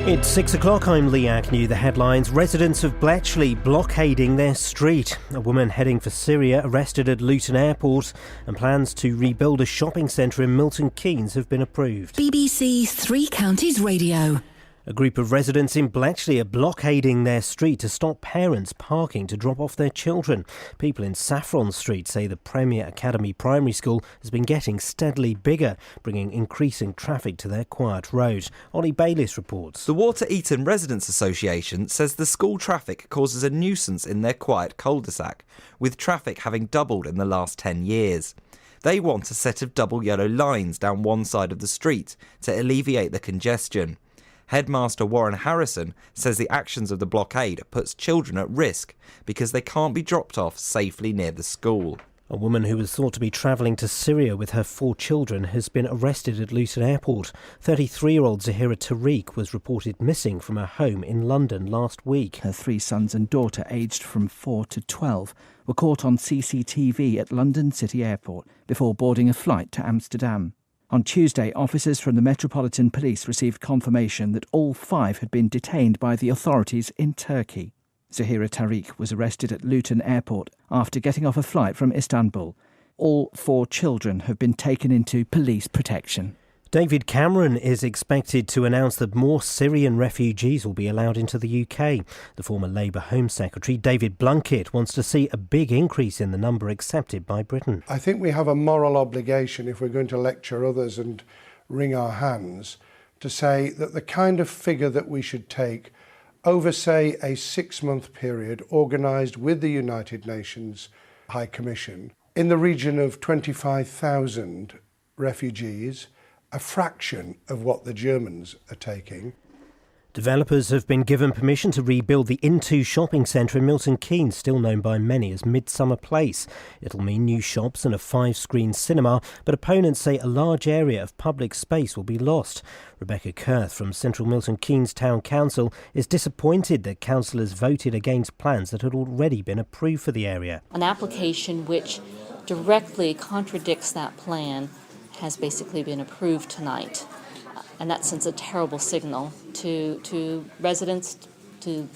It's 6 o'clock, I'm Lee Agnew. The headlines: residents of Bletchley blockading their street. A woman heading for Syria arrested at Luton Airport, and plans to rebuild a shopping centre in Milton Keynes have been approved. BBC Three Counties Radio. A group of residents in Bletchley are blockading their street to stop parents parking to drop off their children. People in Saffron Street say the Premier Academy Primary School has been getting steadily bigger, bringing increasing traffic to their quiet road. Ollie Bayliss reports. The Water Eaton Residents Association says the school traffic causes a nuisance in their quiet cul-de-sac, with traffic having doubled in the last 10 years. They want a set of double yellow lines down one side of the street to alleviate the congestion. Headmaster Warren Harrison says the actions of the blockade puts children at risk because they can't be dropped off safely near the school. A woman who was thought to be travelling to Syria with her 4 children has been arrested at Luton Airport. 33-year-old Zahira Tariq was reported missing from her home in London last week. Her 3 sons and daughter, aged from 4 to 12, were caught on CCTV at London City Airport before boarding a flight to Amsterdam. On Tuesday, officers from the Metropolitan Police received confirmation that all 5 had been detained by the authorities in Turkey. Zahira Tariq was arrested at Luton Airport after getting off a flight from Istanbul. All 4 children have been taken into police protection. David Cameron is expected to announce that more Syrian refugees will be allowed into the UK. The former Labour Home Secretary, David Blunkett, wants to see a big increase in the number accepted by Britain. I think we have a moral obligation, if we're going to lecture others and wring our hands, to say that the kind of figure that we should take over, say, a 6-month period organised with the United Nations High Commission in the region of 25,000 refugees, a fraction of what the Germans are taking. Developers have been given permission to rebuild the Into shopping centre in Milton Keynes, still known by many as Midsummer Place. It'll mean new shops and a 5-screen cinema, but opponents say a large area of public space will be lost. Rebecca Kurth from Central Milton Keynes Town Council is disappointed that councillors voted against plans that had already been approved for the area. An application which directly contradicts that plan has basically been approved tonight. And that sends a terrible signal to residents, to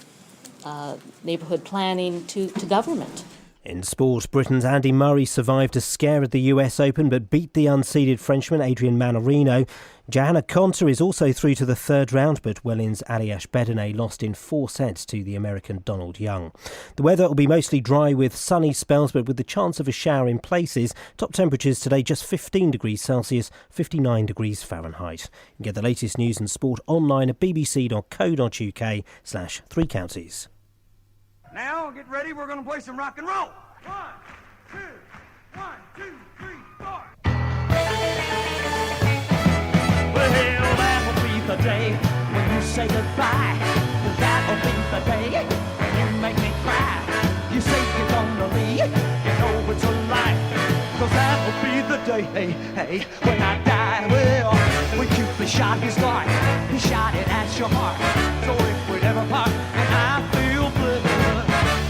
neighbourhood planning, to government. In sport, Britain's Andy Murray survived a scare at the US Open but beat the unseeded Frenchman Adrian Mannarino. Johanna Konta is also through to the 3rd round, but Wellin's Aliash Bedene lost in 4 sets to the American Donald Young. The weather will be mostly dry with sunny spells, but with the chance of a shower in places. Top temperatures today just 15 degrees Celsius, 59 degrees Fahrenheit. You can get the latest news and sport online at bbc.co.uk/3 counties. Now, get ready, we're going to play some rock and roll. 1, 2, 1, 2, 3, 4. Well, that'll be the day when you say goodbye. That'll be the day when you make me cry. You say you're gonna leave, you know it's a lie. 'Cause that'll be the day, hey, when I die. Well, when Cupid shot his dart, he shot it at your heart. So if we ever part, and I feel blue,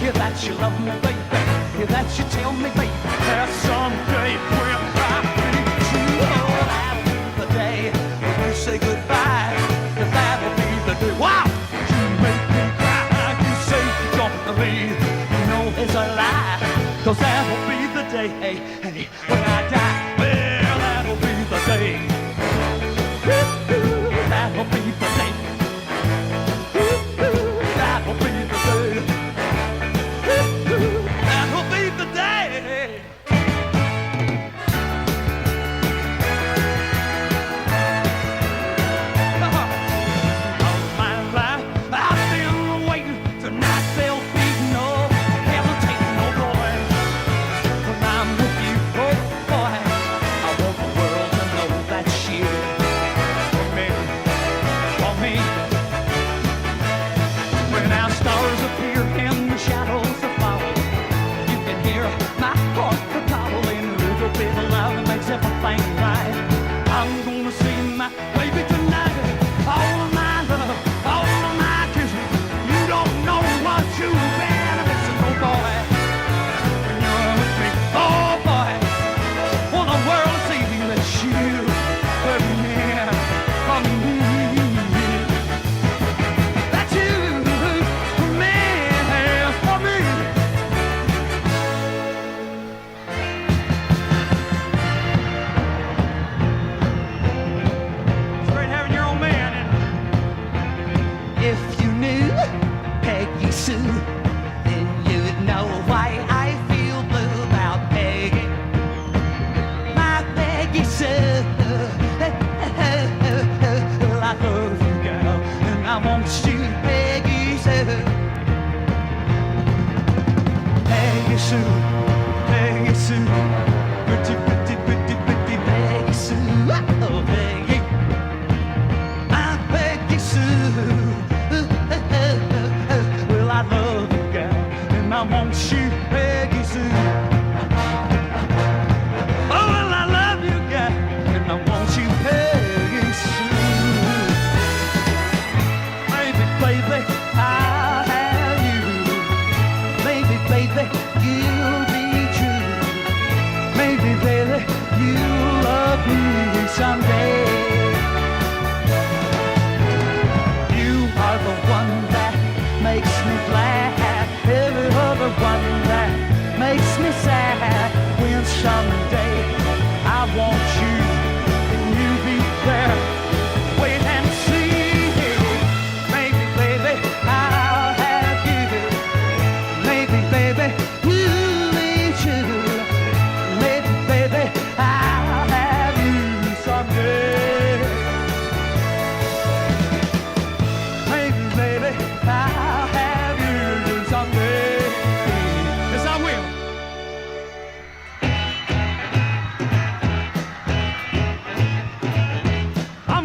if that you love me, baby, if that you tell me, baby, that someday when I be true. Oh, that'll be the day when you say goodbye. If that'll be the day, wow, you make me cry. You say you're gonna leave, you know it's a lie. 'Cause that'll be the day, hey, when I die. Well, that'll be the day. That'll be the day. That'll be the day. That'll be the day. All my life I've been waiting. Tonight there'll be no hesitating, no boy. 'Cause I'm with you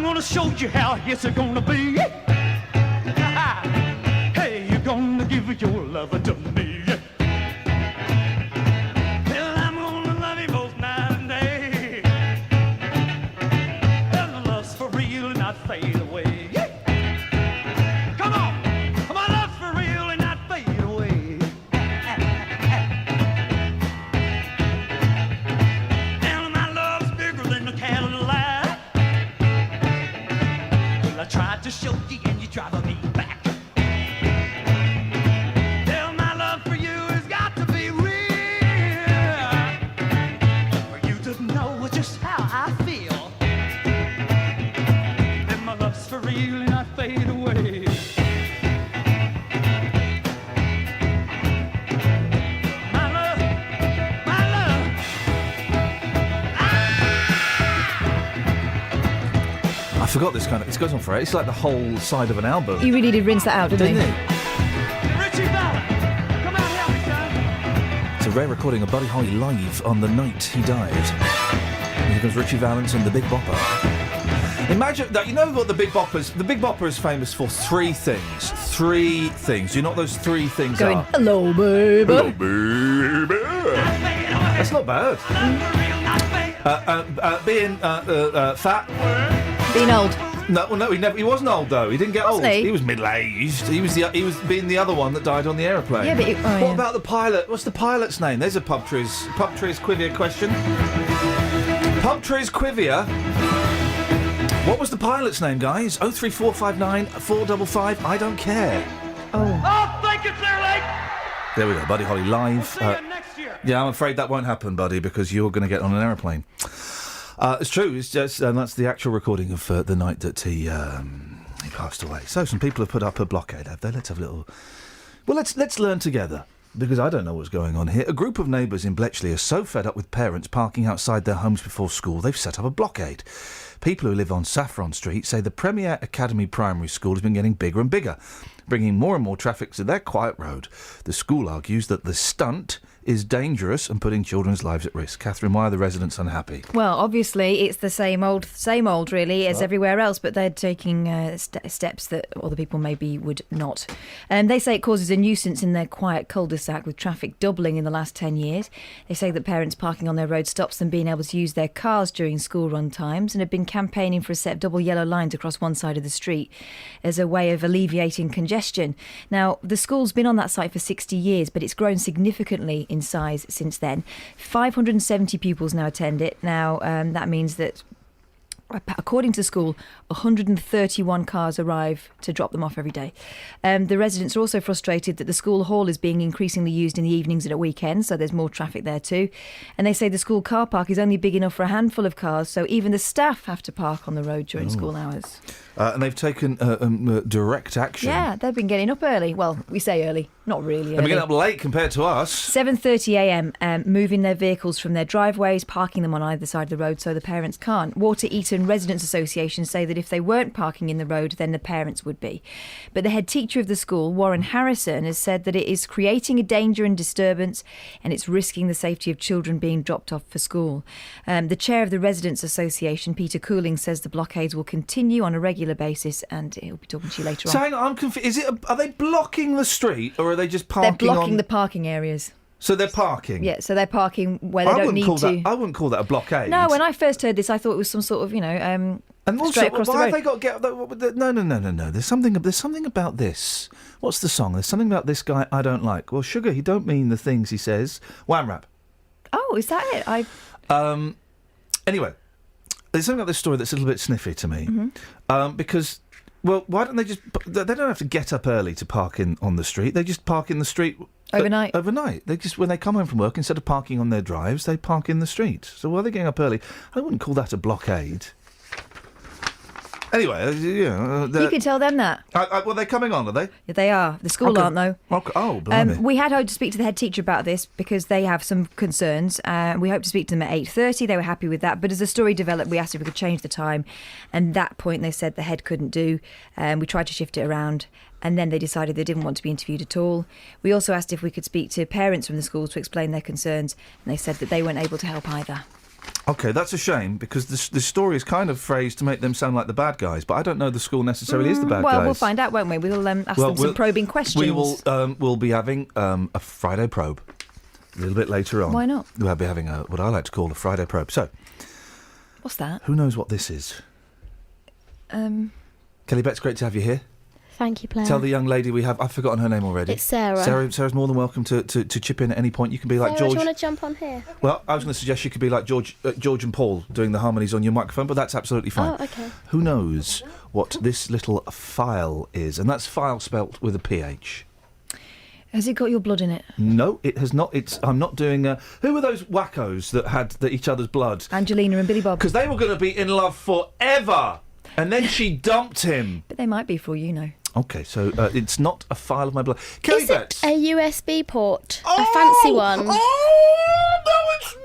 gonna show you how it's gonna be. Hey, you're gonna give your love to me. Well, I'm gonna love you both night and day. And the love's for real and not fade away. Come on, my love's for real and not fade away. And my love's bigger than the Cadillac. Well, I tried to show you and you drive me back. Well, my love for you has got to be real. For you to know just how I feel. Then my love's for real and not fade away. My love, my love. I forgot this kind of... It goes on forever. It's like the whole side of an album. You really did rinse that out, didn't Didn't you? it? Richie Valens, come out, help me, son. It's a rare recording of Buddy Holly live on the night he died. And here comes Richie Valens and the Big Bopper. Imagine that. You know what the Big Bopper's... The Big Bopper is famous for three things. Three things. Do you know what those three things Going, are? hello, baby. Hello, baby. That's not bad. Being fat. Being old. No, well, no, he wasn't old though. He didn't get Wasn't old. he? He was middle-aged. He was being the other one that died on the aeroplane. Yeah, but what about the pilot? What's the pilot's name? There's a Pubtrees Quivia question. Pubtrees Quivia. What was the pilot's name, guys? 03459 455. I don't care. Oh, thank you, Clear Lake. There we go, Buddy Holly live. See you next year. Yeah, I'm afraid that won't happen, buddy, because you're going to get on an aeroplane. It's true. It's just that's the actual recording of the night that he passed away. So some people have put up a blockade, have they? Let's have a little. Well, let's learn together, because I don't know what's going on here. A group of neighbours in Bletchley are so fed up with parents parking outside their homes before school, they've set up a blockade. People who live on Saffron Street say the Premier Academy Primary School has been getting bigger and bigger, bringing more and more traffic to their quiet road. The school argues that the stunt is dangerous and putting children's lives at risk. Catherine, why are the residents unhappy? Well, obviously, it's the same old, really, as everywhere else, but they're taking steps that other people maybe would not. And they say it causes a nuisance in their quiet cul-de-sac, with traffic doubling in the last 10 years. They say that parents parking on their road stops them being able to use their cars during school run times, and have been campaigning for a set of double yellow lines across one side of the street as a way of alleviating congestion. Now, the school's been on that site for 60 years, but it's grown significantly in size since then. 570 pupils now attend it. Now, that means that, according to the school, 131 cars arrive to drop them off every day. The residents are also frustrated that the school hall is being increasingly used in the evenings and at weekends, so there's more traffic there too. And they say the school car park is only big enough for a handful of cars, so even the staff have to park on the road during school hours. And they've taken direct action. Yeah, they've been getting up early. Well, we say early, not really early. They've been getting up late compared to us. 7:30am, moving their vehicles from their driveways, parking them on either side of the road so the parents can't. Water Eaton Residents Association say that if they weren't parking in the road, then the parents would be. But the head teacher of the school, Warren Harrison, has said that it is creating a danger and disturbance, and it's risking the safety of children being dropped off for school. The chair of the Residents Association, Peter Cooling, says the blockades will continue on a regular basis, and he'll be talking to you later on. So hang on, I'm confused. Are they blocking the street, or are they just parking? They're blocking the parking areas. So they're parking? Yeah, so they're parking where they don't need to. I wouldn't call that a blockade. No, when I first heard this, I thought it was some sort of, and also, straight across the why road. have they got to get... No. There's something about this. What's the song? There's something about this guy I don't like. Well, Sugar, he don't mean the things he says. Wham rap. Oh, is that it? Anyway, there's something about this story that's a little bit sniffy to me. Mm-hmm. Because, well, why don't they just... They don't have to get up early to park on the street. They just park in the street... Overnight. They just, when they come home from work, instead of parking on their drives, they park in the street. So why are they getting up early? I wouldn't call that a blockade. Anyway, you can tell them that. Well, they're coming on, are they? Yeah, they are. The school aren't, though. Okay. Oh, blimey. We had hoped to speak to the head teacher about this because they have some concerns. We hoped to speak to them at 8:30. They were happy with that. But as the story developed, we asked if we could change the time. And that point, they said the head couldn't do. We tried to shift it around. And then they decided they didn't want to be interviewed at all. We also asked if we could speak to parents from the schools to explain their concerns. And they said that they weren't able to help either. OK, that's a shame, because the story is kind of phrased to make them sound like the bad guys, but I don't know the school necessarily is the bad guys. Well, we'll find out, won't we? We'll ask them some probing questions. We will we'll be having a Friday probe a little bit later on. Why not? We'll be having what I like to call a Friday probe. So, what's that? Who knows what this is? Kelly Betts, great to have you here. Thank you, Claire. Tell the young lady we have. I've forgotten her name already. It's Sarah. Sarah's more than welcome to chip in at any point. You can be like Sarah, George. do you want to jump on here? Well, I was going to suggest you could be like George and Paul doing the harmonies on your microphone, but that's absolutely fine. Oh, okay. Who knows what this little file is? And that's file spelt with a PH. Has it got your blood in it? No, it has not. I'm not doing... who were those wackos that had each other's blood? Angelina and Billy Bob. Because they were going to be in love forever. And then she dumped him. But they might be, for all you know. OK, so it's not a file of my blood. Kelly Betts. A USB port? A fancy one? Oh, no, it's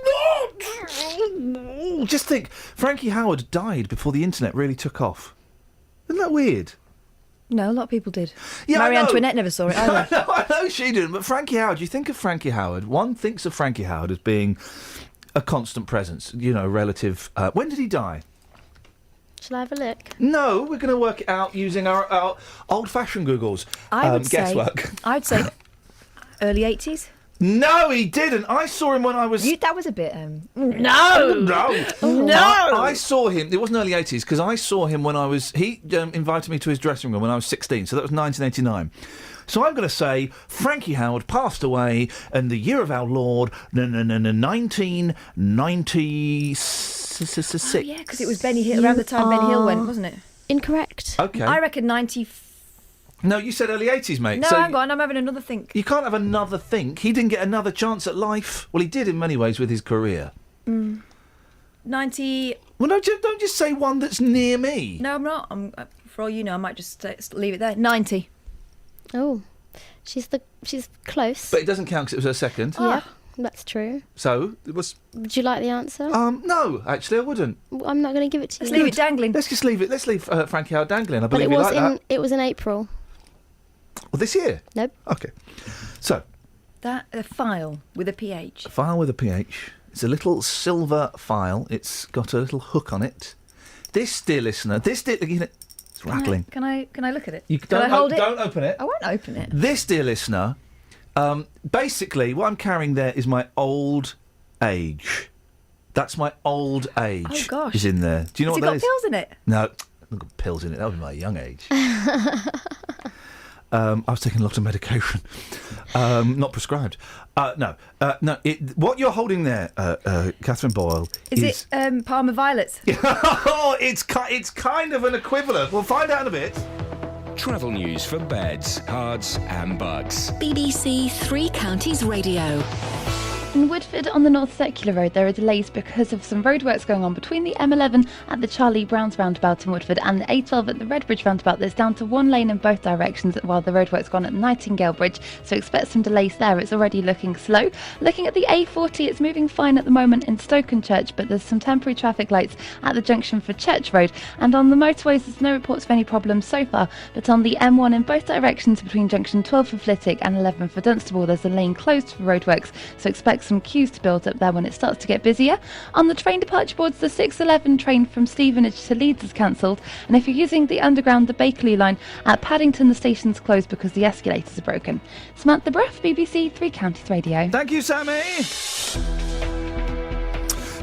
not! Just think, Frankie Howard died before the internet really took off. Isn't that weird? No, a lot of people did. Yeah, Marie Antoinette never saw it either. I know she didn't, but Frankie Howard, you think of Frankie Howard, one thinks of Frankie Howard as being a constant presence, relative... when did he die? Shall I have a look? No, we're going to work it out using our old-fashioned Googles. Guesswork. I'd say early 80s. No, he didn't. I saw him when I was... that was a bit... No! No! I saw him... It wasn't early 80s, because I saw him when I was... He invited me to his dressing room when I was 16, so that was 1989. So I'm going to say Frankie Howard passed away in the year of our Lord, 1996. Oh, yeah, because it was Benny Hill, around the time Benny Hill went, wasn't it? Incorrect. OK. I reckon 90... No, you said early 80s, mate. No, so hang on, I'm having another think. You can't have another think. He didn't get another chance at life. Well, he did in many ways with his career. 90... Well, don't just say one that's near me. No, I'm not. For all you know, I might just leave it there. 90. Oh, she's close. But it doesn't count because it was her second. Yeah, that's true. So, it was... Would you like the answer? No, actually, I wouldn't. I'm not going to give it to you. Let's leave it dangling. Let's just leave it. Let's leave Frankie Howard dangling. I But believe you like that. it was in April. Well, this year? Nope. OK. So... A file with a PH. A file with a PH. It's a little silver file. It's got a little hook on it. This, dear listener... It's rattling. Can I look at it? Can I hold it? Don't open it. I won't open it. This, dear listener... basically, what I'm carrying there is my old age. That's my old age. Oh, gosh. Is in there. Do you know what that is? Has it got pills in it? No, I've got pills in it. That was my young age. I was taking a lot of medication, not prescribed. No. What you're holding there, Catherine Boyle, is it Parma Violets? Oh, it's kind of an equivalent. We'll find out in a bit. Travel news for beds, cards and bugs. BBC Three Counties Radio. In Woodford on the North Circular Road, there are delays because of some roadworks going on between the M11 at the Charlie Brown's roundabout in Woodford and the A12 at the Redbridge roundabout. There's down to one lane in both directions while the roadwork's gone at Nightingale Bridge, so expect some delays there. It's already looking slow. Looking at the A40, it's moving fine at the moment in Stokenchurch, but there's some temporary traffic lights at the junction for Church Road. And on the motorways, there's no reports of any problems so far, but on the M1 in both directions between junction 12 for Flitwick and 11 for Dunstable, there's a lane closed for roadworks, so expect some queues to build up there when it starts to get busier. On the train departure boards, the 6:11 train from Stevenage to Leeds is cancelled, and if you're using the Underground, the Bakerloo line at Paddington, the station's closed because the escalators are broken. Samantha Bruff, BBC Three Counties Radio. Thank you, Sammy.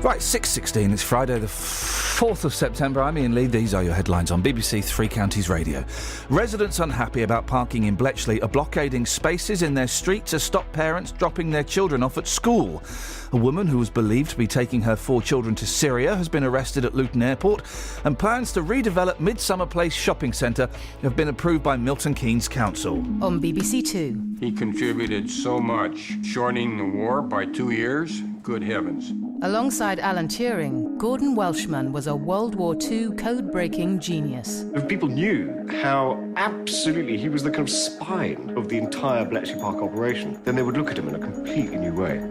Right, 6:16. It's Friday the 4th of September. I'm Iain Lee. These are your headlines on BBC Three Counties Radio. Residents unhappy about parking in Bletchley are blockading spaces in their street to stop parents dropping their children off at school. A woman who was believed to be taking her 4 children to Syria has been arrested at Luton Airport, and plans to redevelop Midsummer Place shopping centre have been approved by Milton Keynes Council. On BBC Two. He contributed so much, shortening the war by 2 years. Good heavens. Alongside Alan Turing, Gordon Welshman was a World War II code-breaking genius. If people knew how absolutely he was the kind of spine of the entire Bletchley Park operation, then they would look at him in a completely new way.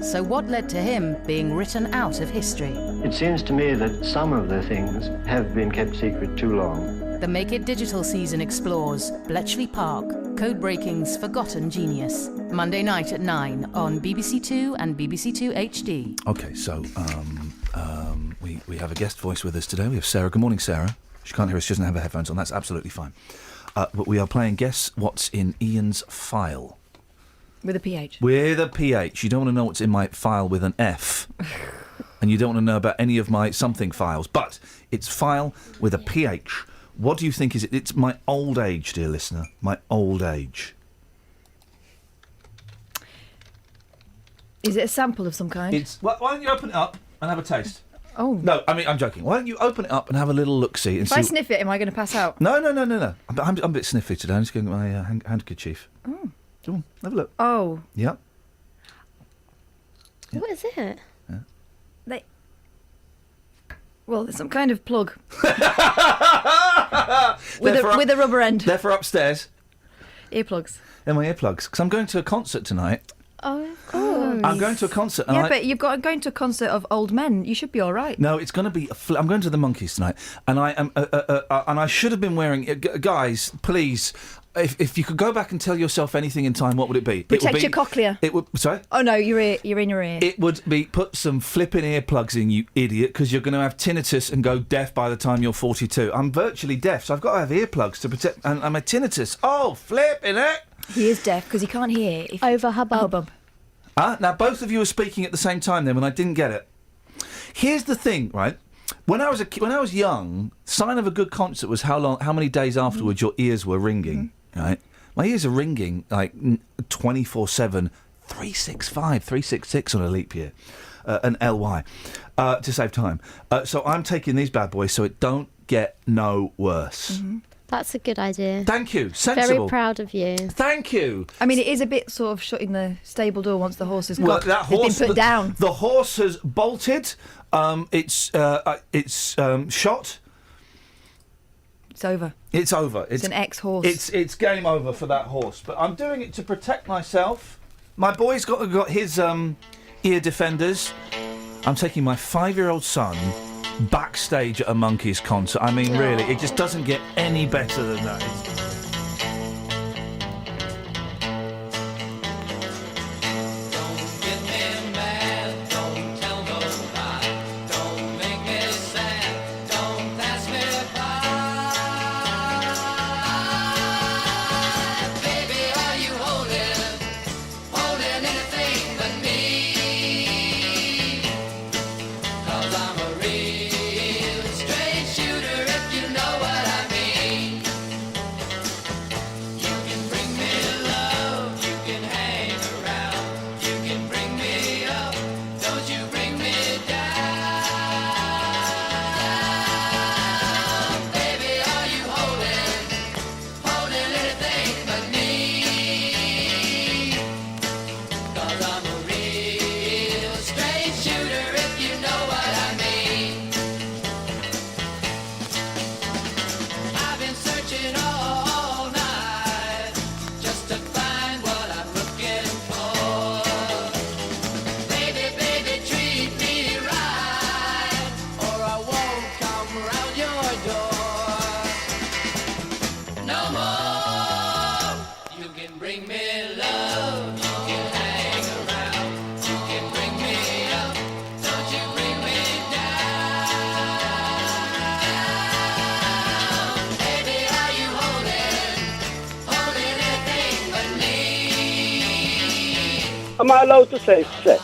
So what led to him being written out of history? It seems to me that some of the things have been kept secret too long. The Make It Digital season explores Bletchley Park, Code-Breaking's Forgotten Genius. Monday night at 9 on BBC Two and BBC Two HD. OK, so We have a guest voice with us today. We have Sarah. Good morning, Sarah. She can't hear us. She doesn't have her headphones on. That's absolutely fine. But we are playing Guess What's in Iain's File. With a PH. With a PH. You don't want to know what's in my file with an F. And you don't want to know about any of my something files. But it's file with a PH. What do you think is it? It's my old age, dear listener. My old age. Is it a sample of some kind? Why don't you open it up and have a taste? Oh. No, I mean, I'm joking. Why don't you open it up and have a little look-see? If I sniff it, am I going to pass out? No. I'm a bit sniffy today. I'm just going to get my handkerchief. Oh. Come on, have a look. Oh. Yeah. What is it? Well, it's some kind of plug. with a rubber end. They're for upstairs. Earplugs. They're my earplugs. Because I'm going to a concert tonight. Oh, of course. I'm going to a concert. Yeah, but you've got going to a concert of old men. You should be all right. No, it's going to be. I'm going to the Monkeys tonight, and I am. And I should have been wearing. Guys, please. If you could go back and tell yourself anything in time, what would it be? Protect your cochlea. It would. Sorry. Oh no, you're in your ear. It would be put some flipping earplugs in, you idiot, because you're going to have tinnitus and go deaf by the time you're 42. I'm virtually deaf, so I've got to have earplugs to protect. And I'm a tinnitus. Oh, flipping it! He is deaf because he can't hear. Over hubbub. Now both of you are speaking at the same time then when I didn't get it. Here's the thing, right? When I was young, sign of a good concert was how many days afterwards your ears were ringing, right? My ears are ringing like 24/7, 365, 366 on a leap year, an LY, to save time. So I'm taking these bad boys so it don't get no worse. Mm-hmm. That's a good idea. Thank you. Sensible. Very proud of you. Thank you. I mean, it is a bit sort of shutting the stable door once the horse has Well, got. that horse, it's been put down. The horse has bolted. It's shot. It's over. It's over. It's an ex-horse. It's game over for that horse. But I'm doing it to protect myself. My boy's got his ear defenders. I'm taking my 5-year-old son backstage at a Monkeys concert. I mean, really, it just doesn't get any better than that. Am I allowed to say sex?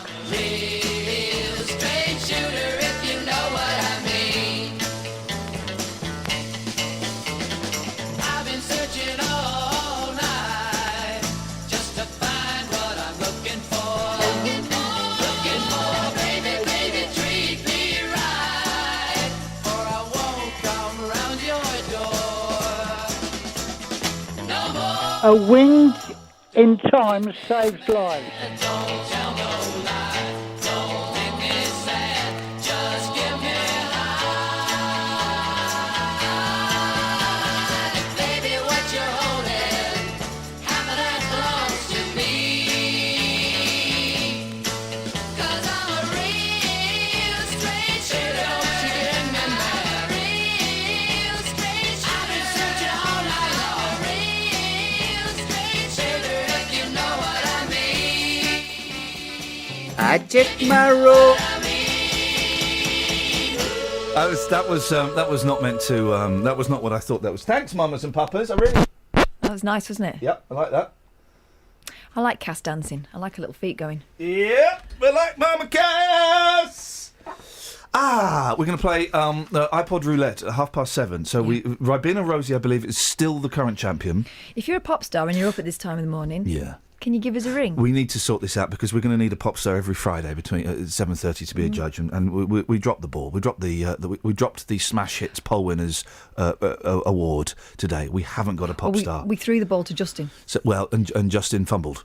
A wink in time saves lives. I check my rope. That was not meant to. That was not what I thought that was. Thanks, mamas and papas. I really. That was nice, wasn't it? Yep, I like that. I like Cass dancing. I like her little feet going. Yep, we like Mama Cass. We're going to play iPod Roulette at 7:30. So Ribena Rosie, I believe, is still the current champion. If you're a pop star and you're up at this time in the morning, can you give us a ring? We need to sort this out because we're going to need a pop star every Friday between 7:30 to be a judge, and we dropped the ball. We dropped we dropped the Smash Hits poll winners award today. We haven't got a pop star. We threw the ball to Justin. So, and Justin fumbled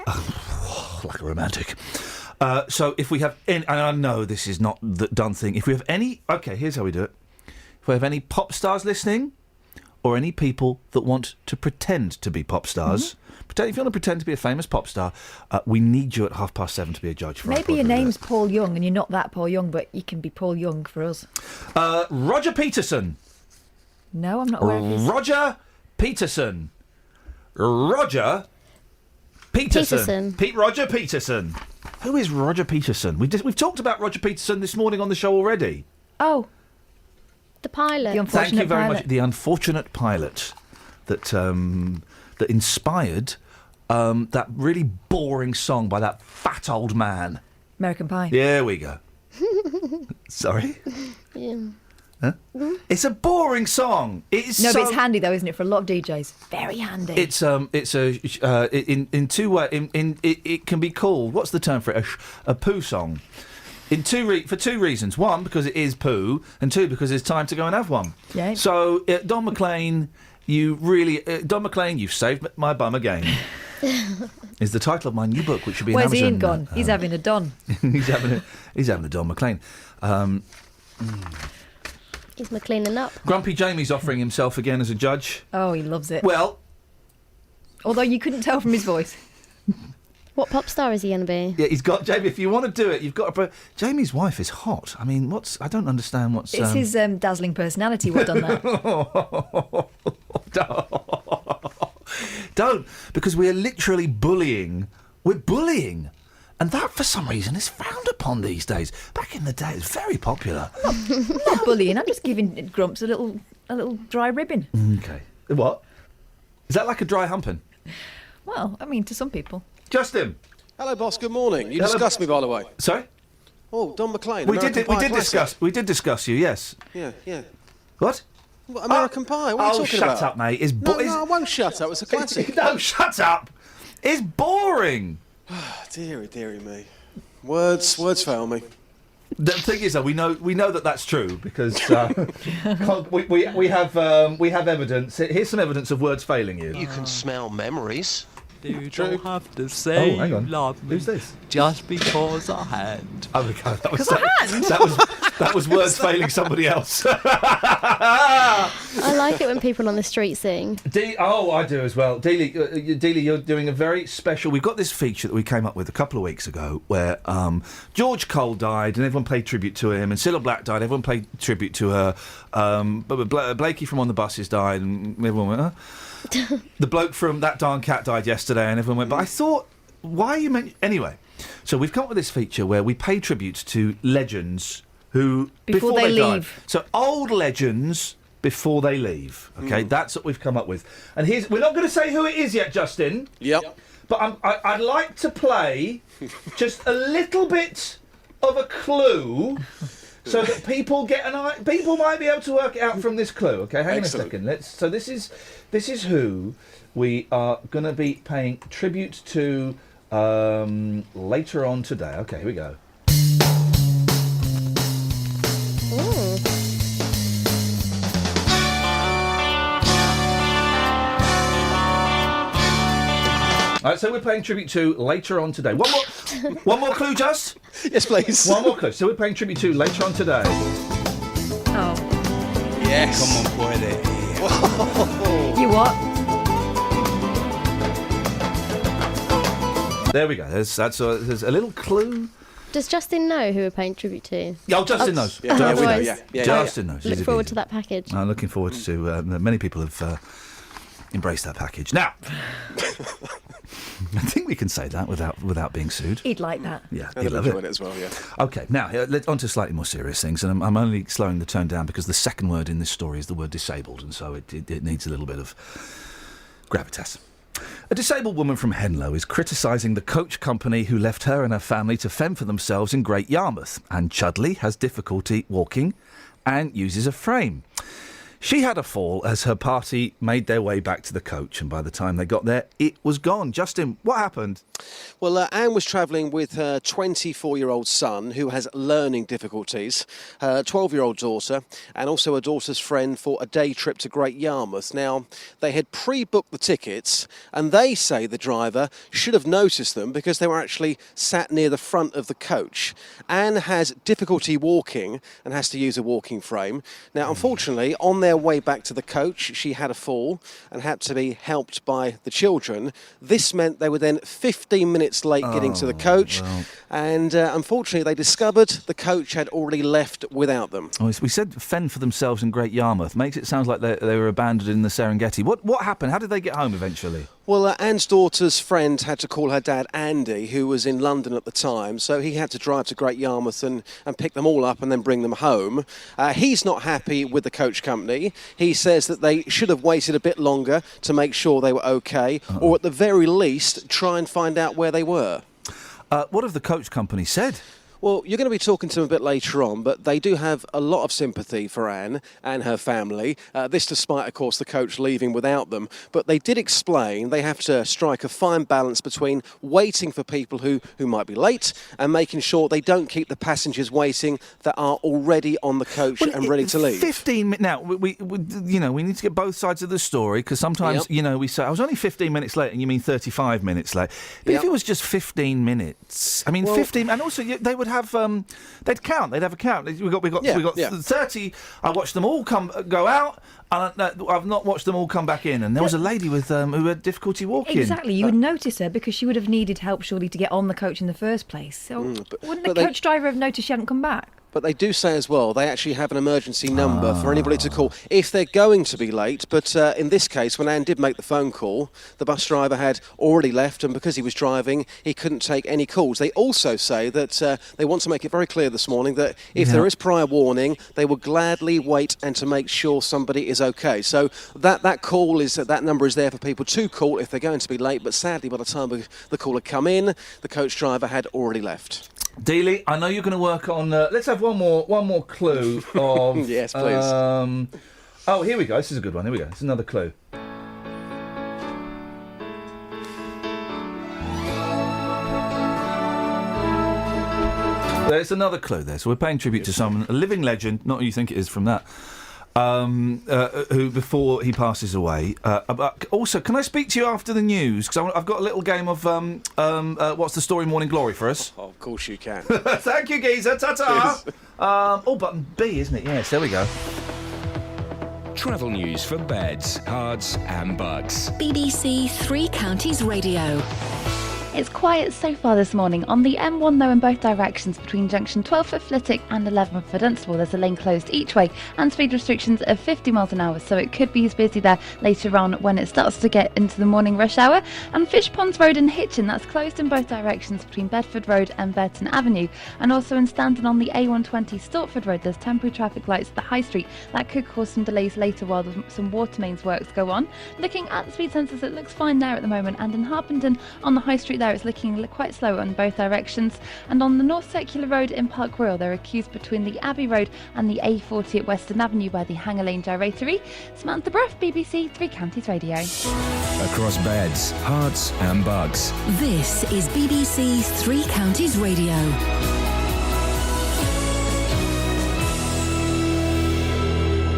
like a romantic. So if we have any, and I know this is not the done thing. If we have any, okay, here's how we do it. If we have any pop stars listening, or any people that want to pretend to be pop stars. If you want to pretend to be a famous pop star, we need you at 7:30 to be a judge for us. Maybe your name's Paul Young and you're not that Paul Young, but you can be Paul Young for us. Roger Peterson. No, I'm not aware of this. Roger Peterson. Roger Peterson. Roger Peterson. Who is Roger Peterson? We've talked about Roger Peterson this morning on the show already. Oh. The pilot. The unfortunate Thank you very pilot. much. The unfortunate pilot that inspired that really boring song by that fat old man. American Pie. There we go. Sorry? Yeah. Huh? It's a boring song. But it's handy though, isn't it, for a lot of DJs? Very handy. It can be called, what's the term for it? A poo song. For two reasons. One, because it is poo, and two, because it's time to go and have one. Yeah. So, Don McLean, you've saved my bum again. Is the title of my new book, which should be in Where's Amazon. Ian gone? He's having a Don. he's having a Don McLean. He's McLeaning up. Grumpy Jamie's offering himself again as a judge. Oh, he loves it. Well, although you couldn't tell from his voice. What pop star is he going to be? yeah, he's got Jamie. If you want to do it, you've got to. Jamie's wife is hot. I mean, I don't understand what's. It's his dazzling personality what done that. Don't, because we are literally bullying. We're bullying. And that, for some reason, is frowned upon these days. Back in the day, it was very popular. I'm not bullying. I'm just giving Grumps a little dry ribbon. Okay. What? Is that like a dry humping? Well, I mean, to some people. Justin. Hello, boss. Good morning. You discussed me, by the way. Sorry? Oh, Don McLean. We did discuss you. Yes. Yeah. What? What, American Pie? What are you talking about? Shut up, mate. No, I won't shut up. It's a classic. No, shut up. It's boring. Dearie me. Words fail me. The thing is, though, we know that that's true because we have evidence. Here's some evidence of words failing you. You can smell memories. You don't have to say hang on. love me. Who's this? Just because I had. Oh my God, that was words failing somebody else. I like it when people on the street sing. I do as well. Dealey, you're doing a very special. We've got this feature that we came up with a couple of weeks ago where George Cole died and everyone played tribute to him, and Cilla Black died, everyone played tribute to her. Blakey from On the Buses died, and everyone went, huh? The bloke from That Darn Cat died yesterday, and everyone went, but I thought, why are you anyway? So we've come up with this feature where we pay tribute to legends who before they leave. Die. So old legends before they leave. Okay, that's what we've come up with. And we're not going to say who it is yet, Justin. Yep. But I'd like to play just a little bit of a clue. So that people might be able to work it out from this clue. Okay, hang on a second. So this is who we are going to be paying tribute to later on today. Okay, here we go. All right, so we're paying tribute to later on today. One more clue, Just? Yes, please. One more clue. So we're paying tribute to later on today. Oh. Yes. Come on, boy, there. You what? There we go. There's a little clue. Does Justin know who we're paying tribute to? Oh, Justin knows. Yeah, Justin knows. Look forward to that package. I'm looking forward to. Many people have embraced that package. Now, I think we can say that without being sued. He'd like that. Yeah, And he'd I've love enjoyed it. it as well, yeah. OK, now, on to slightly more serious things, and I'm only slowing the tone down because the second word in this story is the word disabled, and so it needs a little bit of gravitas. A disabled woman from Henlow is criticising the coach company who left her and her family to fend for themselves in Great Yarmouth, and Chudley has difficulty walking and uses a frame. She had a fall as her party made their way back to the coach, and by the time they got there, it was gone. Justin, what happened? Well, Anne was travelling with her 24-year-old son, who has learning difficulties, her 12-year-old daughter, and also her daughter's friend for a day trip to Great Yarmouth. Now, they had pre-booked the tickets, and they say the driver should have noticed them because they were actually sat near the front of the coach. Anne has difficulty walking and has to use a walking frame. Now, unfortunately, on their way back to the coach, she had a fall and had to be helped by the children. This meant they were then 15 minutes late getting to the coach, and unfortunately they discovered the coach had already left without them. Oh, we said fend for themselves in Great Yarmouth. Makes it sound like they were abandoned in the Serengeti. What happened? How did they get home eventually? Well, Anne's daughter's friend had to call her dad, Andy, who was in London at the time, so he had to drive to Great Yarmouth and pick them all up and then bring them home. He's not happy with the coach company. He says that they should have waited a bit longer to make sure they were OK, or at the very least, try and find out where they were. What have the coach company said? Well, you're going to be talking to them a bit later on, but they do have a lot of sympathy for Anne and her family. This despite, of course, the coach leaving without them. But they did explain they have to strike a fine balance between waiting for people who might be late and making sure they don't keep the passengers waiting that are already on the coach and ready to leave. 15 minutes. Now, we need to get both sides of the story, because sometimes, we say, I was only 15 minutes late, and you mean 35 minutes late. But if it was just 15 minutes, 15, and also they would have, they'd count. They'd have a count. We got 30. I watched them all go out. I've not watched them all come back in. And there was a lady with who had difficulty walking. Exactly. You would notice her because she would have needed help, surely, to get on the coach in the first place. So wouldn't the coach driver have noticed she hadn't come back? But they do say as well, they actually have an emergency number for anybody to call if they're going to be late. But in this case, when Anne did make the phone call, the bus driver had already left, and because he was driving, he couldn't take any calls. They also say that they want to make it very clear this morning that if there is prior warning, they will gladly wait and to make sure somebody is OK. So that call is, that number is there for people to call if they're going to be late. But sadly, by the time the call had come in, the coach driver had already left. Dealey, I know you're going to work on. Let's have one more clue of. Yes, please. Oh, here we go. This is a good one. Here we go. It's another clue. There's another clue there. So we're paying tribute to someone, a living legend, not who you think it is from that. Who before he passes away. Also, can I speak to you after the news? Because I've got a little game of what's the story, Morning Glory for us. Oh, of course you can. Thank you, geezer. Ta-ta. Button B, isn't it? Yes, there we go. Travel news for beds, cards and bugs. BBC Three Counties Radio. It's quiet so far this morning. On the M1 though in both directions between junction 12 for Flitwick and 11 for Dunstable, there's a lane closed each way and speed restrictions of 50 miles an hour, so it could be as busy there later on when it starts to get into the morning rush hour. And Fish Ponds Road in Hitchin, that's closed in both directions between Bedford Road and Burton Avenue. And also in Standon on the A120 Stortford Road, there's temporary traffic lights at the High Street. That could cause some delays later while some water mains works go on. Looking at the speed sensors, it looks fine there at the moment, and in Harpenden on the High Street there, it's looking quite slow on both directions. And on the North Circular Road in Park Royal, there are queues between the Abbey Road and the A40 at Western Avenue by the Hanger Lane Gyratory. Samantha Bruff, BBC Three Counties Radio. Across beds, hearts and bugs. This is BBC Three Counties Radio.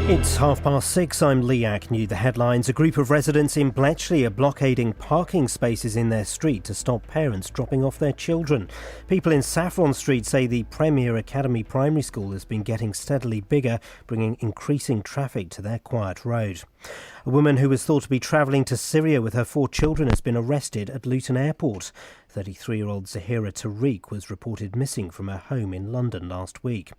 It's 6:30. I'm Lee Agnew. The headlines. A group of residents in Bletchley are blockading parking spaces in their street to stop parents dropping off their children. People in Saffron Street say the Premier Academy Primary School has been getting steadily bigger, bringing increasing traffic to their quiet road. A woman who was thought to be travelling to Syria with her 4 children has been arrested at Luton Airport. 33-year-old Zahira Tariq was reported missing from her home in London last week.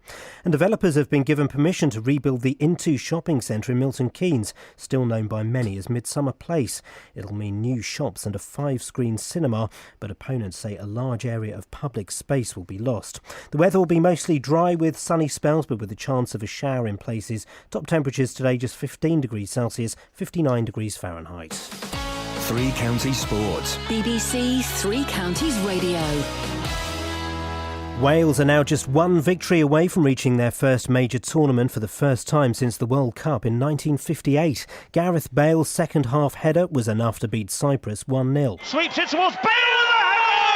And developers have been given permission to rebuild the Into shopping centre in Milton Keynes, still known by many as Midsummer Place. It'll mean new shops and a 5-screen cinema, but opponents say a large area of public space will be lost. The weather will be mostly dry with sunny spells, but with a chance of a shower in places. Top temperatures today just 15 degrees Celsius, 59 degrees Fahrenheit. Three Counties Sports. BBC Three Counties Radio. Wales are now just one victory away from reaching their first major tournament for the first time since the World Cup in 1958. Gareth Bale's second-half header was enough to beat Cyprus 1-0. Sweeps it towards Bale with a header!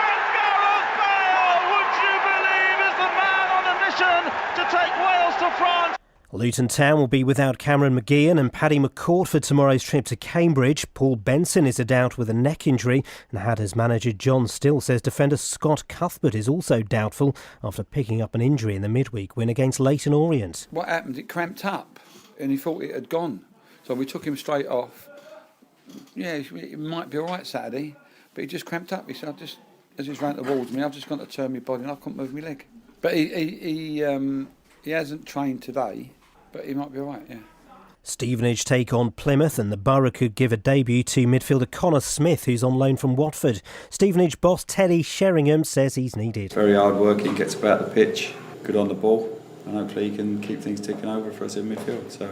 And Gareth Bale, would you believe, is the man on a mission to take Wales to France. Luton Town will be without Cameron McGeehan and Paddy McCourt for tomorrow's trip to Cambridge. Paul Benson is a doubt with a neck injury, and Hatters manager John Still says defender Scott Cuthbert is also doubtful after picking up an injury in the midweek win against Leyton Orient. What happened? It cramped up, and he thought it had gone. So we took him straight off. Yeah, it might be all right Saturday, but he just cramped up. He said, as he's ran towards me, I've just got to turn my body and I couldn't move my leg. But he hasn't trained today. But he might be all right, yeah. Stevenage take on Plymouth, and the Borough could give a debut to midfielder Connor Smith, who's on loan from Watford. Stevenage boss Teddy Sheringham says he's needed. Very hard working, gets about the pitch, good on the ball, and hopefully he can keep things ticking over for us in midfield. So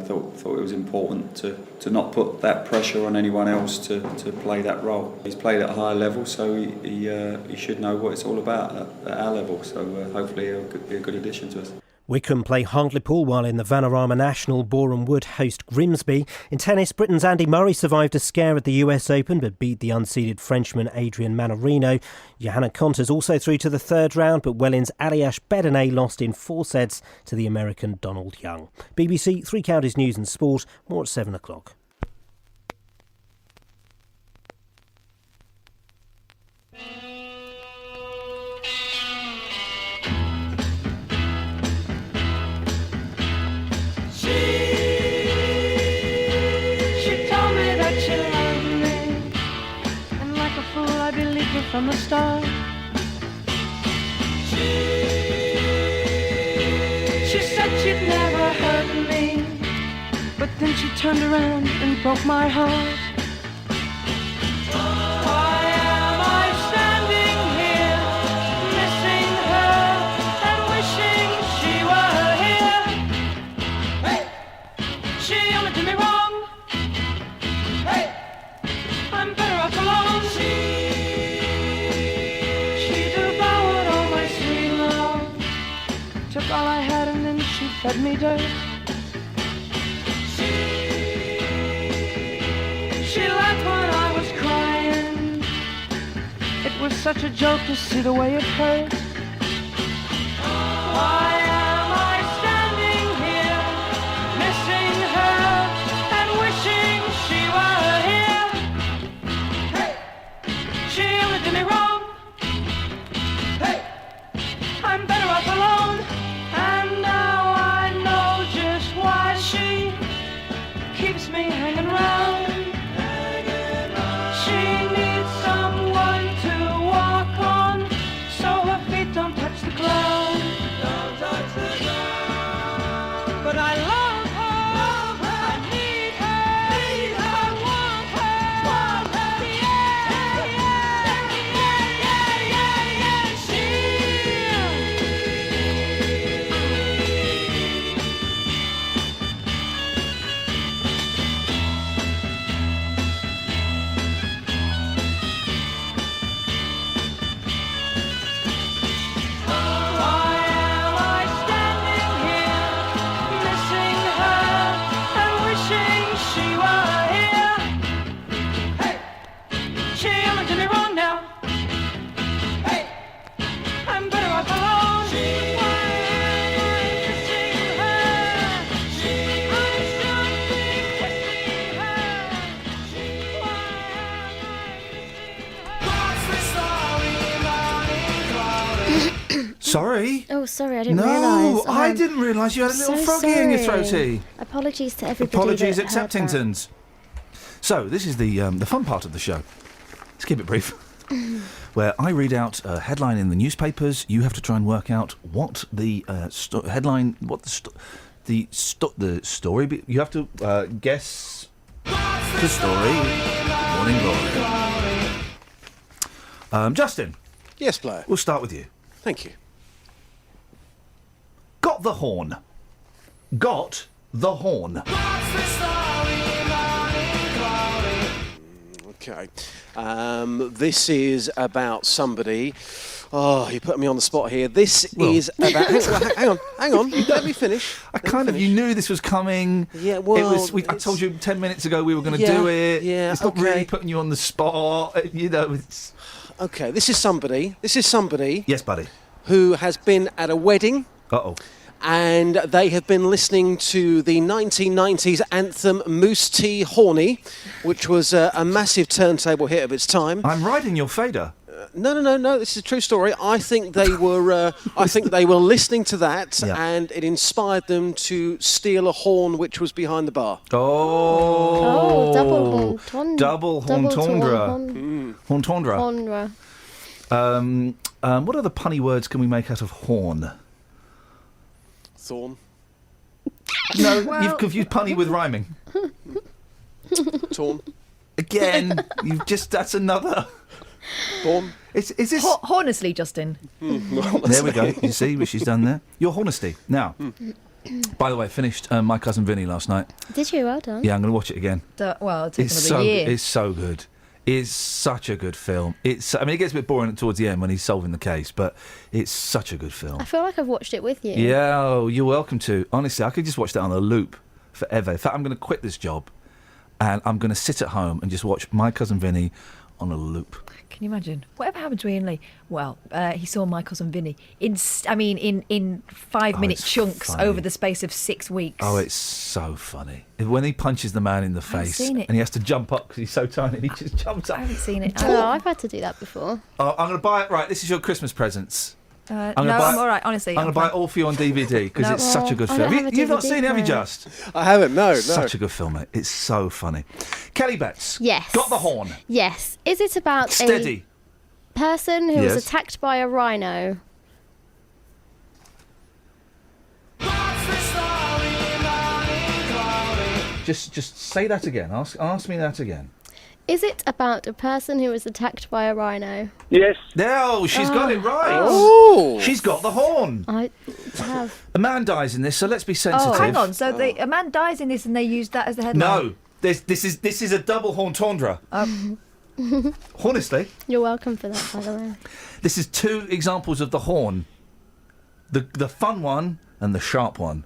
thought it was important to not put that pressure on anyone else to play that role. He's played at a higher level, so he should know what it's all about at our level. So hopefully he'll be a good addition to us. Wycombe play Hartlepool, while in the Vanarama National, Boreham Wood host Grimsby. In tennis, Britain's Andy Murray survived a scare at the US Open but beat the unseeded Frenchman Adrian Manarino. Johanna Konta's also through to the third round, but Wellin's Aliash Bedene lost in 4 sets to the American Donald Young. BBC Three Counties News and Sport, more at 7 o'clock. From the start, she said she'd never hurt me, but then she turned around and broke my heart. Why am I standing here, missing her and wishing she were here? Hey! She only did me wrong. Hey! I'm better off alone. Took all I had and then she fed me dirt. She laughed when I was crying. It was such a joke to see the way it hurt. Why am I standing here, missing her and wishing she were here? Hey! She only did me wrong. Hey! I'm better off alone. And now I know just why she keeps me hanging round. She needs someone to walk on, so her feet don't touch the ground. But I love her, I need her, I want her, Sorry? Oh, sorry, I didn't No, realise. I didn't realise you had a little froggy in your throaty. Apologies to everybody. Apologies, that heard that. acceptingtons. So, this is the fun part of the show. Let's keep it brief. where I read out a headline in the newspapers. You have to try and work out what the headline, what the story. You have to guess the story. Morning Glory. Justin. Yes, Blair. We'll start with you. Thank you. Got the horn. Got the horn. Okay. This is about somebody. Oh, you put me on the spot here. This is about. Hang on. Let me finish. You knew this was coming. Yeah, well, I told you 10 minutes ago we were going to do it. Yeah, it's not really putting you on the spot. You know, it's. Okay, this is somebody. Yes, buddy. Who has been at a wedding. Uh-oh. And they have been listening to the 1990s anthem Moose Tea Horny, which was a massive turntable hit of its time. I'm riding your fader. No. This is a true story. I think they were. Listening to that, and it inspired them to steal a horn which was behind the bar. Oh, double horn. Double horntondra. Horntondra. Hornra. What other punny words can we make out of horn? Thorn. No, you've confused punny with rhyming. Torn. Again, that's another. Born. Is this Hornestly, Justin? There we go. You see what she's done there? Your honesty. Now, by the way, I finished My Cousin Vinny last night. Did you? Well done. Yeah, I'm going to watch it again. It took another year. It's so good. It's such a good film. It gets a bit boring towards the end when he's solving the case, but it's such a good film. I feel like I've watched it with you. Yeah, you're welcome to. Honestly, I could just watch that on a loop forever. In fact, I'm going to quit this job, and I'm going to sit at home and just watch My Cousin Vinny on a loop. Can you imagine? Whatever happened to Iain Lee? Well, he saw My Cousin Vinny in 5-minute chunks over the space of 6 weeks. Oh, it's so funny. When he punches the man in the face and he has to jump up because he's so tiny and he just jumps up. I haven't seen it. Oh, I've had to do that before. I'm going to buy it. Right, this is your Christmas presents. I'm all right, honestly. I'm going to buy it all for you on DVD because it's such a good film. You've not seen it, have you, Just? I haven't, no. Such a good film, mate. It's so funny. Kelly Betts. Yes. Got the horn. Yes. Is it about Steady. a person who was attacked by a rhino? Just say that again. Ask me that again. Is it about a person who was attacked by a rhino? Yes. No, she's got it right. Oh. She's got the horn. I have. A man dies in this, so let's be sensitive. Oh, hang on. So a man dies in this and they use that as the headline? No. This is a double horntondra. Honestly. You're welcome for that, by the way. This is 2 examples of the horn. The fun one and the sharp one.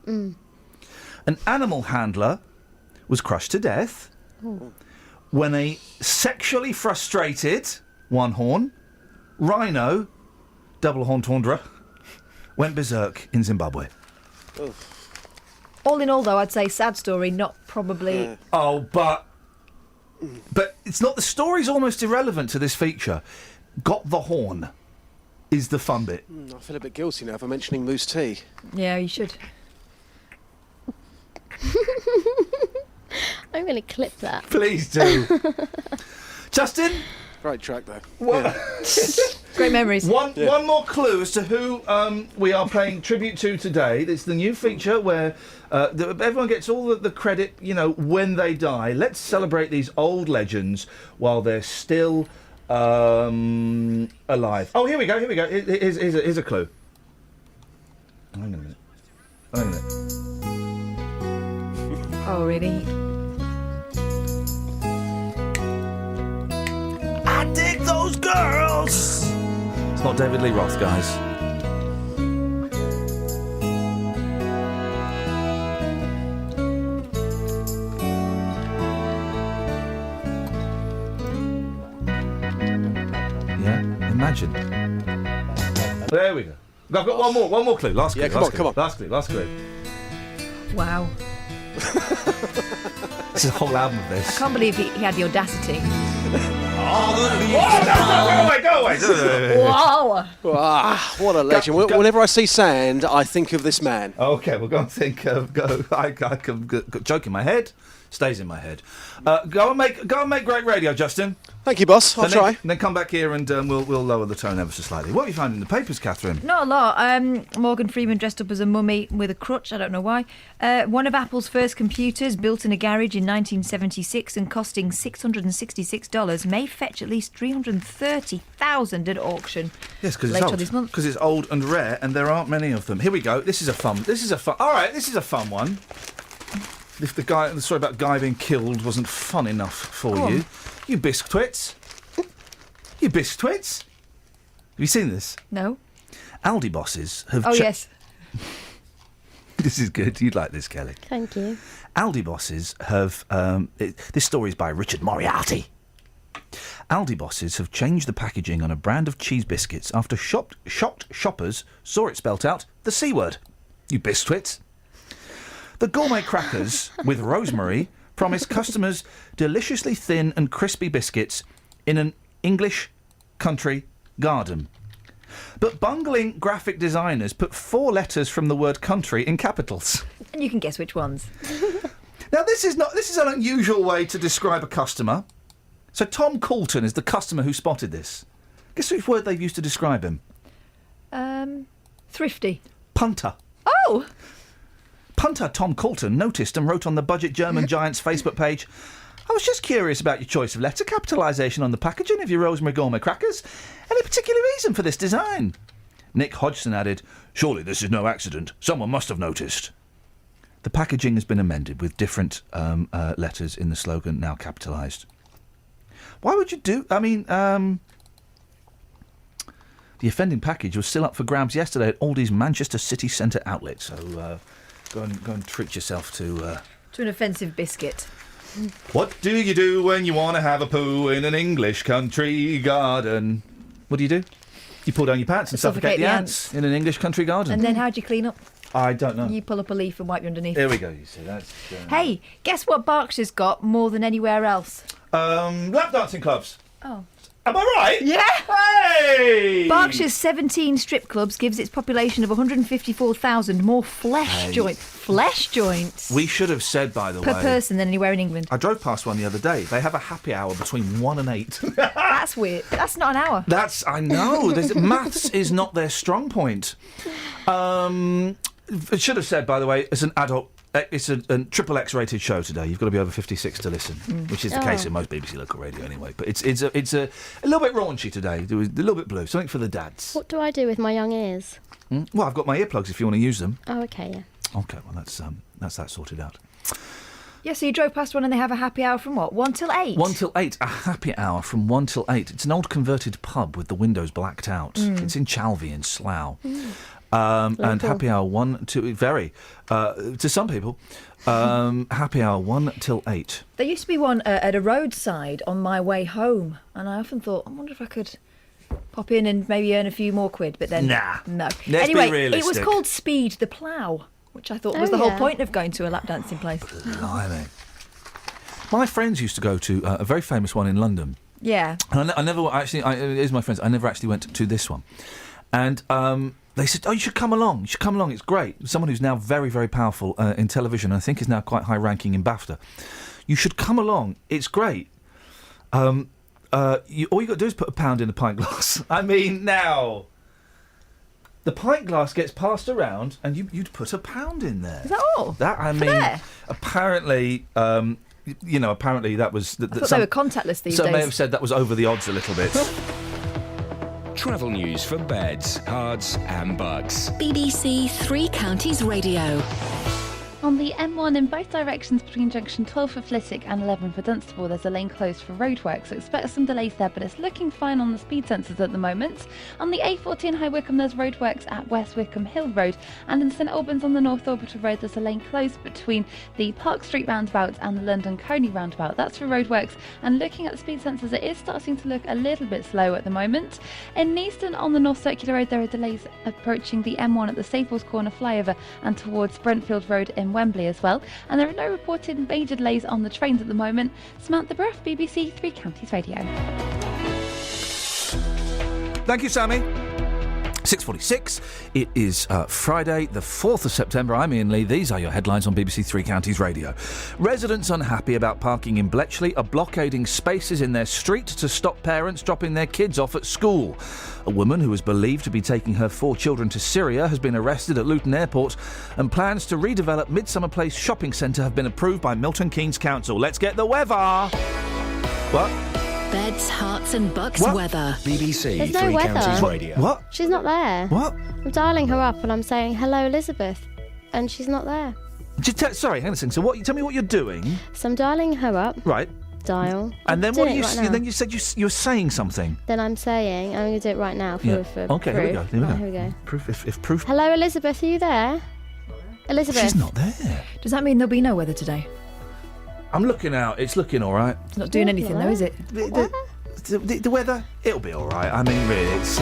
An animal handler was crushed to death when a sexually frustrated, one horn, rhino, double horntondra, went berserk in Zimbabwe. All in all, though, I'd say sad story, not probably... Yeah. Oh, but it's not... The story's almost irrelevant to this feature. Got the horn is the fun bit. I feel a bit guilty now for mentioning Moose Tea. Yeah, you should. I'm going to clip that. Please do. Justin? Great track, though. Great memories. One more clue as to who we are paying tribute to today. It's the new feature where everyone gets all the credit, when they die. Let's celebrate these old legends while they're still alive. Oh, here we go. Here's a clue. Hang on a minute. Oh, really? I dig those girls! It's not David Lee Roth, guys. Yeah, imagine. There we go. I've got one more clue. Last clue. Come on. Last clue. Wow. There's a whole album of this. I can't believe he had the audacity. Go away! Wow! What a legend. Whenever I see sand, I think of this man. Okay, we'll go and think of... I can joke in my head, Stays in my head. Go and make great radio, Justin. Thank you, boss. I'll try. Then come back here and we'll lower the tone ever so slightly. What have you found in the papers, Catherine? Not a lot. Morgan Freeman dressed up as a mummy with a crutch. I don't know why. One of Apple's first computers, built in a garage in 1976 and costing $666, may fetch at least $330,000 at auction. Yes, because it's later old. this month. Because it's old and rare, and there aren't many of them. Here we go. This is a fun. All right, this is a fun one. If the story about Guy being killed wasn't fun enough for you, you biscuits. You biscuits. Have you seen this? No. Aldi bosses have. Oh yes. This is good. You'd like this, Kelly. Thank you. Aldi bosses have. This story is by Richard Moriarty. Aldi bosses have changed the packaging on a brand of cheese biscuits after shocked shoppers saw it spelt out the C word. You biscuits. The gourmet crackers with rosemary promise customers deliciously thin and crispy biscuits in an English country garden. But bungling graphic designers put 4 letters from the word country in capitals. And you can guess which ones. Now, this is an unusual way to describe a customer. So Tom Coulton is the customer who spotted this. Guess which word they've used to describe him? Thrifty. Punter. Oh! Punter Tom Coulton noticed and wrote on the Budget German Giants Facebook page, I was just curious about your choice of letter capitalisation on the packaging of your rosemary gourmet crackers. Any particular reason for this design? Nick Hodgson added, surely this is no accident. Someone must have noticed. The packaging has been amended with different letters in the slogan now capitalised. Why would you do... I mean, the offending package was still up for grabs yesterday at Aldi's Manchester city centre outlet, so go and treat yourself to an offensive biscuit. What do you do when you want to have a poo in an English country garden? What do? You pull down your pants and suffocate the ants in an English country garden. And then how do you clean up? I don't know. You pull up a leaf and wipe you underneath. Here we go, you see, that's... Hey, guess what Berkshire's got more than anywhere else? Lap dancing clubs. Oh. Am I right? Yeah! Hey! Berkshire's 17 strip clubs gives its population of 154,000 more flesh joints We should have said, by the way... per person than anywhere in England. I drove past one the other day. They have a happy hour between 1 and 8. That's weird. That's not an hour. I know. Maths is not their strong point. It should have said, by the way, it's an adult... It's a triple X rated show today. You've got to be over 56 to listen, which is the case in most BBC local radio anyway. But it's a little bit raunchy today. It was a little bit blue. Something for the dads. What do I do with my young ears? Well, I've got my earplugs if you want to use them. Oh, okay, yeah. Okay, well that's that sorted out. Yeah, so you drove past one and they have a happy hour from what? 1 till 8? 1 till 8. A happy hour from 1 till 8. It's an old converted pub with the windows blacked out. It's in Chalvey in Slough. And happy hour 1 to very to some people. Happy hour 1 till 8. There used to be one at a roadside on my way home, and I often thought, I wonder if I could pop in and maybe earn a few more quid. But then no. Let's anyway, be realistic. It was called Speed the Plough, which I thought was the whole point of going to a lap dancing place. Blimey. My friends used to go to a very famous one in London. Yeah. And I never actually. Here's my friends. I never actually went to this one, and. They said, "Oh, you should come along. You should come along. It's great." Someone who's now very, very powerful in television, and I think is now quite high-ranking in BAFTA. You should come along. It's great. All you got to do is put a pound in a pint glass. I mean, now the pint glass gets passed around, and you'd put a pound in there. Is that all? Apparently, apparently that was. I thought they were contactless these days. So may have said that was over the odds a little bit. Travel news for beds, cards and bugs. BBC Three Counties Radio. On the M1 in both directions between junction 12 for Flitwick and 11 for Dunstable, there's a lane closed for roadwork, so expect some delays there, but it's looking fine on the speed sensors at the moment. On the A14 High Wycombe, there's roadworks at West Wycombe Hill Road, and in St Albans on the North Orbital Road, there's a lane closed between the Park Street roundabout and the London Coney roundabout. That's for roadworks, and looking at the speed sensors, it is starting to look a little bit slow at the moment. In Neaston on the North Circular Road, there are delays approaching the M1 at the Staples Corner flyover and towards Brentfield Road in Wembley as well, and there are no reported major delays on the trains at the moment. Samantha Bruff, BBC Three Counties Radio. Thank you, Sammy. 6:46. It is Friday, the 4th of September. I'm Iain Lee. These are your headlines on BBC Three Counties Radio. Residents unhappy about parking in Bletchley are blockading spaces in their street to stop parents dropping their kids off at school. A woman who is believed to be taking her 4 children to Syria has been arrested at Luton Airport, and plans to redevelop Midsummer Place shopping centre have been approved by Milton Keynes Council. Let's get the weather. What? Beds, Hearts and Bucks What? weather. BBC There's no Three weather. Counties Radio. What? She's not there. What? I'm dialing her up and I'm saying, hello, Elizabeth. And she's not there. Sorry, hang on a second. So tell me what you're doing. So I'm dialing her up. Right. Dial. And then I'm what doing are you? it right now. Then you said you're saying something. Then I'm saying, I'm going to do it right now for Okay, proof. here we go. Right, here we go. Proof. If proof. Hello, Elizabeth, are you there? Elizabeth. She's not there. Does that mean there'll be no weather today? I'm looking out. It's looking all right. It's not doing anything though, is it? The weather, it'll be all right. I mean, really, it's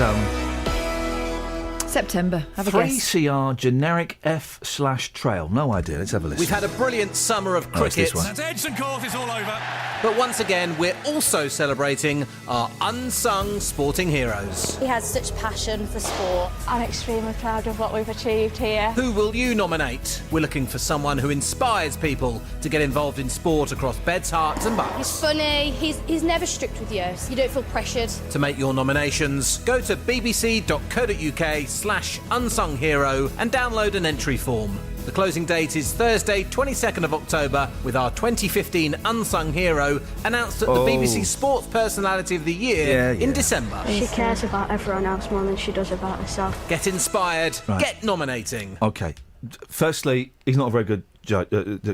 September. Have a guess. 3CR generic F/trail. No idea. Let's have a listen. We've had a brilliant summer of Oh, it's this cricket. one. That's Edson Court, it's all over. But once again, we're also celebrating our unsung sporting heroes. He has such passion for sport. I'm extremely proud of what we've achieved here. Who will you nominate? We're looking for someone who inspires people to get involved in sport across Beds, Hearts and Bucks. He's funny, he's never strict with you, so you don't feel pressured. To make your nominations, go to bbc.co.uk/unsung hero and download an entry form. The closing date is Thursday, 22nd of October, with our 2015 Unsung Hero announced at the BBC Sports Personality of the Year in December. She cares about everyone else more than she does about herself. Get inspired, Right. get nominating. Okay. Firstly, he's not a very good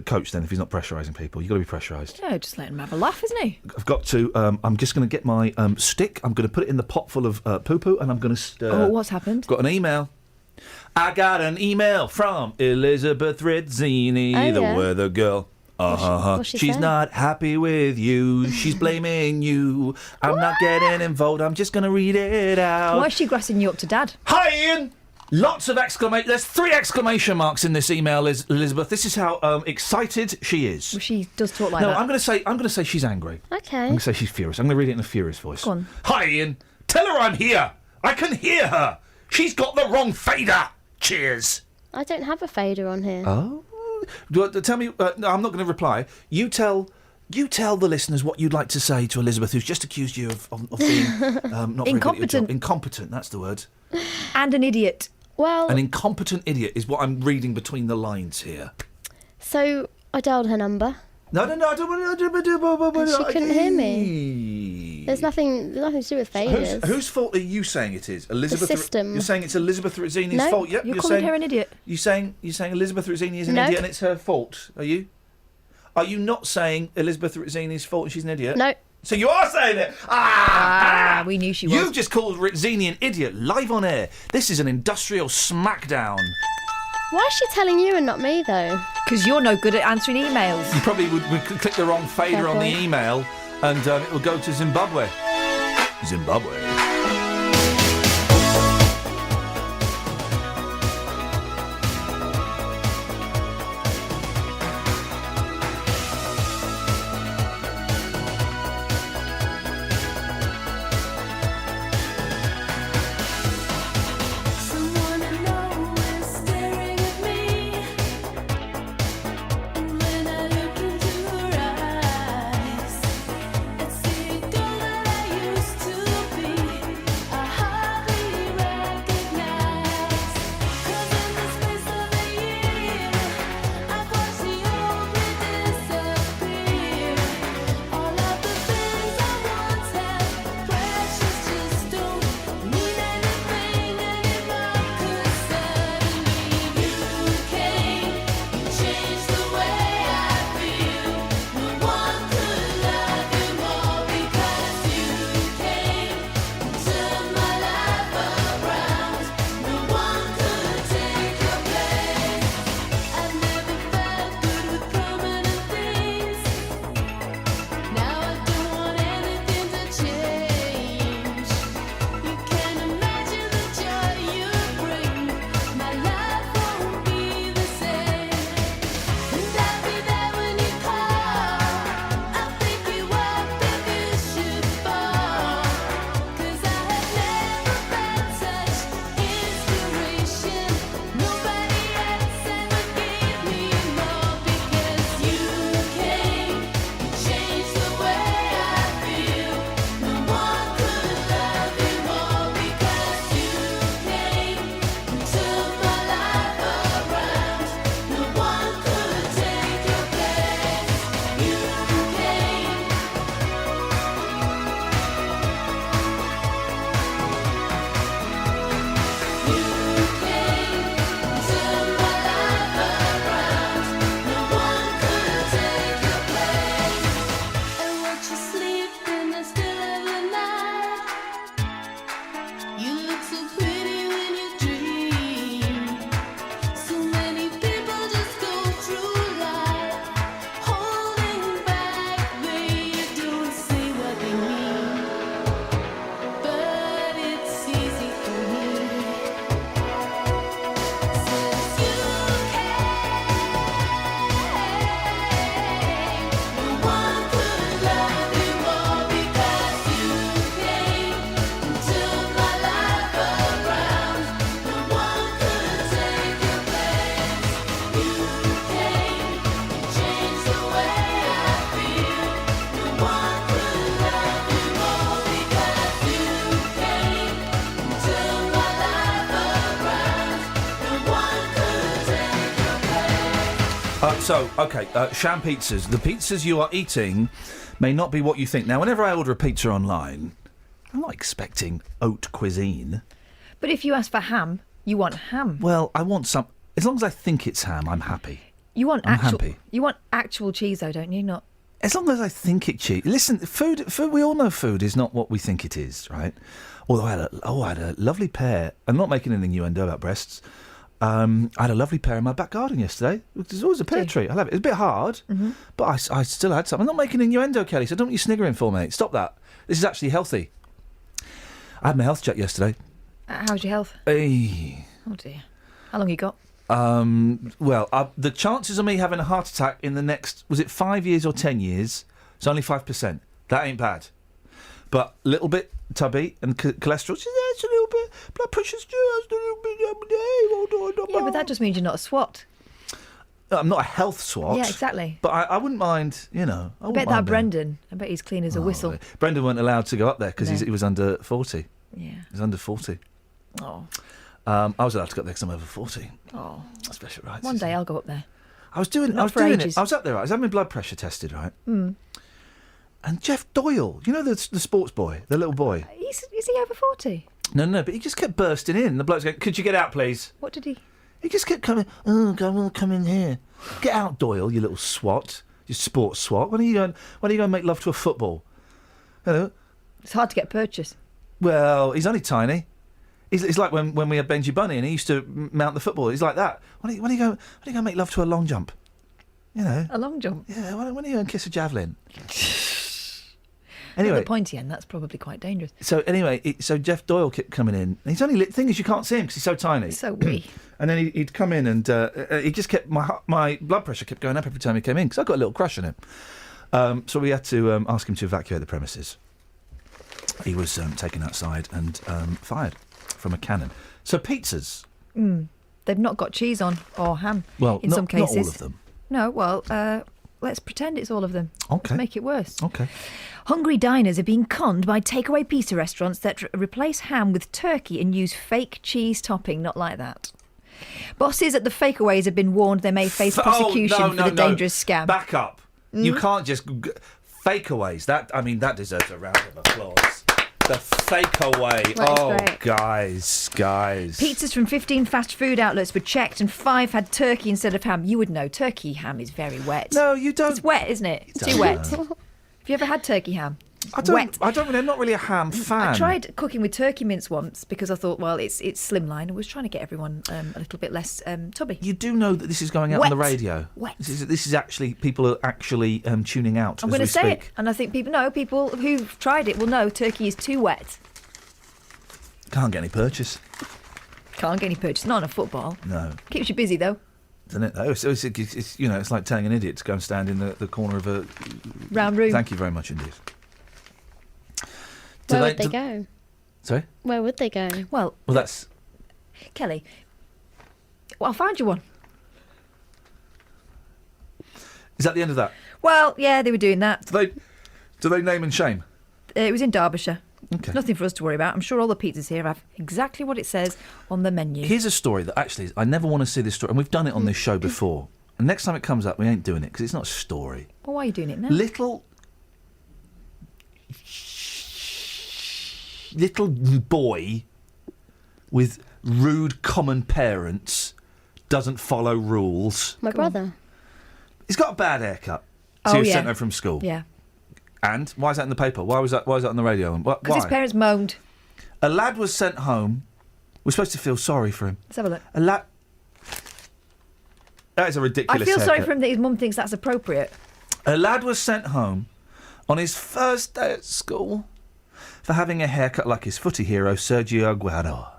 coach then if he's not pressurising people. You've got to be pressurised. Yeah, just let him have a laugh, isn't he? I've got to. I'm just going to get my stick. I'm going to put it in the pot full of poo-poo, and I'm going to stir. Oh, what's happened? Got an email. I got an email from Elizabeth Rizzini, the weather girl. what's she She's saying? not happy with you. She's blaming you. I'm not getting involved. I'm just going to read it out. Why is she grassing you up to Dad? Hi, Ian. Lots of exclamation. There's 3 exclamation marks in this email, Elizabeth. This is how excited she is. Well, she does talk like No, that. I'm going to say she's angry. Okay. I'm going to say she's furious. I'm going to read it in a furious voice. Go on. Hi, Ian. Tell her I'm here. I can hear her. She's got the wrong fader. Cheers. I don't have a fader on here. Oh. Tell me. No, I'm not going to reply. You tell the listeners what you'd like to say to Elizabeth, who's just accused you of being not very good at your Incompetent. job. Incompetent. That's the word. And an idiot. Well, An incompetent idiot is what I'm reading between the lines here. so I dialed her number. No, I don't want to. And she couldn't hear me. There's nothing to do with faders. Whose fault are you saying it is? Elizabeth. The system. You're saying it's Elizabeth Rizzini's No, fault. Yep. You're saying calling her an idiot. You're saying Elizabeth Rizzini is an No. idiot and it's her fault. Are you? Are you not saying Elizabeth Rizzini's fault and she's an idiot? No. So you are saying it. We knew she was. You've just called Rizzini an idiot live on air. This is an industrial smackdown. Why is she telling you and not me, though? Because you're no good at answering emails. You probably would click the wrong fader Fair on the point. email and it will go to Zimbabwe. Zimbabwe. Someone I know is staring at me, and when I look into her eyes, it's the girl that I used to be. Sham pizzas. The pizzas you are eating may not be what you think. Now, whenever I order a pizza online, I'm not expecting haute cuisine. But if you ask for ham, you want ham. Well, I want some... As long as I think it's ham, I'm happy. You want I'm happy. You want actual cheese, though, don't you? Not... As long as I think it's cheese. Listen, food, we all know food is not what we think it is, right? Although I had a lovely pear. I'm not making an innuendo about breasts. I had a lovely pear in my back garden yesterday. There's always a pear treat. I love it. It's a bit hard, but I still had some. I'm not making innuendo, Kelly, so don't you sniggering for me. Stop that. This is actually healthy. I had my health check yesterday. How's your health? Hey. Oh, dear. How long you got? The chances of me having a heart attack in the next, was it 5 years or 10 years? It's only 5%. That ain't bad. But a little bit tubby and cholesterol, it's a little bit, blood pressure's just a little bit. Yeah, but that just means you're not a SWAT. I'm not a health SWAT. Yeah, exactly. But I wouldn't mind, I bet that Brendan, I bet he's clean as a whistle. Brendan weren't allowed to go up there because he was under 40. Yeah. He was under 40. Oh. I was allowed to go up there because I'm over 40. Oh. Special rights. One day I'll go up there. I was doing it. I was up there, right? I was having my blood pressure tested, right? Mm. And Jeff Doyle, you know the sports boy, the little boy? Is he over 40? No, but he just kept bursting in. The bloke's going, could you get out, please? What did he? He just kept coming, come in here. Get out, Doyle, you little swat. You sports swat. When are you going to make love to a football? Hello? It's hard to get purchase. Well, he's only tiny. He's like when we had Benji Bunny and he used to mount the football. He's like that. When are you going to make love to a long jump? A long jump? Yeah, when are you going to kiss a javelin? Anyway, at the pointy end, that's probably quite dangerous. So anyway, so Jeff Doyle kept coming in. And he's only thing is you can't see him because he's so tiny. So wee. And then he'd come in and he just kept my blood pressure kept going up every time he came in because I got a little crush on him. So we had to ask him to evacuate the premises. He was taken outside and fired from a cannon. So pizzas. They've not got cheese on or ham. Well, in some cases. not all of them. No, well, let's pretend it's all of them. Okay. Let's make it worse. Okay. Hungry diners are being conned by takeaway pizza restaurants that replace ham with turkey and use fake cheese topping. Not like that. Bosses at the fakeaways have been warned they may face prosecution for the dangerous scam. Back up. You can't just... Fakeaways. That deserves a round of applause. The fakeaway. Great. Guys. Pizzas from 15 fast food outlets were checked and 5 had turkey instead of ham. You would know turkey ham is very wet. No, you don't. It's wet, isn't it? It's too wet. Have you ever had turkey ham? I don't. I'm not really a ham fan. I tried cooking with turkey mince once because I thought, well, it's slimline, and was trying to get everyone a little bit less tubby. You do know that this is going out on the radio. Wet. This is actually people are actually tuning out. I'm going to say it, and I think people who've tried it will know turkey is too wet. Can't get any purchase. Not on a football. No. Keeps you busy though. Doesn't it? Oh, so it's like telling an idiot to go and stand in the corner of a round room. Thank you very much indeed. Where would they go? Sorry? Where would they go? Well, that's... Kelly, I'll find you one. Is that the end of that? Well, yeah, they were doing that. Do they name and shame? It was in Derbyshire. Okay. Nothing for us to worry about. I'm sure all the pizzas here have exactly what it says on the menu. Here's a story that actually, I never want to see this story, and we've done it on this show before. And next time it comes up, we ain't doing it, because it's not a story. Well, why are you doing it now? Little boy with rude common parents doesn't follow rules. My brother. He's got a bad haircut. So he was sent home from school. Yeah. And why is that in the paper? Why was that on the radio? Because his parents moaned. A lad was sent home. We're supposed to feel sorry for him. Let's have a look. That is a ridiculous I feel haircut. sorry for him that his mum thinks that's appropriate. A lad was sent home on his first day at school for having a haircut like his footy hero Sergio Aguero.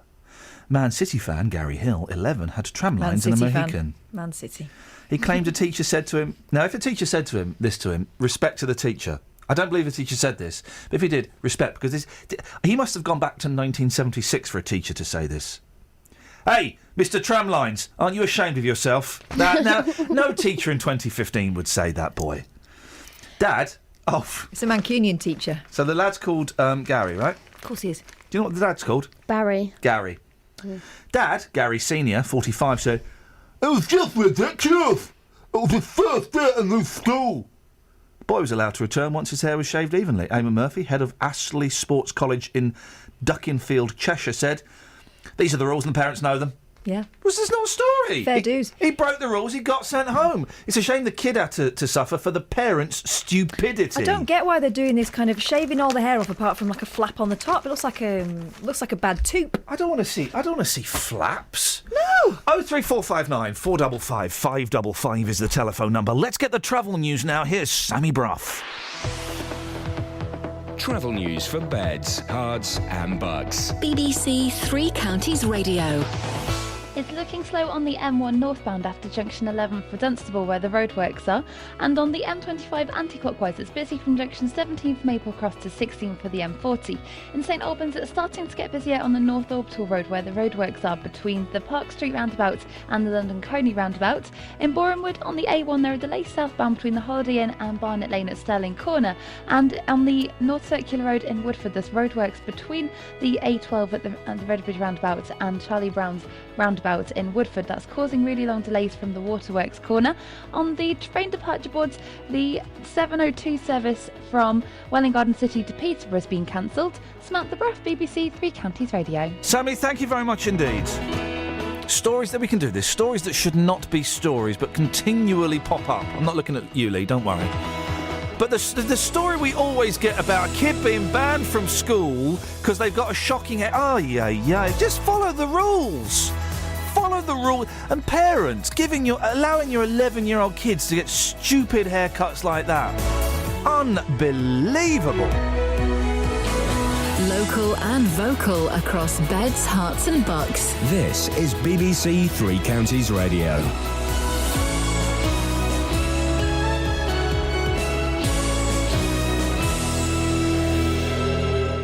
Man City fan Gary Hill, 11, had tram lines and a Mohican. Man City. He claimed a teacher said to him... Now, if a teacher said to him, respect to the teacher. I don't believe a teacher said this, but if he did, respect, because he must have gone back to 1976 for a teacher to say this. Hey, Mr. Tramlines, aren't you ashamed of yourself? Now, no teacher in 2015 would say that, boy. Dad... It's a Mancunian teacher. So the lad's called Gary, right? Of course he is. Do you know what the dad's called? Barry. Gary. Dad, Gary Senior, 45, said, I was just with that chuff. was the first day at a new school. The boy was allowed to return once his hair was shaved evenly. Eamon Murphy, head of Ashley Sports College in Duckinfield, Cheshire, said, "These are the rules and the parents know them." Yeah. Was this not a story? Fair dues. He broke the rules, he got sent home. It's a shame the kid had to suffer for the parents' stupidity. I don't get why they're doing this kind of shaving all the hair off apart from like a flap on the top. It looks like a bad toop. I don't want to see flaps. No. 03459 455 555 is the telephone number. Let's get the travel news now. Here's Sammy Bruff. Travel news for beds, cards and bugs. BBC Three Counties Radio. It's looking slow on the M1 northbound after junction 11 for Dunstable where the roadworks are, and on the M25 anti-clockwise it's busy from junction 17 for Maple Cross to 16 for the M40. In St Albans it's starting to get busier on the North Orbital Road where the roadworks are between the Park Street roundabout and the London Coney roundabout. In Borehamwood on the A1 there are delays southbound between the Holiday Inn and Barnet Lane at Stirling Corner, and on the North Circular Road in Woodford there's roadworks between the A12 at the Redbridge roundabout and Charlie Brown's roundabout in Woodford. That's causing really long delays from the Waterworks corner. On the train departure boards, the 7:02 service from Welwyn Garden City to Peterborough has been cancelled. Samantha Bruff, BBC Three Counties Radio. Sammy, thank you very much indeed. Stories that we can do this. Stories that should not be stories but continually pop up. I'm not looking at you, Lee, don't worry. But the story we always get about a kid being banned from school because they've got a shocking hair. Oh, yeah. Just follow the rules. Follow the rule. And parents allowing your 11-year-old kids to get stupid haircuts like that. Unbelievable. Local and vocal across beds, hearts and bucks. This is BBC Three Counties Radio.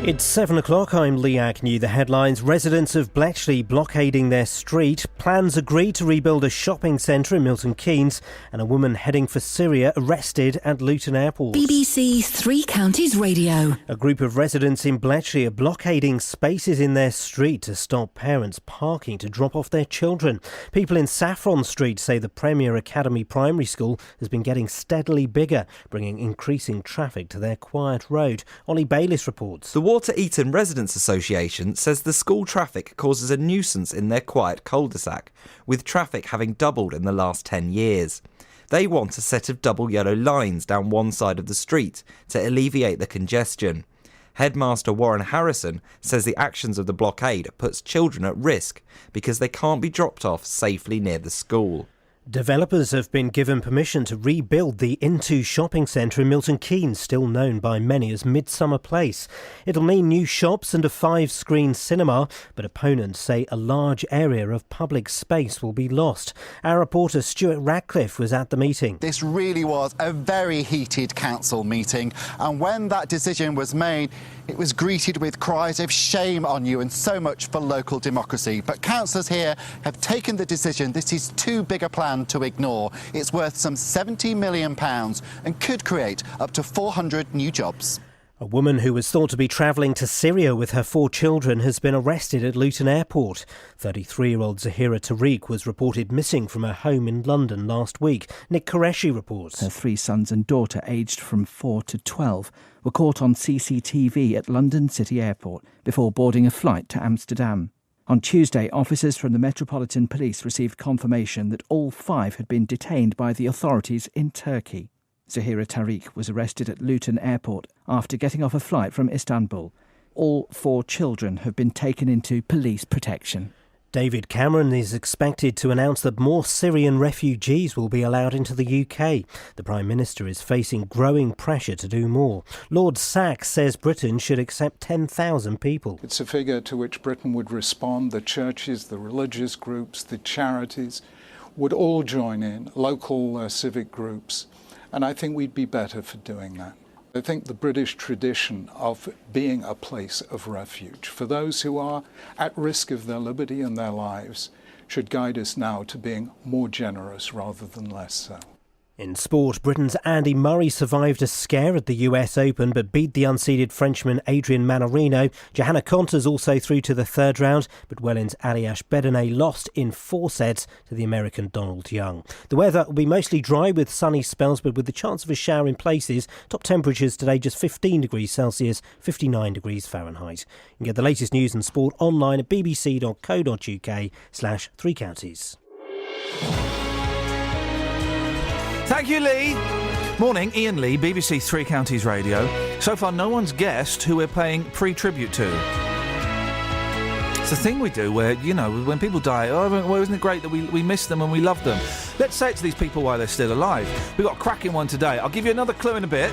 It's 7 o'clock. I'm Lee Agnew. The headlines: residents of Bletchley blockading their street, plans agreed to rebuild a shopping centre in Milton Keynes, and a woman heading for Syria arrested at Luton Airport. BBC Three Counties Radio. A group of residents in Bletchley are blockading spaces in their street to stop parents parking to drop off their children. People in Saffron Street say the Premier Academy Primary School has been getting steadily bigger, bringing increasing traffic to their quiet road. Ollie Bayliss reports. The Water Eaton Residents Association says the school traffic causes a nuisance in their quiet cul-de-sac, with traffic having doubled in the last 10 years. They want a set of double yellow lines down one side of the street to alleviate the congestion. Headmaster Warren Harrison says the actions of the blockade puts children at risk because they can't be dropped off safely near the school. Developers have been given permission to rebuild the Into shopping centre in Milton Keynes, still known by many as Midsummer Place. It'll mean new shops and a 5-screen cinema, but opponents say a large area of public space will be lost. Our reporter Stuart Radcliffe was at the meeting. This really was a very heated council meeting, and when that decision was made, it was greeted with cries of shame on you and so much for local democracy. But councillors here have taken the decision this is too big a plan to ignore. It's worth some £70 million and could create up to 400 new jobs. A woman who was thought to be travelling to Syria with her 4 children has been arrested at Luton Airport. 33-year-old Zahira Tariq was reported missing from her home in London last week. Nick Qureshi reports. Her 3 sons and daughter, aged from 4 to 12, were caught on CCTV at London City Airport before boarding a flight to Amsterdam. On Tuesday, officers from the Metropolitan Police received confirmation that all 5 had been detained by the authorities in Turkey. Zahira Tariq was arrested at Luton Airport after getting off a flight from Istanbul. All 4 children have been taken into police protection. David Cameron is expected to announce that more Syrian refugees will be allowed into the UK. The Prime Minister is facing growing pressure to do more. Lord Sachs says Britain should accept 10,000 people. It's a figure to which Britain would respond. The churches, the religious groups, the charities would all join in, local civic groups, and I think we'd be better for doing that. I think the British tradition of being a place of refuge for those who are at risk of their liberty and their lives should guide us now to being more generous rather than less so. In sport, Britain's Andy Murray survived a scare at the US Open but beat the unseeded Frenchman Adrian Mannarino. Johanna Konta's also through to the third round, but Wellin's Aliash Bedene lost in 4 sets to the American Donald Young. The weather will be mostly dry with sunny spells but with the chance of a shower in places. Top temperatures today just 15 degrees Celsius, 59 degrees Fahrenheit. You can get the latest news and sport online at bbc.co.uk/3 counties. Thank you, Lee. Morning, Iain Lee, BBC Three Counties Radio. So far, no one's guessed who we're paying pre-tribute to. It's a thing we do where, you know, when people die, well, isn't it great that we miss them and we love them? Let's say it to these people while they're still alive. We've got a cracking one today. I'll give you another clue in a bit.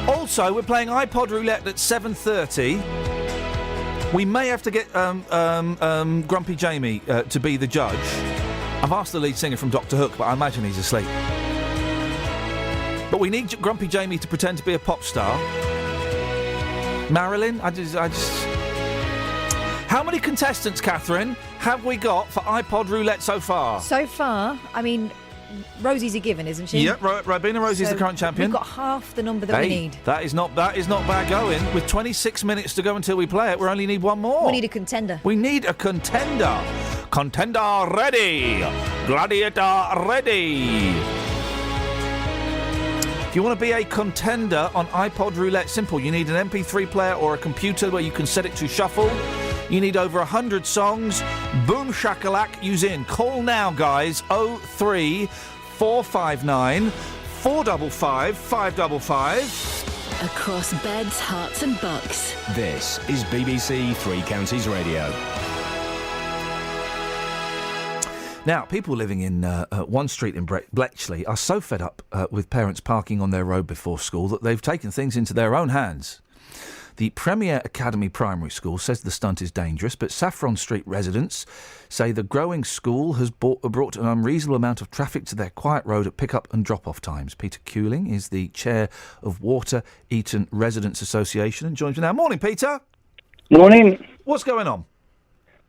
Also, we're playing iPod Roulette at 7:30. We may have to get Grumpy Jamie to be the judge. I've asked the lead singer from Doctor Hook, but I imagine he's asleep. But we need Grumpy Jamie to pretend to be a pop star. Marilyn, I just... How many contestants, Catherine, have we got for iPod Roulette so far? So far, I mean, Rosie's a given, isn't she? Yep, Robina Rosie's the current champion. We've got half the number that we need. That is not bad going. With 26 minutes to go until we play it, we only need one more. We need a contender. We need a contender. Contender ready. Gladiator ready. If you want to be a contender on iPod Roulette, simple. You need an MP3 player or a computer where you can set it to shuffle. You need over 100 songs. Boom shakalak, use in. Call now, guys. 03 459 455 555. Across beds, hearts and bucks. This is BBC Three Counties Radio. Now, people living in one street in Bletchley are so fed up with parents parking on their road before school that they've taken things into their own hands. The Premier Academy Primary School says the stunt is dangerous, but Saffron Street residents say the growing school has brought an unreasonable amount of traffic to their quiet road at pick-up and drop-off times. Peter Cooling is the chair of Water Eaton Residents Association and joins me now. Morning, Peter. Morning. What's going on?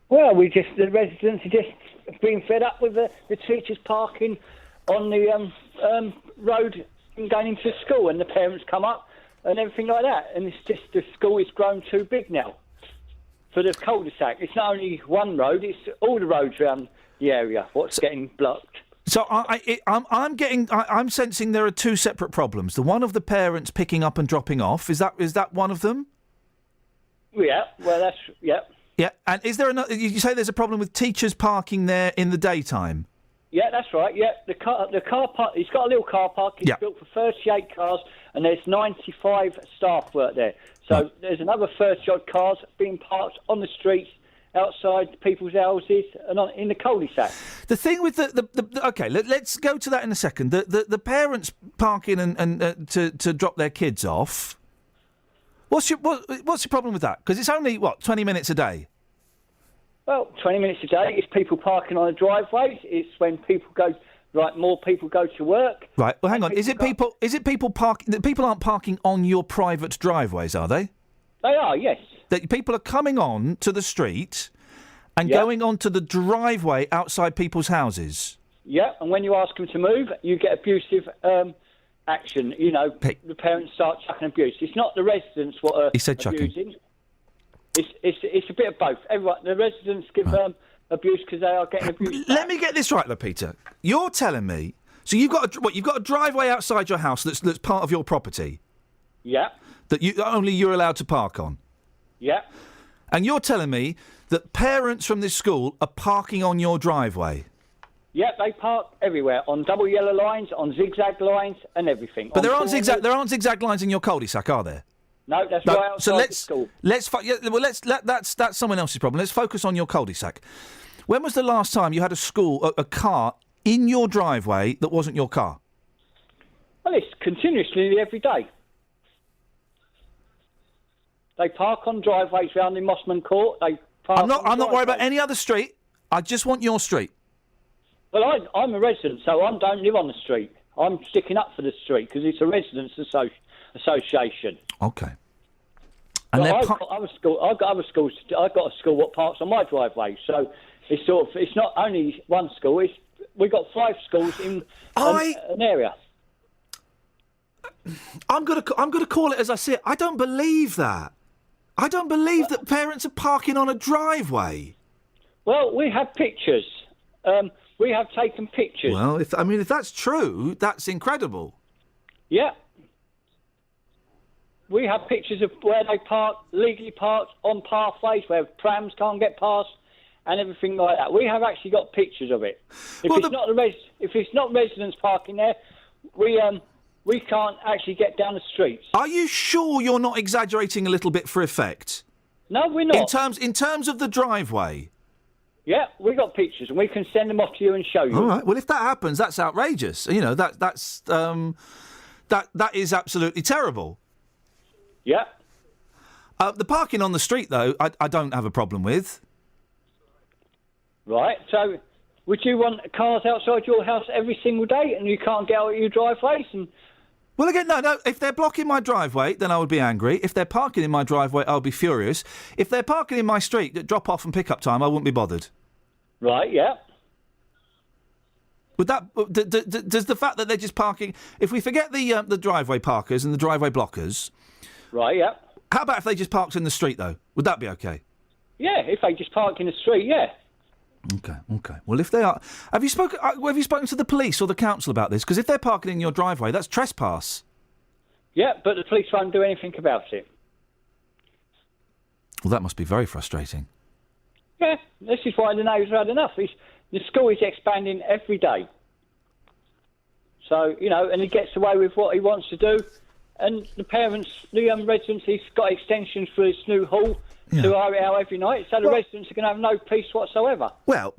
Well, the residents are just being fed up with the teachers parking on the road and going into school, and the parents come up and everything like that. And it's just the school is grown too big now for the cul-de-sac. It's not only one road; it's all the roads around the area. What's getting blocked? So I'm sensing there are two separate problems. The one of the parents picking up and dropping off. Is that one of them? Yeah. Well, that's yeah. Yeah, and is there another? You say there's a problem with teachers parking there in the daytime. Yeah, that's right. Yeah, the car park. He's got a little car park. It's built for 38 cars, and there's 95 staff work there. So there's another 30-odd cars being parked on the streets, outside people's houses, and in the cul-de-sac. The thing with the okay, let's go to that in a second. The parents parking and to drop their kids off. What's your problem with that? Because it's only 20 minutes a day. Well, 20 minutes a day. It's people parking on the driveways. It's when people go, more people go to work. Right. Well, hang on. Is it people parking? People aren't parking on your private driveways, are they? They are. Yes. That people are coming on to the street and going onto the driveway outside people's houses. Yeah. And when you ask them to move, you get abusive action. You know, the parents start chucking abuse. It's not the residents what are abusing. Chucking. It's a bit of both. The residents give abuse because they are getting abused. Let me get this right, though, Peter. You're telling me so you've got a driveway outside your house that's part of your property. Yeah. That you're allowed to park on. Yeah. And you're telling me that parents from this school are parking on your driveway. Yeah, they park everywhere on double yellow lines, on zigzag lines, and everything. But there aren't zigzag lines in your cul-de-sac, are there? No, that's right outside the school. That's someone else's problem. Let's focus on your cul-de-sac. When was the last time you had a car in your driveway that wasn't your car? Well, it's continuously every day. They park on driveways round in Mossman Court. They park. I'm not worried about any other street. I just want your street. Well, I'm a resident, so I don't live on the street. I'm sticking up for the street because it's a residents' association. Okay. And I've got other schools. I've got a school that parks on my driveway, so it's not only one school. It's we got 5 schools in an area. I'm gonna call it as I see it. I don't believe that. I don't believe that parents are parking on a driveway. Well, we have pictures. We have taken pictures. Well, if that's true, that's incredible. Yeah. We have pictures of where they park, legally parked on pathways where prams can't get past and everything like that. We have actually got pictures of it. If it's not residents parking there, we can't actually get down the streets. Are you sure you're not exaggerating a little bit for effect? No, we're not. In terms of the driveway? Yeah, we got pictures and we can send them off to you and show you. All right. Well, if that happens, that's outrageous. You know, that is absolutely terrible. Yeah. The parking on the street, though, I don't have a problem with. Right. So, would you want cars outside your house every single day and you can't get out of your driveways? Well, again, no. If they're blocking my driveway, then I would be angry. If they're parking in my driveway, I'll be furious. If they're parking in my street at drop-off and pick-up time, I wouldn't be bothered. Right, yeah. Would that does the fact that they're just parking? If we forget the driveway parkers and the driveway blockers, right? Yeah. How about if they just parked in the street though? Would that be okay? Yeah, if they just park in the street, yeah. Okay. Well, if they are, have you spoken to the police or the council about this? Because if they're parking in your driveway, that's trespass. Yeah, but the police won't do anything about it. Well, that must be very frustrating. Yeah, this is why the neighbours have had enough. The school is expanding every day. So, and he gets away with what he wants to do. And the parents, the residents, he's got extensions for his new hall to hire it out every night. So the residents are going to have no peace whatsoever. Well,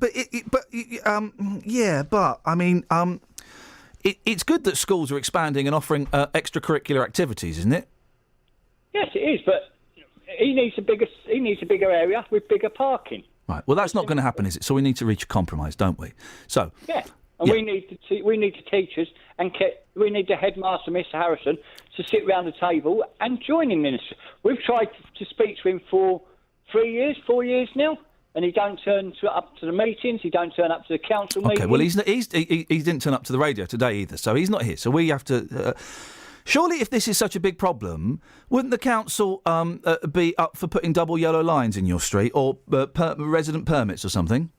it's good that schools are expanding and offering extracurricular activities, isn't it? Yes, it is, but he needs a bigger area with bigger parking. Right. Well, that's not going to happen, is it? So we need to reach a compromise, don't we? So. Yeah. And we need the teachers and we need the headmaster, Mr. Harrison, to sit round the table and join in this. We've tried to speak to him for 4 years now, and he don't turn up to the meetings. He don't turn up to the council meetings. Okay. Well, he didn't turn up to the radio today either, so he's not here. So we have to. Surely, if this is such a big problem, wouldn't the council be up for putting double yellow lines in your street or resident permits or something?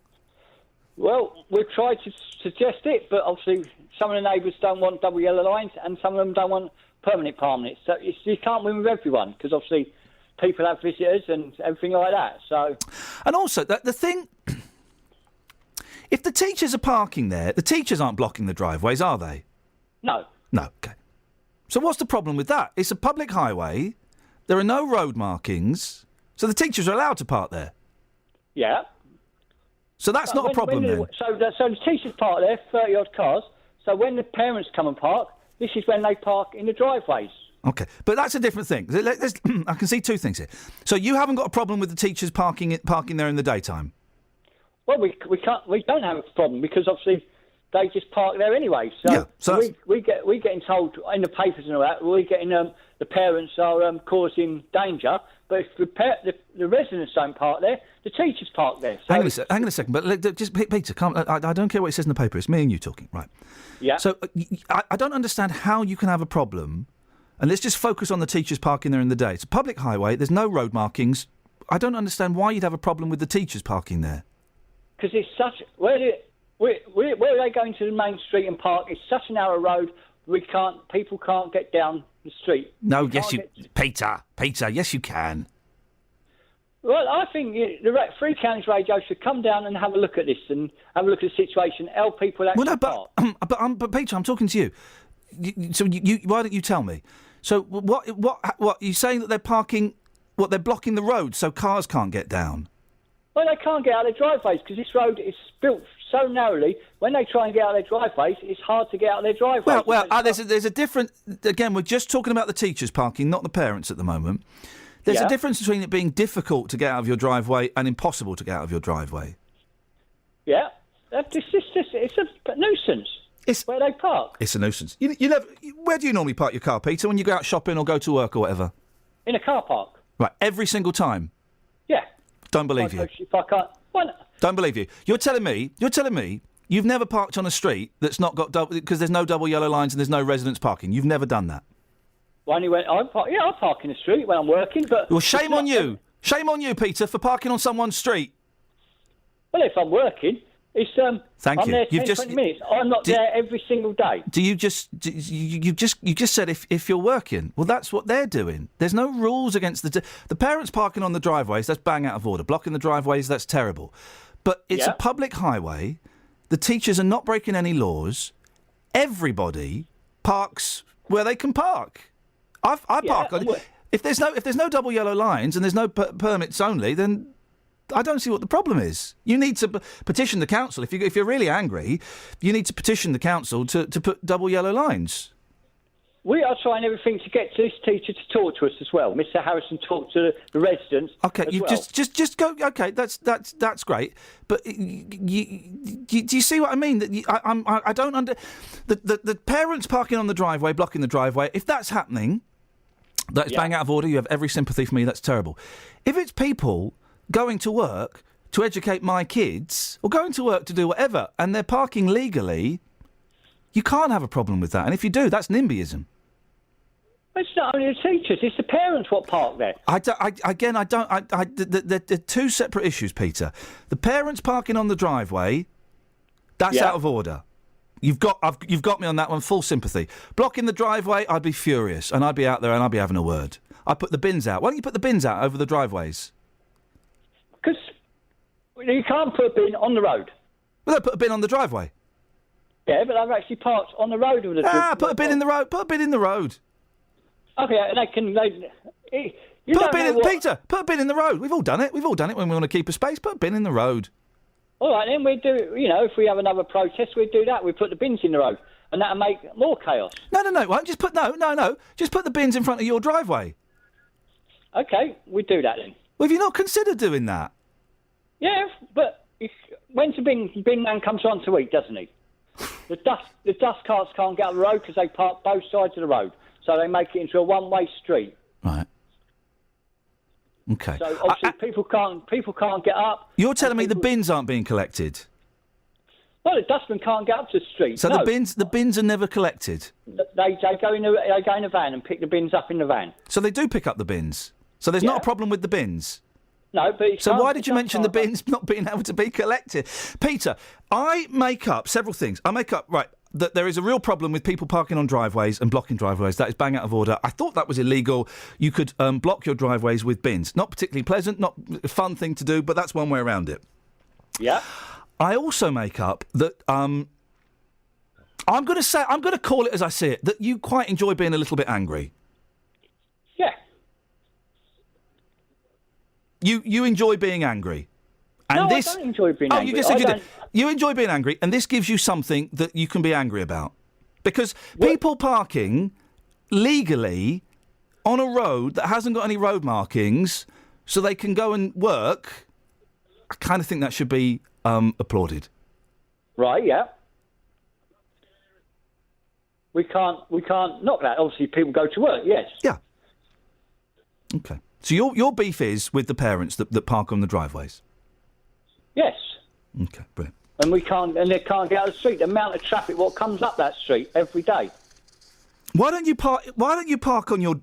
Well, we've tried to suggest it, but obviously some of the neighbours don't want double yellow lines and some of them don't want permanent permits. So you can't win with everyone because obviously people have visitors and everything like that. So, and also, the thing, if the teachers are parking there, the teachers aren't blocking the driveways, are they? No. No, OK. So what's the problem with that? It's a public highway, there are no road markings, so the teachers are allowed to park there? Yeah. So that's not a problem then? So the teachers park there, 30-odd cars. So when the parents come and park, this is when they park in the driveways. OK, but that's a different thing. I can see two things here. So you haven't got a problem with the teachers parking there in the daytime? Well, we don't have a problem because obviously they just park there anyway. So we're getting told in the papers and all that, we're getting the parents are causing danger. But if the residents don't park there, the teachers park there. So hang on a second. But just Peter, I don't care what it says in the paper. It's me and you talking, right? Yeah. So I don't understand how you can have a problem. And let's just focus on the teachers parking there in the day. It's a public highway. There's no road markings. I don't understand why you'd have a problem with the teachers parking there. Because it's such where they go into the main street and park. It's such a narrow road. People can't get down the street. No, Peter, yes you can. Well, I think the Three Counties Radio should come down and have a look at this and have a look at the situation. Help people actually park. But Peter, I'm talking to you. So why don't you tell me? So what you saying that they're parking? What, they're blocking the road so cars can't get down? Well, they can't get out of their driveways because this road is built so narrowly. When they try and get out of their driveways, it's hard to get out of their driveways. Well, there's a different. Again, we're just talking about the teachers parking, not the parents at the moment. There's a difference between it being difficult to get out of your driveway and impossible to get out of your driveway. Yeah, it's a nuisance. It's where they park. It's a nuisance. Where do you normally park your car, Peter, when you go out shopping or go to work or whatever? In a car park. Right, every single time? Yeah. Don't believe you. If I can't... Well, don't believe you. You're telling me You've never parked on a street that's not got double, because there's no double yellow lines and there's no residents parking. You've never done that. Well, anyway, I park in the street when I'm working, but... Well, shame on you. Shame on you, Peter, for parking on someone's street. Well, if I'm working, it's... Thank I'm you. there 20 minutes. I'm not there every single day. You just said if you're working. Well, that's what they're doing. There's no rules against the parents parking on the driveways. That's bang out of order. Blocking the driveways. That's terrible. But it's a public highway. The teachers are not breaking any laws. Everybody parks where they can park. I park on. If there's no double yellow lines and there's no permits only, then I don't see what the problem is. You need to petition the council. If you're really angry, you need to petition the council to put double yellow lines. We are trying everything to get this teacher to talk to us as well. Mr. Harrison talked to the residents. Okay, you well. just go. Okay, that's great. But do you see what I mean? That I don't under the parents parking on the driveway, blocking the driveway. If that's happening, that's bang out of order. You have every sympathy for me. That's terrible. If it's people going to work to educate my kids or going to work to do whatever, and they're parking legally, you can't have a problem with that. And if you do, that's NIMBYism. It's not only the teachers; it's the parents what park there. They're two separate issues, Peter. The parents parking on the driveway, that's out of order. You've got me on that one. Full sympathy. Blocking the driveway, I'd be furious, and I'd be out there and I'd be having a word. I'd put the bins out. Why don't you put the bins out over the driveways? Because you can't put a bin on the road. Well, they put a bin on the driveway. Yeah, but they've actually parked on the road with the. Put a bin in the road. Put a bin in the road. Okay, and they can. Peter, put a bin in the road. We've all done it. We've all done it when we want to keep a space. Put a bin in the road. All right, then we do. You know, if we have another protest, we do that. We put the bins in the road, and that'll make more chaos. No. Won't just put no. Just put the bins in front of your driveway. Okay, we do that then. Well, have you not considered doing that? Yeah, but when's the bin man comes on to eat, doesn't he? The dust carts can't get up the road because they park both sides of the road, so they make it into a one-way street. Right. Okay. So obviously people can't get up. You're telling me the bins aren't being collected? Well, the dustman can't get up to the street. So the bins are never collected. They go in the van and pick the bins up in the van. So they do pick up the bins. So there's not a problem with the bins. No, but so why did you mention the bins not being able to be collected? Peter, I make up several things. That there is a real problem with people parking on driveways and blocking driveways. That is bang out of order. I thought that was illegal. You could block your driveways with bins. Not particularly pleasant, not a fun thing to do, but that's one way around it. Yeah. I also make up that I'm going to call it as I see it, that you quite enjoy being a little bit angry. Yeah. You enjoy being angry. And I don't enjoy being angry. You just said you did. You enjoy being angry, and this gives you something that you can be angry about. Because people parking legally on a road that hasn't got any road markings so they can go and work, I kind of think that should be applauded. Right, yeah. We can't knock that. Obviously, people go to work, yes. Yeah. Okay. So your beef is with the parents that park on the driveways? Yes. Okay, brilliant. And they can't get out of the street. The amount of traffic what comes up that street every day. Why don't you park on your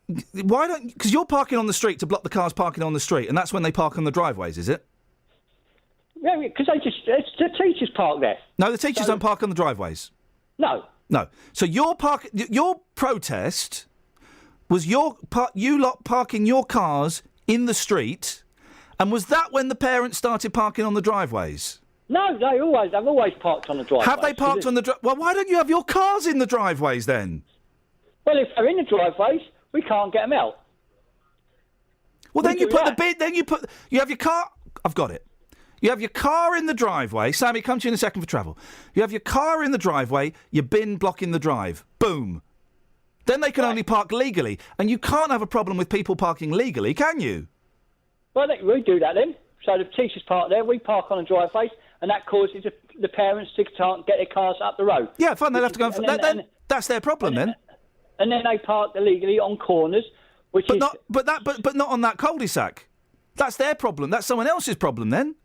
because you're parking on the street to block the cars parking on the street, and that's when they park on the driveways, is it? Yeah, because the teachers park there. No, the teachers don't park on the driveways. No. So your protest was you lot parking your cars in the street, and was that when the parents started parking on the driveways? No, they've always parked on the driveways. Have they parked on the Well, why don't you have your cars in the driveways then? Well, if they're in the driveways, we can't get them out. Well, then you put the bin. Then you have your car. I've got it. You have your car in the driveway. Sammy, come to you in a second for travel. You have your car in the driveway. Your bin blocking the drive. Boom. Then they can only park legally, and you can't have a problem with people parking legally, can you? Well, we do that then. So the teachers park there, we park on the driveways, and that causes the parents to can't get their cars up the road. Yeah, fine. They'll have to go. That's their problem then. And then they park illegally on corners, but not on that cul-de-sac. That's their problem. That's someone else's problem then.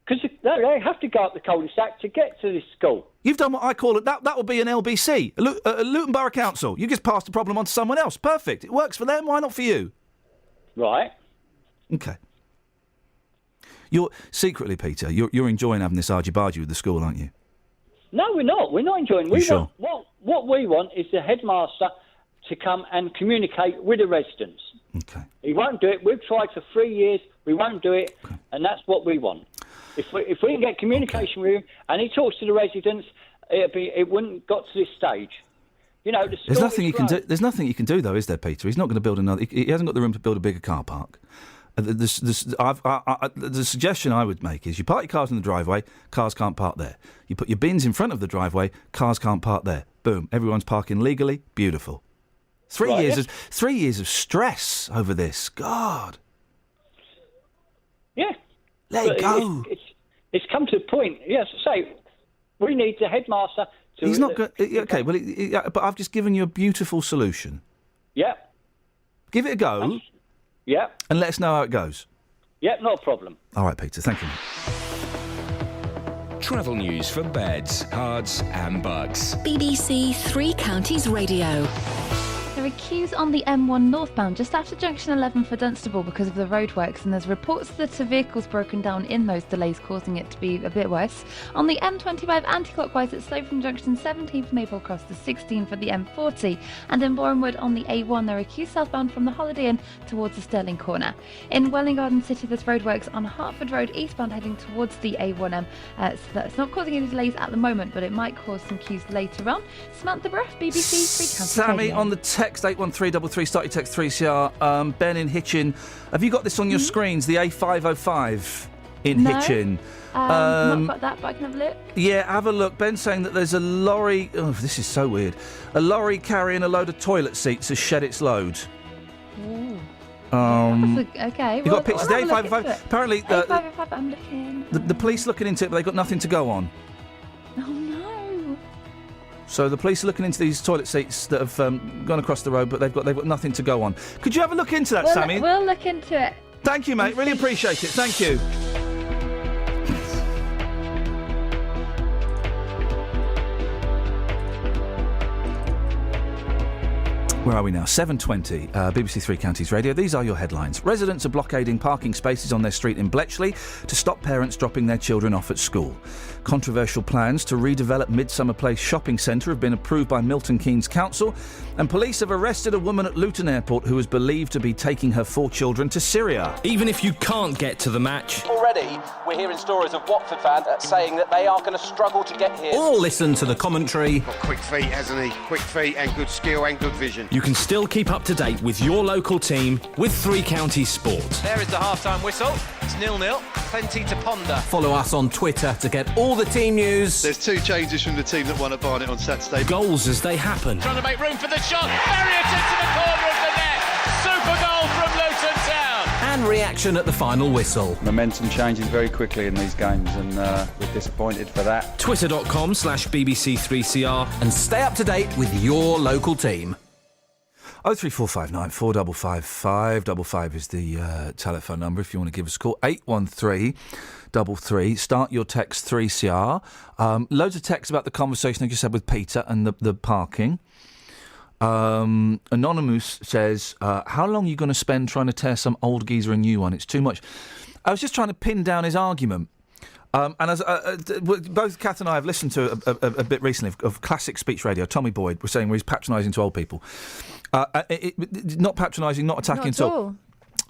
Because they have to go up the cul-de-sac to get to this school. You've done what I call it. That would be an LBC, Luton Borough Council. You just passed the problem on to someone else. Perfect. It works for them. Why not for you? Right. Okay. You're secretly, Peter. You're enjoying having this argy-bargy with the school, aren't you? No, we're not. We're not enjoying. We sure? want what we want is the headmaster to come and communicate with the residents. Okay. He won't do it. We've tried for 3 years. We won't do it, and that's what we want. If we can get communication with him and he talks to the residents, it wouldn't got to this stage. You know, there's nothing you can do. There's nothing you can do, though, is there, Peter? He's not going to build another. He hasn't got the room to build a bigger car park. The suggestion I would make is you park your cars in the driveway, cars can't park there. You put your bins in front of the driveway, cars can't park there. Boom, everyone's parking legally. Beautiful. 3 years of stress over this. God. Yeah. Let it go. It's come to a point. Yes, say we need the headmaster to. He's not good. Okay, well, but I've just given you a beautiful solution. Yeah. Give it a go. Yeah. And let us know how it goes. Yeah, no problem. All right, Peter. Thank you. Travel news for beds, cards and bugs. BBC Three Counties Radio. There are queues on the M1 northbound just after junction 11 for Dunstable because of the roadworks, and there's reports that a vehicle's broken down in those delays, causing it to be a bit worse. On the M25 anti-clockwise, it's slow from junction 17 for Maple Cross to 16 for the M40, and in Borehamwood on the A1 there are queues southbound from the Holiday Inn towards the Stirling Corner. In Welling Garden City there's roadworks on Hertford Road eastbound heading towards the A1M, so that's not causing any delays at the moment, but it might cause some queues later on. Samantha Bruff, BBC Three Counties Sammy Radio. on the text 81333, start your text 3CR. Ben in Hitchin. Have you got this on your screens? The A505 in Hitchin. Not got that, but I can have a look. Yeah, have a look. Ben's saying that there's a lorry. Oh, this is so weird. A lorry carrying a load of toilet seats has shed its load. Ooh. You Okay. Well, got pictures. The A505. Apparently, A505. I'm looking. the police looking into it, but they've got nothing to go on. Oh no. So the police are looking into these toilet seats that have gone across the road, but they've got nothing to go on. Could you have a look into that, Sammy? We'll look into it. Thank you, mate. Really appreciate it. Thank you. Where are we now? 7:20, BBC Three Counties Radio. These are your headlines. Residents are blockading parking spaces on their street in Bletchley to stop parents dropping their children off at school. Controversial plans to redevelop Midsummer Place shopping centre have been approved by Milton Keynes Council, and police have arrested a woman at Luton Airport who is believed to be taking her 4 children to Syria. Even if you can't get to the match. Already, we're hearing stories of Watford fans saying that they are going to struggle to get here. Or listen to the commentary. Got quick feet, hasn't he? Quick feet and good skill and good vision. You can still keep up to date with your local team with Three Counties Sport. There is the half-time whistle. It's 0-0. Plenty to ponder. Follow us on Twitter to get all the team news. There's 2 changes from the team that won at Barnet on Saturday. Goals as they happen. Trying to make room for the shot. Marriott into the corner of the net. Super goal from Luton Town. And reaction at the final whistle. Momentum changes very quickly in these games, and we're disappointed for that. Twitter.com/BBC3CR. And stay up to date with your local team. 03459 455 555 is the telephone number if you want to give us a call. 81333. Start your text 3CR. Loads of texts about the conversation I just had with Peter and the parking. Anonymous says, how long are you going to spend trying to tear some old geezer a new one? It's too much. I was just trying to pin down his argument. And as both Kath and I have listened to a bit recently of classic speech radio, Tommy Boyd was saying where he's patronising to old people. Not patronising, not attacking at all.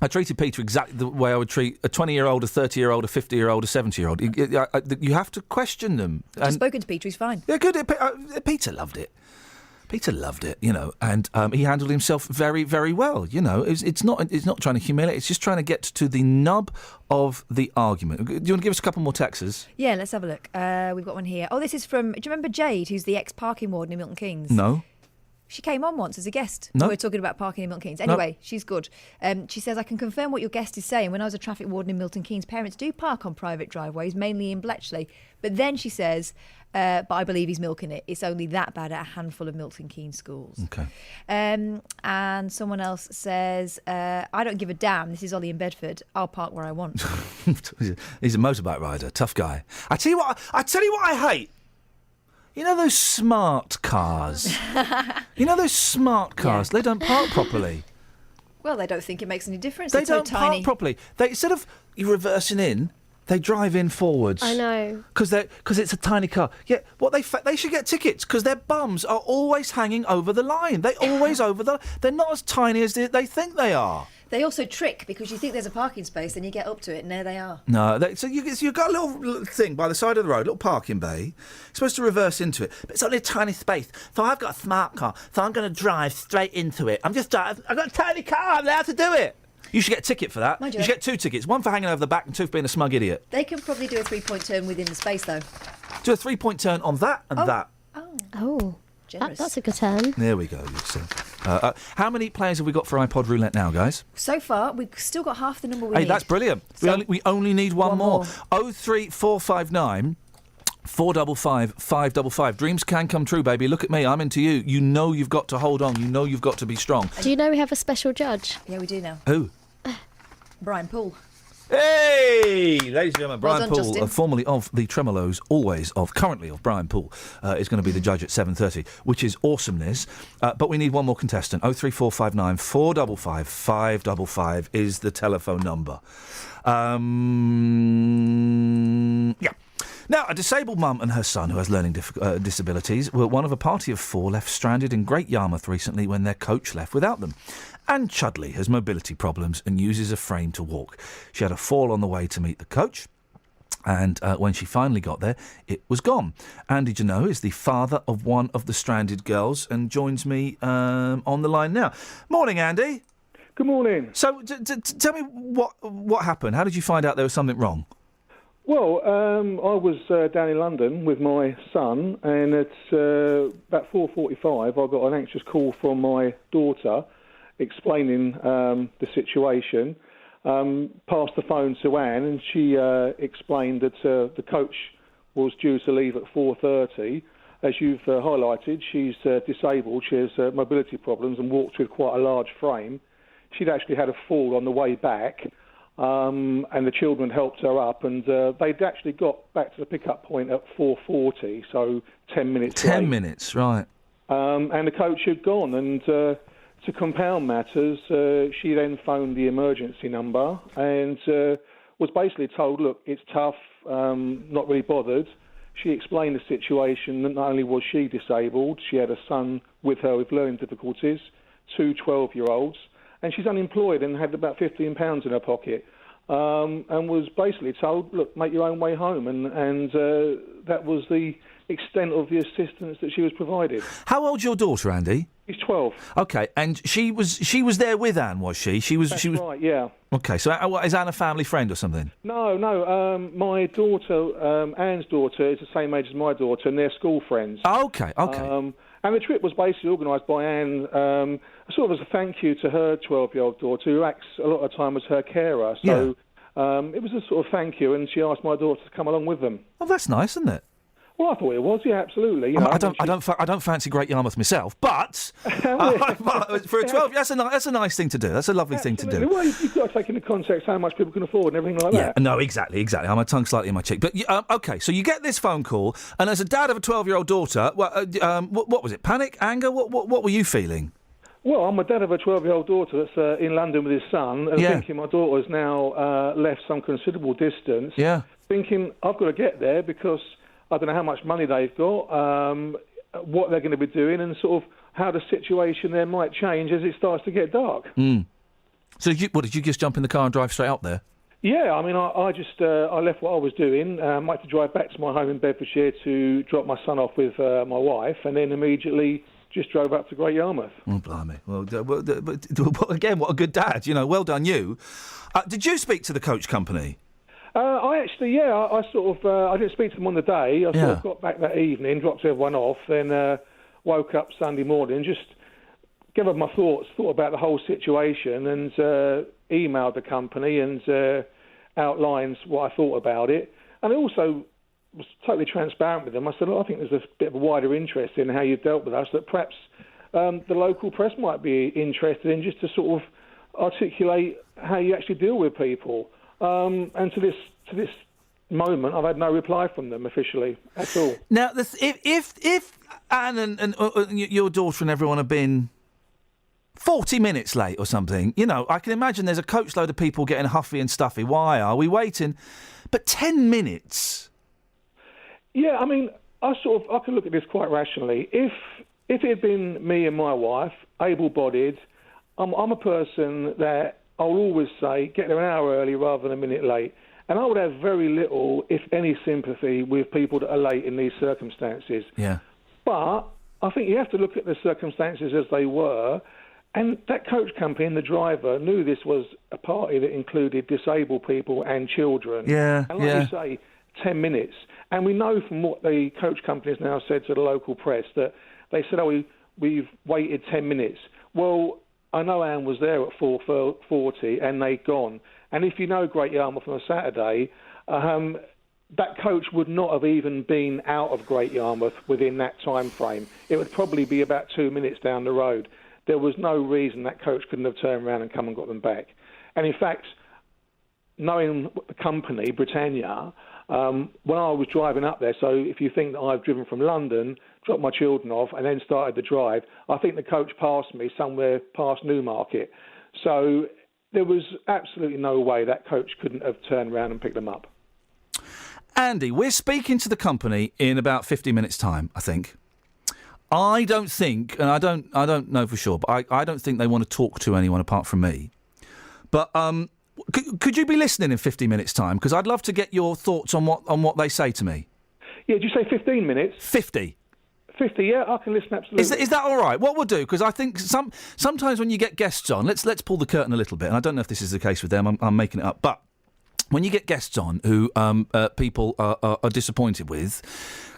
I treated Peter exactly the way I would treat a 20-year-old, a 30-year-old, a 50-year-old, a 70-year-old. You have to question them. I've spoken to Peter, he's fine. Yeah, good. Peter loved it. Peter loved it, and he handled himself very, very well. It's not trying to humiliate. It's just trying to get to the nub of the argument. Do you want to give us a couple more texts? Yeah, let's have a look. We've got one here. Oh, this is from. Do you remember Jade, who's the ex-parking warden in Milton Keynes? No. She came on once as a guest. No. We were talking about parking in Milton Keynes. Anyway, she's good. She says, I can confirm what your guest is saying. When I was a traffic warden in Milton Keynes, parents do park on private driveways, mainly in Bletchley. But then she says, but I believe he's milking it. It's only that bad at a handful of Milton Keynes schools. Okay. And someone else says, I don't give a damn. This is Ollie in Bedford. I'll park where I want. He's a motorbike rider, tough guy. I tell you what I hate. You know those smart cars? Yeah. They don't park properly. Well, they don't think it makes any difference. They They're don't so tiny. park properly. They, instead of you reversing in, they drive in forwards. I know. Because it's a tiny car. Yeah, they should get tickets because their bums are always hanging over the line. They always They're not as tiny as they think they are. They also trick because you think there's a parking space and you get up to it and there they are. No, so you've got a little thing by the side of the road, a little parking bay. You're supposed to reverse into it, but it's only a tiny space. So I've got a smart car, so I'm going to drive straight into it. I've got a tiny car, I'm allowed to do it. You should get a ticket for that. Mind You you, should get 2 tickets, one for hanging over the back and 2 for being a smug idiot. They can probably do a 3-point turn within the space, though. Do a 3-point turn on that and that. Oh, generous. that's a good turn. There we go, you see. How many players have we got for iPod roulette now, guys? So far, we've still got half the number we Hey, need. that's brilliant. We only need one more. 03459 455 555. Dreams can come true, baby. Look at me. I'm into you. You know you've got to hold on. You know you've got to be strong. Do you know we have a special judge? Yeah, we do now. Who? Brian Poole. Hey, ladies and gentlemen, Well Brian done, Poole, Justin. formerly of the Tremolos, currently of Brian Poole, is going to be the judge at 7:30, which is awesomeness. But we need one more contestant. 03459 455 555 is the telephone number. Yeah. Now, a disabled mum and her son, who has learning disabilities, were one of a party of 4 left stranded in Great Yarmouth recently when their coach left without them. Anne Chudley has mobility problems and uses a frame to walk. She had a fall on the way to meet the coach, and when she finally got there, it was gone. Andy Janot is the father of one of the stranded girls and joins me on the line now. Morning, Andy. Good morning. So, tell me what happened. How did you find out there was something wrong? Well, I was down in London with my son, and at about 4:45, I got an anxious call from my daughter explaining the situation. Passed the phone to Anne, and she explained that the coach was due to leave at 4:30. As you've highlighted, she's disabled. She has mobility problems and walks with quite a large frame. She'd actually had a fall on the way back. And the children helped her up, and they'd actually got back to the pickup point at 4:40, so 10 minutes late. 10 minutes, right. And the coach had gone, and to compound matters, she then phoned the emergency number and was basically told, look, it's tough, not really bothered. She explained the situation, that not only was she disabled, she had a son with her with learning difficulties, 2 12-year-olds, and she's unemployed and had about £15 in her pocket, and was basically told, look, make your own way home, and that was the extent of the assistance that she was provided. How old's your daughter, Andy? She's 12. Okay, and she was there with Anne, was she? That's right, yeah. Okay, so is Anne a family friend or something? No, my daughter, Anne's daughter, is the same age as my daughter, and they're school friends. Okay. And the trip was basically organised by Anne, sort of as a thank you to her 12-year-old daughter, who acts a lot of the time as her carer. So it was a sort of thank you, and she asked my daughter to come along with them. Oh, that's nice, isn't it? Well, I thought it was, yeah, absolutely. You know, I don't fancy Great Yarmouth myself, but for a 12, that's a nice thing to do. That's a lovely thing to do. Well, you've got to take into context how much people can afford and everything like that. Yeah, no, exactly. I'm a tongue slightly in my cheek. But okay, so you get this phone call, and as a dad of a 12-year-old daughter, what was it? Panic, anger? What were you feeling? Well, I'm a dad of a 12-year-old daughter that's in London with his son, and thinking my daughter's now left some considerable distance. Yeah. Thinking I've got to get there because I don't know how much money they've got, what they're going to be doing, and sort of how the situation there might change as it starts to get dark. So did you just jump in the car and drive straight up there? Yeah, I mean, I just I left what I was doing. I had to drive back to my home in Bedfordshire to drop my son off with my wife, and then immediately just drove up to Great Yarmouth. Oh, blimey. Well, again, what a good dad. You know, well done you. Did you speak to the coach company? I actually, I sort of, I didn't speak to them on the day. I sort of got back that evening, dropped everyone off, then woke up Sunday morning, just gathered my thought about the whole situation, and emailed the company and outlined what I thought about it. And I also was totally transparent with them. I said, I think there's a bit of a wider interest in how you've dealt with us, that perhaps the local press might be interested in, just to sort of articulate how you actually deal with people. And to this moment, I've had no reply from them officially at all. Now, if Anne and your daughter and everyone have been 40 minutes late or something, I can imagine there's a coach load of people getting huffy and stuffy. Why are we waiting? But 10 minutes? Yeah, I mean, I can look at this quite rationally. If it had been me and my wife, able-bodied, I'm a person that I'll always say, get there an hour early rather than a minute late. And I would have very little, if any, sympathy with people that are late in these circumstances. Yeah. But I think you have to look at the circumstances as they were. And that coach company and the driver knew this was a party that included disabled people and children. Yeah, and like you say, 10 minutes. And we know from what the coach company has now said to the local press that they said, we've waited 10 minutes. Well, I know Anne was there at 4:40 and they'd gone. And if you know Great Yarmouth on a Saturday, that coach would not have even been out of Great Yarmouth within that time frame. It would probably be about 2 minutes down the road. There was no reason that coach couldn't have turned around and come and got them back. And in fact, knowing the company, Britannia, when I was driving up there, so if you think that I've driven from London, dropped my children off and then started the drive, I think the coach passed me somewhere past Newmarket. So there was absolutely no way that coach couldn't have turned around and picked them up. Andy, we're speaking to the company in about 50 minutes' time, I think. I don't think, and I don't know for sure, but I don't think they want to talk to anyone apart from me. But could you be listening in 50 minutes' time? Because I'd love to get your thoughts on what they say to me. Yeah, did you say 15 minutes? 50. 50, yeah, I can listen absolutely. Is that all right? What we'll do, because I think sometimes when you get guests on, let's pull the curtain a little bit, and I don't know if this is the case with them, I'm making it up, but when you get guests on who people are disappointed with,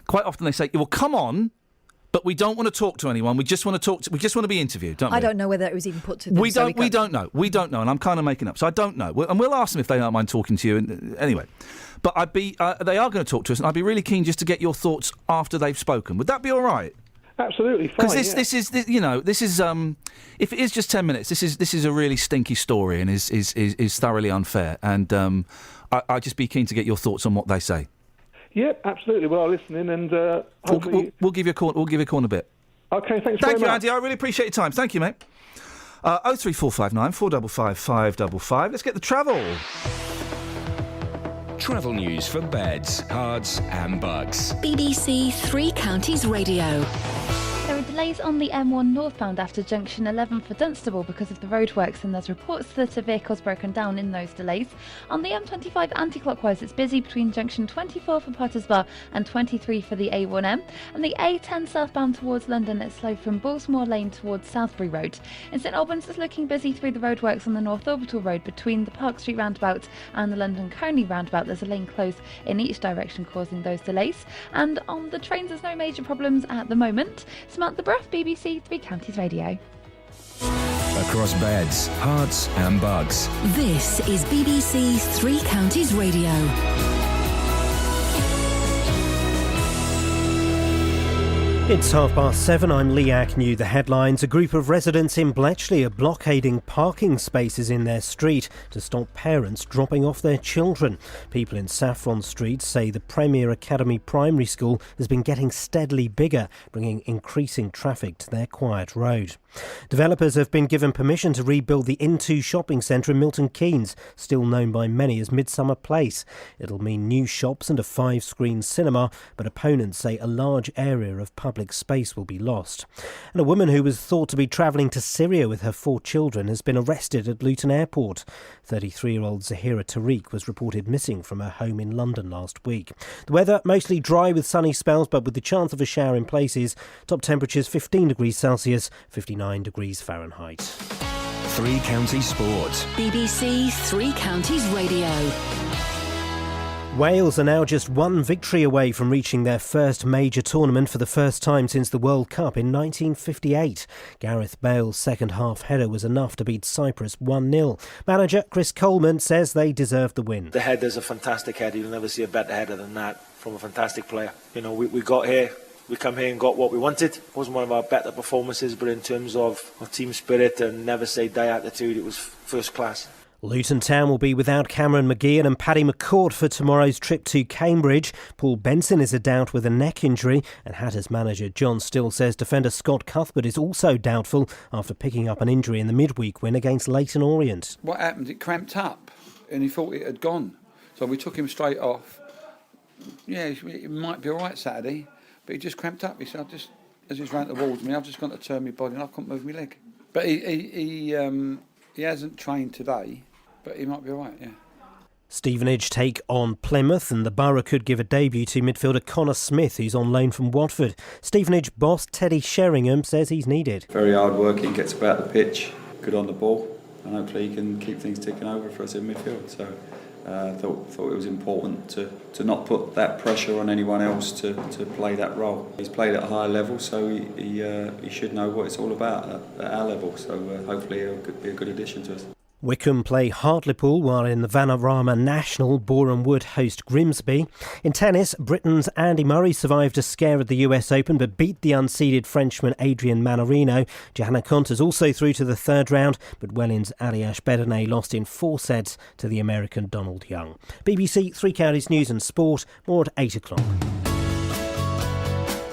quite often they say, well, come on, but we don't want to talk to anyone. We just want to we just want to be interviewed, don't we? I don't know whether it was even put to them. We don't know, and I'm kind of making up. So I don't know, and we'll ask them if they don't mind talking to you. And anyway, but they are going to talk to us, and I'd be really keen just to get your thoughts after they've spoken. Would that be all right? Absolutely fine. Because this is if it is just 10 minutes, this is a really stinky story and is thoroughly unfair. And I'd just be keen to get your thoughts on what they say. Yep, absolutely. Well, I'll listen in and hopefully... We'll give you a call. We'll give you a call in a bit. OK, thanks very much. Thank you, Andy. I really appreciate your time. Thank you, mate. 03459 455 555. Let's get the travel. Travel news for beds, cards and bugs. BBC Three Counties Radio. There are delays on the M1 northbound after junction 11 for Dunstable because of the roadworks, and there's reports that a vehicle's broken down in those delays. On the M25 anti-clockwise, it's busy between junction 24 for Potters Bar and 23 for the A1M. And the A10 southbound towards London, it's slow from Bullsmore Lane towards Southbury Road. In St Albans, it's looking busy through the roadworks on the North Orbital Road between the Park Street roundabout and the London Coney roundabout. There's a lane closed in each direction, causing those delays. And on the trains, there's no major problems at the moment. Samantha Bruff, BBC Three Counties Radio. Across beds, hearts and bugs. This is BBC Three Counties Radio. It's 7:30. I'm Lee Agnew. The headlines. A group of residents in Bletchley are blockading parking spaces in their street to stop parents dropping off their children. People in Saffron Street say the Premier Academy Primary School has been getting steadily bigger, bringing increasing traffic to their quiet road. Developers have been given permission to rebuild the Into shopping centre in Milton Keynes, still known by many as Midsummer Place. It'll mean new shops and a 5-screen cinema, but opponents say a large area of public space will be lost. And a woman who was thought to be travelling to Syria with her 4 children has been arrested at Luton Airport. 33-year-old Zahira Tariq was reported missing from her home in London last week. The weather mostly dry with sunny spells, but with the chance of a shower in places. Top temperatures 15 degrees Celsius, 59 degrees Fahrenheit. Three Counties Sport. BBC Three Counties Radio. Wales are now just one victory away from reaching their first major tournament for the first time since the World Cup in 1958. Gareth Bale's second-half header was enough to beat Cyprus 1-0. Manager Chris Coleman says they deserved the win. The header's a fantastic header. You'll never see a better header than that from a fantastic player. You know, we got here. We come here and got what we wanted. It wasn't one of our better performances, but in terms of team spirit and never say die attitude, it was first class. Luton Town will be without Cameron McGeehan and Paddy McCourt for tomorrow's trip to Cambridge. Paul Benson is a doubt with a neck injury, and Hatters manager John Still says defender Scott Cuthbert is also doubtful after picking up an injury in the midweek win against Leyton Orient. What happened? It cramped up, and he thought it had gone. So we took him straight off. Yeah, it might be all right Saturday, but he just cramped up. He said, as he's ran towards me, I've just got to turn my body and I couldn't move my leg. But he hasn't trained today. But he might be all right, yeah. Stevenage take on Plymouth, and the Borough could give a debut to midfielder Connor Smith, who's on loan from Watford. Stevenage boss Teddy Sheringham says he's needed. Very hard working, gets about the pitch, good on the ball, and hopefully he can keep things ticking over for us in midfield. So thought it was important to not put that pressure on anyone else to play that role. He's played at a higher level, so he should know what it's all about at our level. So hopefully he'll be a good addition to us. Wickham play Hartlepool, while in the Vanarama National, Boreham Wood host Grimsby. In tennis, Britain's Andy Murray survived a scare at the US Open but beat the unseeded Frenchman Adrian Manarino. Johanna Konta's also through to the third round, but Welling's Aliash Bedene lost in 4 sets to the American Donald Young. BBC Three Counties News and Sport, more at 8 o'clock.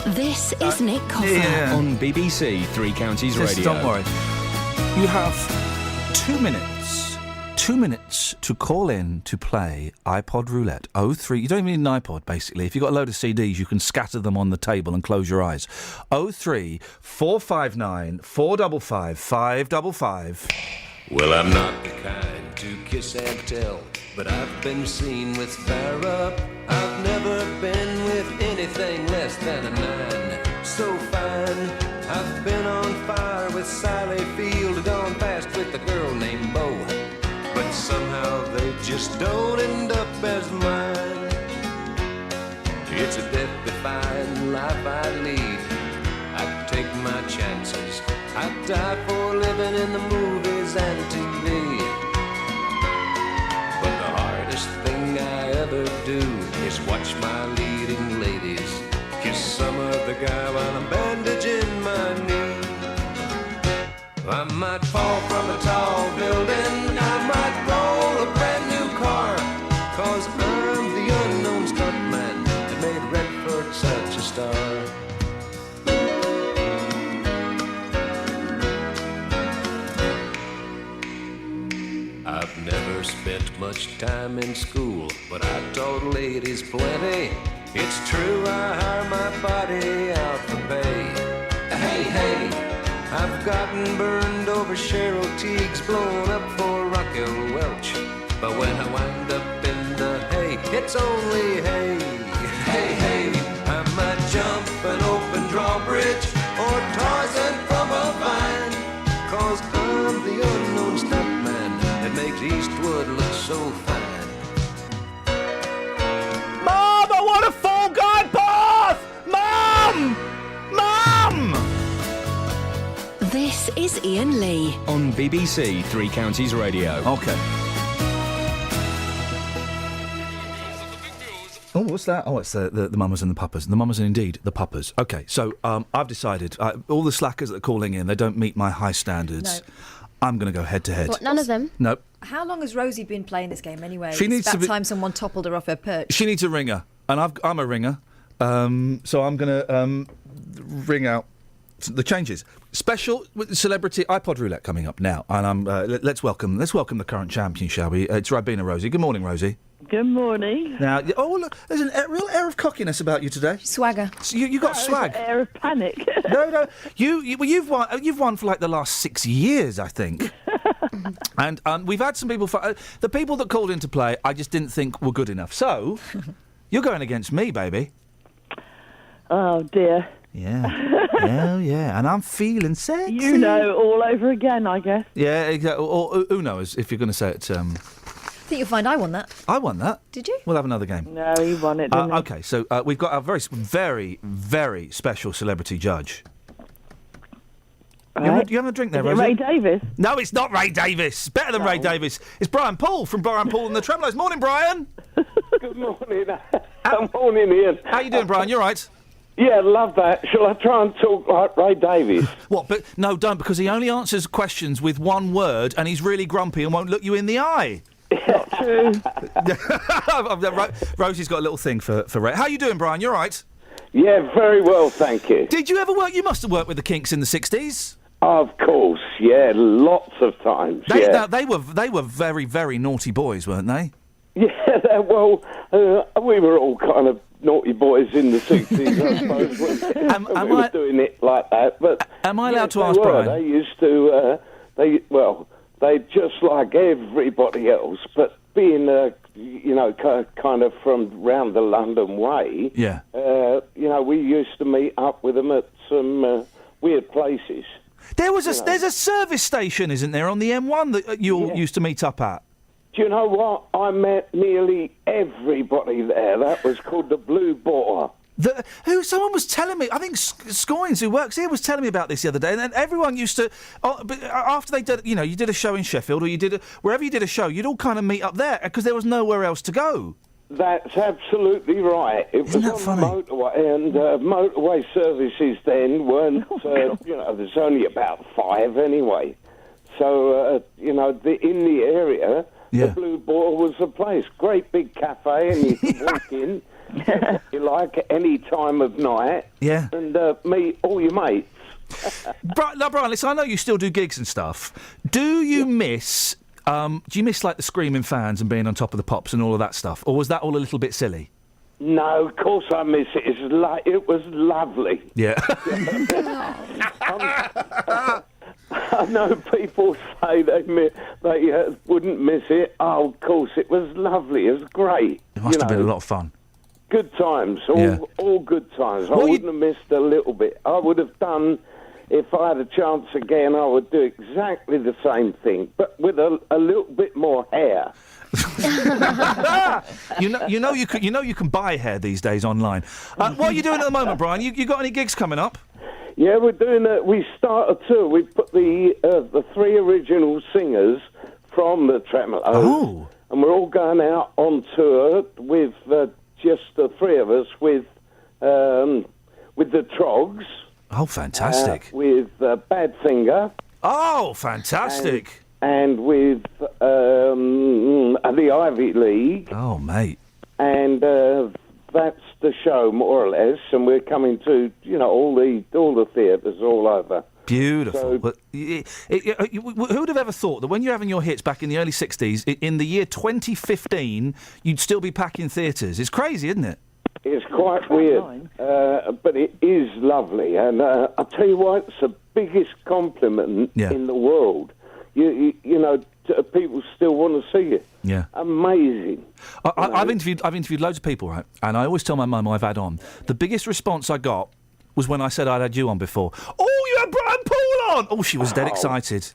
This is Nick Coffer on BBC Three Counties Radio. Don't worry. You have 2 minutes. 2 minutes to call in to play iPod Roulette. 03. You don't even need an iPod, basically. If you've got a load of CDs, you can scatter them on the table and close your eyes. 03 459 455 555. Well, I'm not the kind to kiss and tell, but I've been seen with Farrah. I've never been with anything less than a 9. So fine, I've been on fire with Sally Field, gone fast with a girl named Bo. But somehow they just don't end up as mine. It's a death-defying life I lead. I take my chances. I die for living in the movies and TV. But the hardest thing I ever do is watch my leading ladies kiss some other guy while I'm bandaging my knee. I might fall from a tall building, I might roll a brand new car, 'cause I'm the unknown stuntman that made Redford such a star. I've never spent much time in school, but I taught ladies plenty. It's true I hire my body out for pay. Hey, hey, I've gotten burned over Cheryl Teague's, blown up for Raquel Welch. But when I wind up in the hay, it's only hay. Hey, hey, I might jump an open drawbridge or Tarzan from a vine, 'cause I'm the unknown stuntman that makes Eastwood look so fine. Mom, I want a full guide path! Mom! Mom! This is Iain Lee on BBC Three Counties Radio. Okay. Oh, what's that? Oh, it's the mamas and the papas. The mamas and indeed the papas. Okay, so I've decided all the slackers that are calling in, they don't meet my high standards. No. I'm going to go head to head. What, none of them? Nope. How long has Rosie been playing this game anyway? She needs it's about to be- time someone toppled her off her perch. She needs a ringer, and I'm a ringer, so I'm going to ring out the changes. Special celebrity iPod Roulette coming up now, and let's welcome the current champion, shall we? It's Rabina Rosie. Good morning, Rosie. Good morning. Now, look, there's a real air of cockiness about you today. Swagger. So you got swag. An air of panic. No. You've won for like the last 6 years, I think. And we've had some people. The people that called in to play, I just didn't think were good enough. So you're going against me, baby. Oh dear. Yeah. Yeah. And I'm feeling sexy. You know, all over again, I guess. Yeah, exactly. Or Uno, if you're going to say it think you'll find I won that. I won that. Did you? We'll have another game. No, he won it, didn't he? Okay, so we've got a very, very, very special celebrity judge. Right. You having a drink there, Is it Rosie? Ray Davis? No, it's not Ray Davis. Better than Ray Davis. It's Brian Paul from Brian Paul and the Tremolos. Morning, Brian. Good morning. Good morning, Ian. How you doing, Brian? You all right? Yeah, love that. Shall I try and talk like Ray Davis? What? But no, don't, because he only answers questions with one word, and he's really grumpy and won't look you in the eye. Not true. Rosie's got a little thing for Ray. How you doing, Brian? You all right? Yeah, very well, thank you. Did you ever work? You must have worked with the Kinks in the 60s. Of course, yeah, lots of times. They were very, very naughty boys, weren't they? Yeah, well, we were all kind of naughty boys in the 60s, I suppose. We were doing it like that. But am I allowed to ask, Brian? They used to, they just like everybody else, but being, kind of from round the London way, yeah. We used to meet up with them at some weird places. There's a service station, isn't there, on the M1 that you all used to meet up at? Do you know what? I nearly everybody there. That was called the Blue Boar. Someone was telling me, I think Scoins, who works here, was telling me about this the other day, and everyone used to, after they did, you did a show in Sheffield, or wherever you did a show, you'd all kind of meet up there, because there was nowhere else to go. That's absolutely right. It was on the motorway, and motorway services then weren't, there's only about 5 anyway. So, in the area, the Blue Boar was the place. Great big cafe, and you could walk in, if you like, any time of night, and meet all your mates. Brian, listen, I know you still do gigs and stuff. Do you miss... do you miss, like, the screaming fans and being on top of the pops and all of that stuff? Or was that all a little bit silly? No, of course I miss it. It was lovely. Yeah. I know people say they wouldn't miss it. Oh, of course, it was lovely. It was great. It must have been a lot of fun. Good times. All good times. I wouldn't have missed a little bit. I would have done... If I had a chance again, I would do exactly the same thing, but with a little bit more hair. you can buy hair these days online. What are you doing at the moment, Brian? You got any gigs coming up? Yeah, we're doing. We start a tour. We put the 3 original singers from the Tremolos, and we're all going out on tour with just the 3 of us with the Trogs. Oh, fantastic. With Badfinger. Oh, fantastic. And with the Ivy League. Oh, mate. And that's the show, more or less. And we're coming to, all the theatres all over. Beautiful. So, but who would have ever thought that when you're having your hits back in the early 60s, in the year 2015, you'd still be packing theatres? It's crazy, isn't it? It's quite weird, but it is lovely. And I'll tell you what, it's the biggest compliment in the world. People still want to see you. Yeah. Amazing. I've interviewed loads of people, right? And I always tell my mum I've had on. The biggest response I got was when I said I'd had you on before. Oh, you had Brian Paul on! Oh, she was dead excited.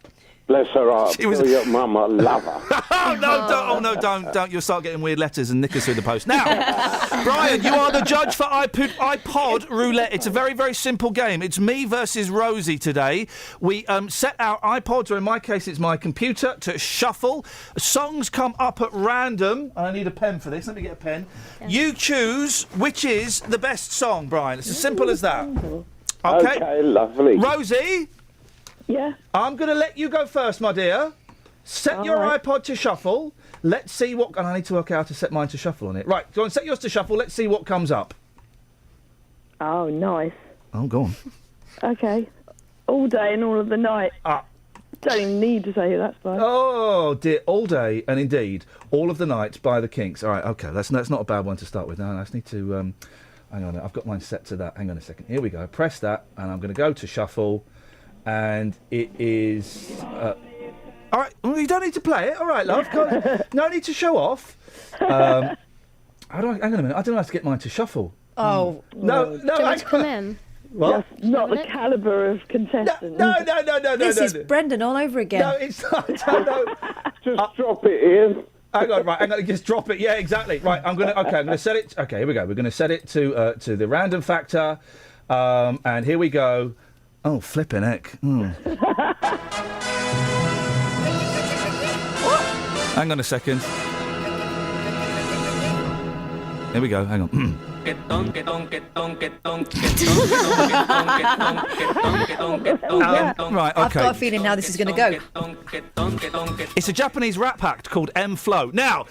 Bless her heart. Tell your mum I love her. Don't. You'll start getting weird letters and knickers through the post. Now, Brian, you are the judge for iPod Roulette. It's a very, very simple game. It's me versus Rosie today. We set our iPods, or in my case, it's my computer, to shuffle. Songs come up at random. I need a pen for this. Let me get a pen. You choose which is the best song, Brian. It's as simple as that. Okay, lovely. Rosie? Yeah? I'm going to let you go first, my dear. Set your iPod to shuffle. Let's see what... And I need to work out how to set mine to shuffle on it. Right, go on, set yours to shuffle. Let's see what comes up. Oh, nice. Oh, go on. Okay. All day and all of the night. Don't even need to say that's fine. Oh, dear. All Day and Indeed. All of the Night by the Kinks. All right, OK. That's not a bad one to start with. No, I just need to... hang on. I've got mine set to that. Hang on a second. Here we go. Press that, and I'm going to go to shuffle... And it is... all right, well, you don't need to play it. All right, love. No need to show off. Hang on a minute. I don't know how to get mine to shuffle. Oh. No. Do you want to come in? What? That's not the calibre of contestant. This is Brendan all over again. No, it's not. Just drop it, Ian. Hang on, just drop it. Yeah, exactly. Right, I'm gonna set it. Okay, here we go. We're gonna set it to the random factor, and here we go. Oh, flipping heck. Hang on a second. Here we go. Hang on. Right, okay. I've got a feeling now this is going to go. It's a Japanese rap act called M-Flow. Now,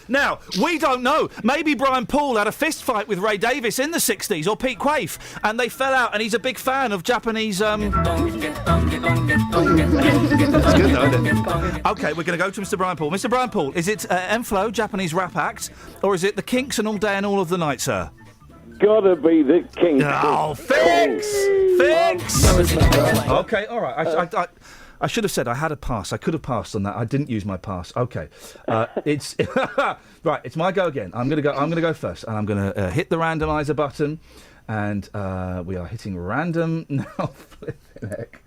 we don't know. Maybe Brian Poole had a fist fight with Ray Davies in the 60s, or Pete Quaife, and they fell out, and he's a big fan of Japanese, That's good, though, isn't it? OK, we're going to go to Mr. Brian Poole. Mr. Brian Poole, is it M-Flow, Japanesse rap act, or is it the Kinks and All Day and All of the Night, sir? Gotta be the Kinks. Oh, fix! OK, all right. I should have said I had a pass. I could have passed on that. I didn't use my pass. OK, it's right. It's my go again. I'm gonna go first, and I'm gonna hit the randomizer button, and we are hitting random now. Flipping heck.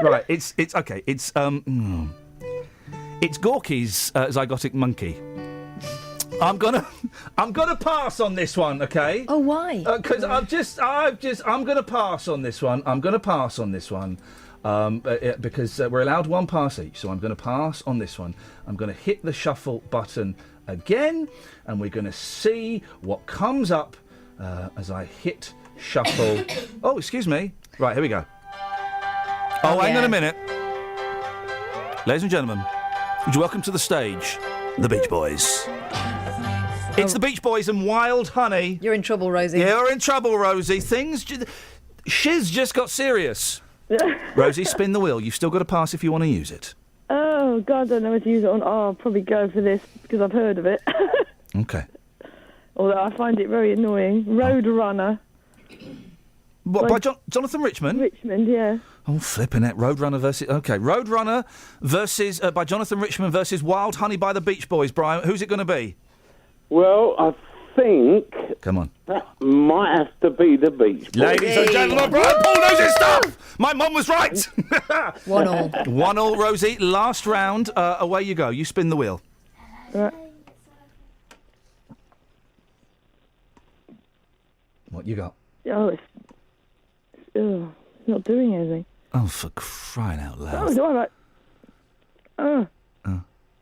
Right. It's okay. It's Gorky's zygotic monkey. I'm gonna pass on this one, okay? Oh, why? Because I'm gonna pass on this one. Because we're allowed one pass each, so I'm gonna pass on this one. I'm gonna hit the shuffle button again, and we're gonna see what comes up as I hit shuffle. Oh, excuse me. Right, here we go. Oh, hang on a minute. Ladies and gentlemen, would you welcome to the stage the Beach Boys? It's the Beach Boys and Wild Honey. You're in trouble, Rosie. You're in trouble, Rosie. Shiz just got serious. Rosie, spin the wheel. You've still got to pass if you want to use it. Oh, God, I don't know what to use it on. Oh, I'll probably go for this because I've heard of it. OK. Although I find it very annoying. Roadrunner. What, by Jonathan Richman? Richmond, yeah. Oh, flipping it. Roadrunner versus... OK, Roadrunner versus... by Jonathan Richman versus Wild Honey by the Beach Boys. Brian, who's it going to be? Well, I think... Come on. That might have to be the Beach Boys. Ladies and gentlemen, Brian Poole knows his stuff! My mum was right! 1-1. 1-1, Rosie. Last round. Away you go. You spin the wheel. What you got? Oh, it's not doing anything. Oh, for crying out loud.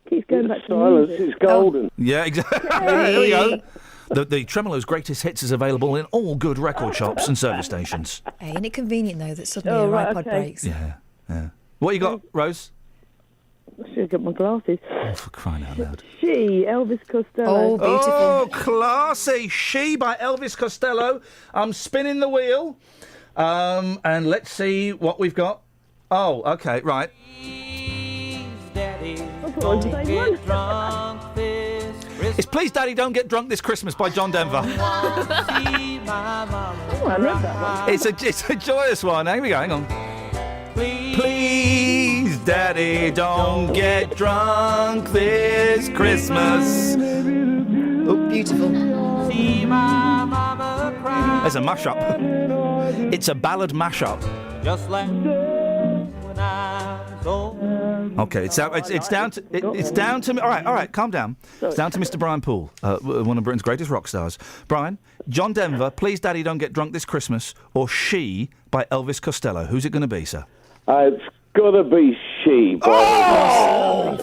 Keeps going back to silence. music. It's golden. Yeah, exactly. There we go. The Tremolo's greatest hits is available in all good record shops and service stations. Hey, isn't it convenient, though, that suddenly your iPod breaks? Yeah. What you got, Rose? I should have got my glasses. Oh, for crying out loud. She, Elvis Costello. Oh, beautiful. Oh, classy. She by Elvis Costello. I'm spinning the wheel. And let's see what we've got. Oh, OK, right. It's Please Daddy Don't Get Drunk This Christmas by John Denver. I read that one. It's a joyous one. Here we go, hang on. Please Daddy Don't Get Drunk This Christmas. Oh, beautiful. There's a mashup. It's a ballad mashup. Just like when I was old. Okay, it's down to me. All right, calm down. It's down to Mr. Brian Poole, one of Britain's greatest rock stars. Brian, John Denver, Please Daddy Don't Get Drunk This Christmas, or She by Elvis Costello. Who's it going to be, sir? It's got to be She. I'm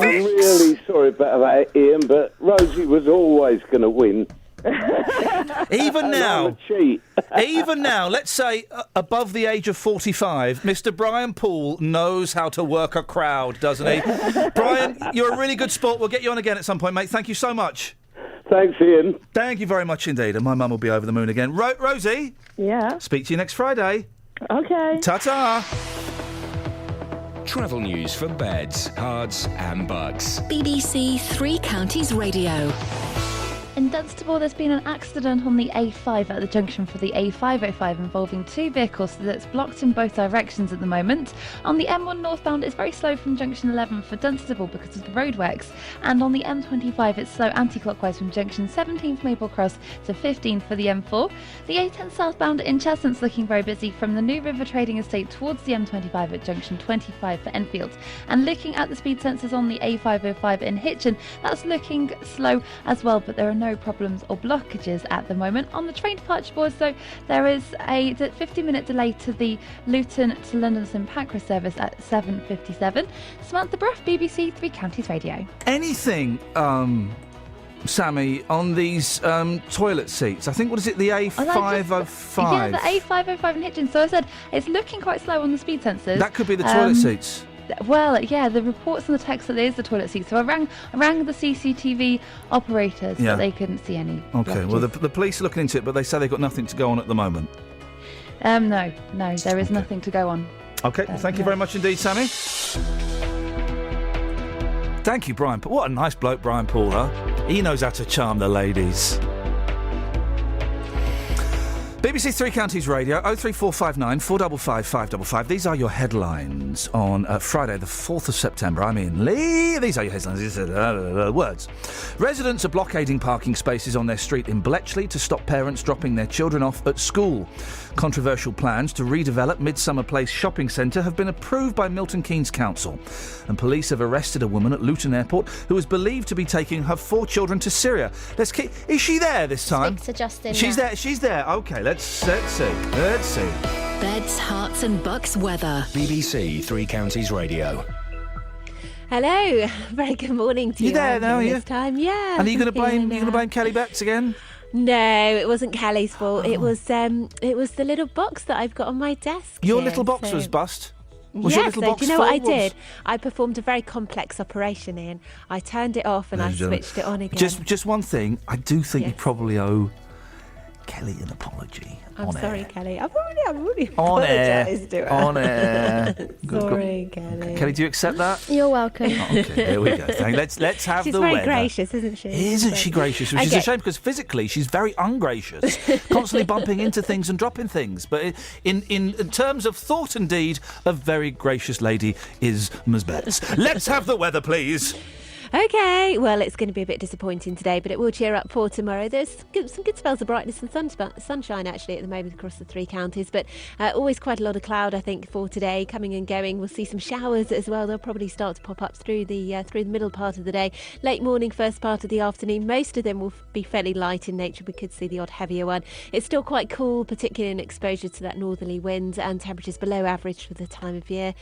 really sorry about that, Ian, but Rosie was always going to win. Even now, let's say above the age of 45, Mr. Brian Poole knows how to work a crowd, doesn't he? Brian, you're a really good sport. We'll get you on again at some point, mate. Thank you so much. Thanks, Ian. Thank you very much indeed. And my mum will be over the moon again. Rosie? Yeah? Speak to you next Friday. OK. Ta-ta. Travel news for beds, cards and bugs. BBC Three Counties Radio. In Dunstable, there's been an accident on the A5 at the junction for the A505 involving two vehicles, so that's blocked in both directions at the moment. On the M1 northbound, it's very slow from junction 11 for Dunstable because of the roadworks, and on the M25, it's slow anti-clockwise from junction 17 for Maple Cross to 15 for the M4. The A10 southbound in Cheshunt's looking very busy from the New River Trading Estate towards the M25 at junction 25 for Enfield. And looking at the speed sensors on the A505 in Hitchin, that's looking slow as well, but there are no problems or blockages at the moment. On the train departure boards, though, there is a 50-minute delay to the Luton to London St Pancras service at 7:57. Samantha Bruff, BBC Three Counties Radio. Anything, Sammy, on these toilet seats? I think, what is it, the A505? Yeah, the A505 in Hitchin. So I said it's looking quite slow on the speed sensors. That could be the toilet seats. Well, yeah, the reports and the text that it is the toilet seat. So I rang the CCTV operators, but they couldn't see any. Okay, blockages. well, the police are looking into it, but they say they've got nothing to go on at the moment. No, there is nothing to go on. Okay, well, thank you very much indeed, Sammy. Thank you, Brian. What a nice bloke, Brian Paul, huh? He knows how to charm the ladies. BBC Three Counties Radio, 03459 455 555. These are your headlines on Friday, the 4th of September. I'm Iain Lee. These are your headlines. These are words. Residents are blockading parking spaces on their street in Bletchley to stop parents dropping their children off at school. Controversial plans to redevelop Midsummer Place shopping centre have been approved by Milton Keynes Council. And police have arrested a woman at Luton Airport who is believed to be taking her 4 children to Syria. Is she there this time? Speak to Justin. She's there. She's there. OK, let's see. Beds, Hearts and Bucks weather. BBC Three Counties Radio. Hello. Very good morning to you. You there now, are you? This time, yeah. And are you going to blame Kelly Betts again? No, it wasn't Kelly's fault. It was the little box that I've got on my desk. Your little box was bust? Was yes, your little box do you know what I full? did? I performed a very complex operation, Ian. I turned it off and I switched it on again. Just one thing, I do think you probably owe Kelly an apology. I'm sorry, Kelly. I've already On apologised to her. On air. Sorry, Kelly. Kelly, do you accept that? You're welcome. Okay, there we go. Let's have she's the weather. She's very gracious, isn't she? Isn't she gracious? Which is a shame because physically she's very ungracious, constantly bumping into things and dropping things. But in terms of thought and deed, a very gracious lady is Ms. Betts. Let's have the weather, please. Okay, well, it's going to be a bit disappointing today, but it will cheer up for tomorrow. There's some good spells of brightness and sunshine, actually, at the moment across the 3 counties, but always quite a lot of cloud, I think, for today, coming and going. We'll see some showers as well. They'll probably start to pop up through the middle part of the day. Late morning, first part of the afternoon, most of them will be fairly light in nature. We could see the odd heavier one. It's still quite cool, particularly in exposure to that northerly wind, and temperatures below average for the time of year,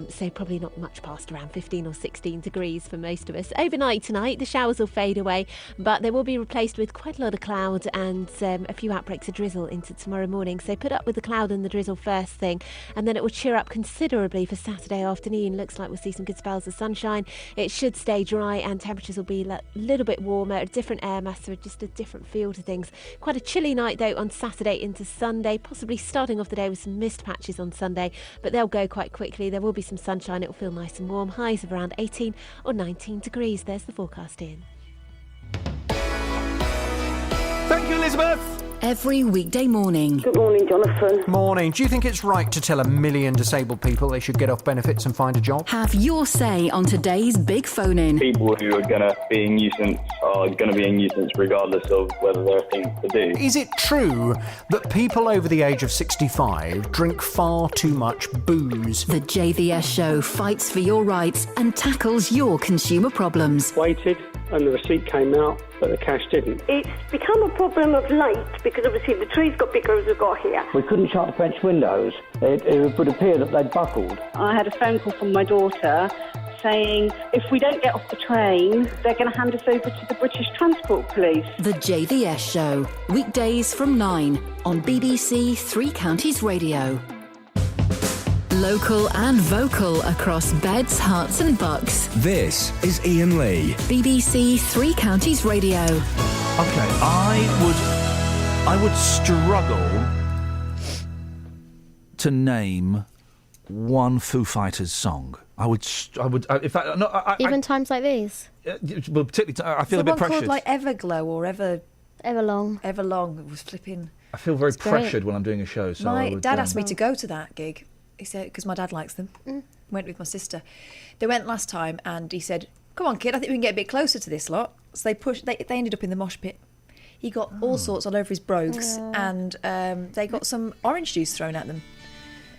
so probably not much past around 15 or 16 degrees for most of us. Overnight tonight, the showers will fade away, but they will be replaced with quite a lot of cloud and a few outbreaks of drizzle into tomorrow morning. So put up with the cloud and the drizzle first thing, and then it will cheer up considerably for Saturday afternoon. Looks like we'll see some good spells of sunshine. It should stay dry and temperatures will be a little bit warmer, a different air mass, so just a different feel to things. Quite a chilly night though on Saturday into Sunday, possibly starting off the day with some mist patches on Sunday, but they'll go quite quickly. There will be some sunshine. It will feel nice and warm. Highs of around 18 or 19 degrees. There's the forecast in. Thank you, Elizabeth. Every weekday morning. Good morning, Jonathan. Morning. Do you think it's right to tell 1 million disabled people they should get off benefits and find a job? Have your say on today's big phone-in. People who are going to be a nuisance are going to be a nuisance regardless of whether there are things to do. Is it true that people over the age of 65 drink far too much booze? The JVS show fights for your rights and tackles your consumer problems. Waited and the receipt came out, but the cash didn't. It's become a problem of late because obviously the trees got bigger as we've got here. We couldn't shut the French windows. It would appear that they'd buckled. I had a phone call from my daughter saying if we don't get off the train, they're going to hand us over to the British Transport Police. The JVS show, weekdays from 9 on BBC Three Counties Radio. Local and vocal across Beds, Hearts and Bucks. This is Iain Lee. BBC Three Counties Radio. Okay, I would struggle to name one Foo Fighters song. I would. In fact, no. Even times like these. Well, particularly, I feel a bit one pressured. called like Everglow or Everlong. Everlong. It was flipping. I feel very pressured when I'm doing a show. So my dad asked me to go to that gig. He said because my dad likes them. Went with my sister. They went last time, and he said, "Come on, kid. I think we can get a bit closer to this lot." So they pushed. They ended up in the mosh pit. He got all sorts all over his brogues, and they got some orange juice thrown at them.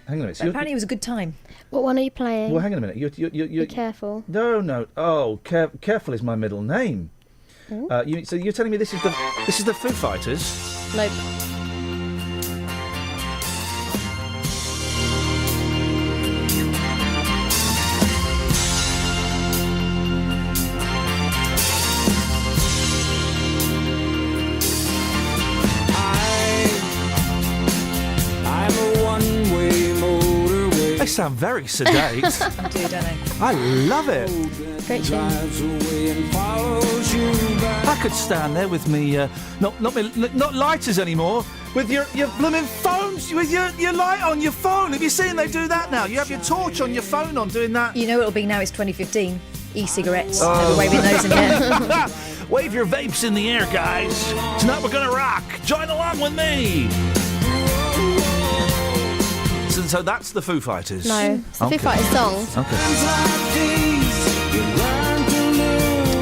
Hang on a minute. So apparently, it was a good time. What one are you playing? Well, hang on a minute. You Be careful. No. Oh, careful is my middle name. So you're telling me this is the Foo Fighters? Nope. They sound very sedate. They do, don't they? I love it. Great tune. I could stand there with me, not lighters anymore, with your blooming phones, with your light on your phone. Have you seen they do that now? You have your torch on your phone on doing that. You know it'll be now. It's 2015. E-cigarettes. They're waving those in the air. Wave your vapes in the air, guys. Tonight we're gonna rock. Join along with me. So that's the Foo Fighters? No, it's the Foo Fighters song. Okay.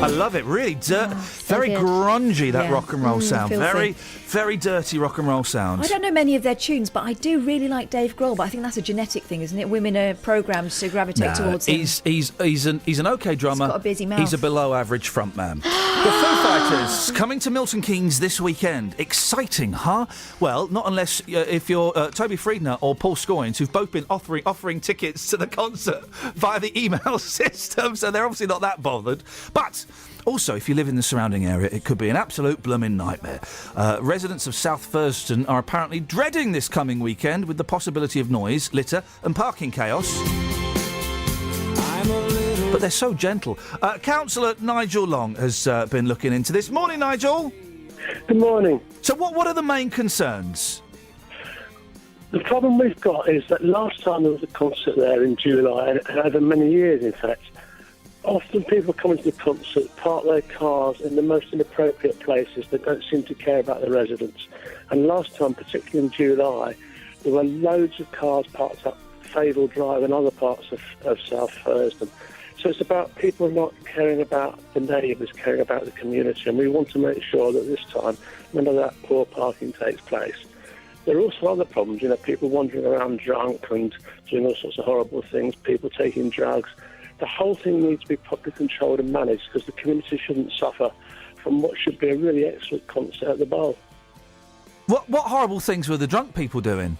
I love it. Really very good. grungy, that Yeah. rock and roll sound. Filthy. Very dirty rock and roll sound. I don't know many of their tunes, but I do really like Dave Grohl. But I think that's a genetic thing, isn't it? Women are programmed to gravitate towards him. He's an okay drummer. He's got a busy mouth. He's a below average frontman. The Foo Fighters coming to Milton Keynes this weekend. Exciting, huh? Well, not unless if you're Toby Friedner or Paul Scoynes, who've both been offering tickets to the concert via the email system, so they're obviously not that bothered. But also, if you live in the surrounding area, it could be an absolute blooming nightmare. Residents of South Thurston are apparently dreading this coming weekend with the possibility of noise, litter and parking chaos. But they're so gentle. Councillor Nigel Long has been looking into this. Morning, Nigel. Good morning. So what are the main concerns? The problem we've got is that last time there was a concert there in July, and over many years, in fact, often people come into the concert, park their cars in the most inappropriate places that don't seem to care about the residents. And last time, particularly in July, there were loads of cars parked up Favel Drive and other parts of South Thurston. So it's about people not caring about the neighbours, caring about the community, and we want to make sure that this time none of that poor parking takes place. There are also other problems, people wandering around drunk and doing all sorts of horrible things, people taking drugs. The whole thing needs to be properly controlled and managed because the community shouldn't suffer from what should be a really excellent concert at the Bowl. What horrible things were the drunk people doing?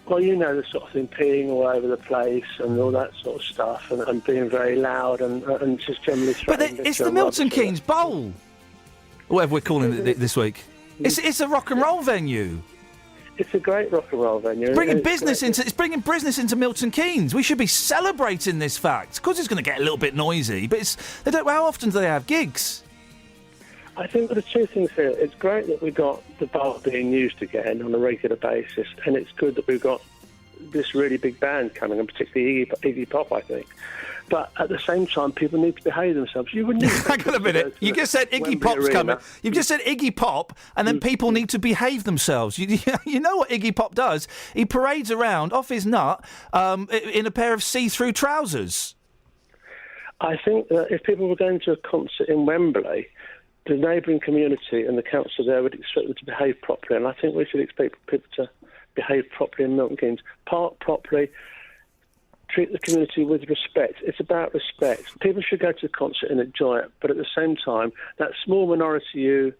Well, the sort of thing, peeing all over the place and all that sort of stuff, and being very loud and just generally threatening. But it's the Milton Keynes Bowl, whatever we're calling it this week. It's a rock and roll venue. It's a great rock and roll venue. It's bringing business into Milton Keynes. We should be celebrating this fact. Of course, it's going to get a little bit noisy, but how often do they have gigs? I think there are two things here. It's great that we've got the bar being used again on a regular basis, and it's good that we've got this really big band coming, and particularly Iggy Pop, I think. But at the same time, people need to behave themselves. You wouldn't. Hang on a minute. You just said Iggy Pop's coming. You've just said Iggy Pop, and then people need to behave themselves. You know what Iggy Pop does? He parades around off his nut in a pair of see-through trousers. I think that if people were going to a concert in Wembley, the neighbouring community and the council there would expect them to behave properly, and I think we should expect people to behave properly in Milton Keynes. Park properly, treat the community with respect. It's about respect. People should go to the concert and enjoy it, but at the same time, that small minority who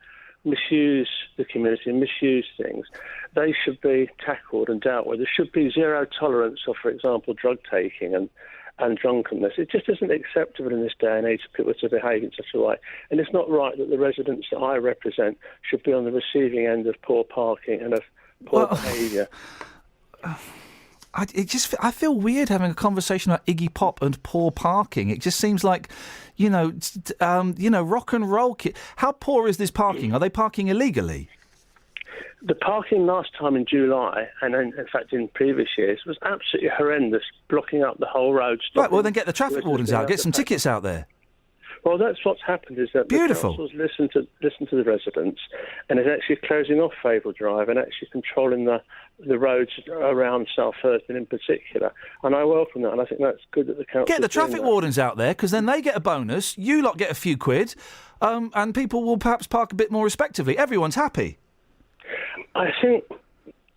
misuse the community and misuse things, they should be tackled and dealt with. There should be zero tolerance of, for example, drug taking and drunkenness. It just isn't acceptable in this day and age for people to behave in such a way. And it's not right that the residents that I represent should be on the receiving end of poor parking and of poor behaviour. I feel weird having a conversation about Iggy Pop and poor parking. It just seems like, rock and roll. How poor is this parking? Are they parking illegally? The parking last time in July, and in fact in previous years, was absolutely horrendous, blocking up the whole road. Right, well then get the traffic wardens out, get some tickets out there. Well, that's what's happened, is that Beautiful. the council's listened to the residents and is actually closing off Favel Drive and actually controlling the roads around South Thurston in particular. And I welcome that, and I think that's good that the council... Get the traffic wardens out there, because then they get a bonus, you lot get a few quid, and people will perhaps park a bit more respectively. Everyone's happy. I think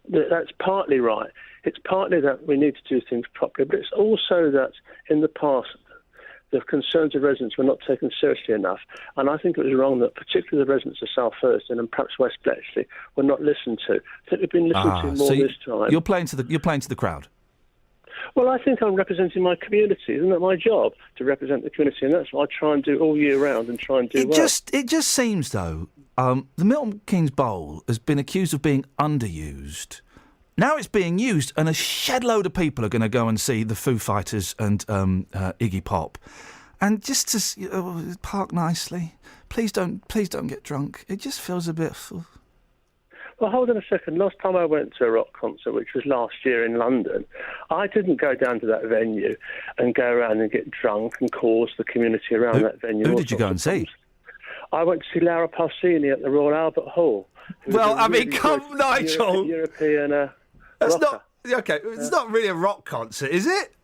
that's partly right. It's partly that we need to do things properly, but it's also that in the past the concerns of residents were not taken seriously enough, and I think it was wrong that particularly the residents of South Thurston and perhaps West Bletchley were not listened to. I think they've been listened to more this time. You're playing to the crowd. Well, I think I'm representing my community. Isn't that my job, to represent the community? And that's what I try and do all year round and try and do well. It just seems, though, the Milton Keynes Bowl has been accused of being underused. Now it's being used, and a shed load of people are going to go and see the Foo Fighters and Iggy Pop. And just to park nicely, please don't get drunk. It just feels a bit... Well, hold on a second. Last time I went to a rock concert, which was last year in London, I didn't go down to that venue and go around and get drunk and cause the community around that venue. Who did you go and see? I went to see Laura Pausini at the Royal Albert Hall. Well, I mean, come, Nigel. European That's rocker. not... Okay, it's not really a rock concert, is it?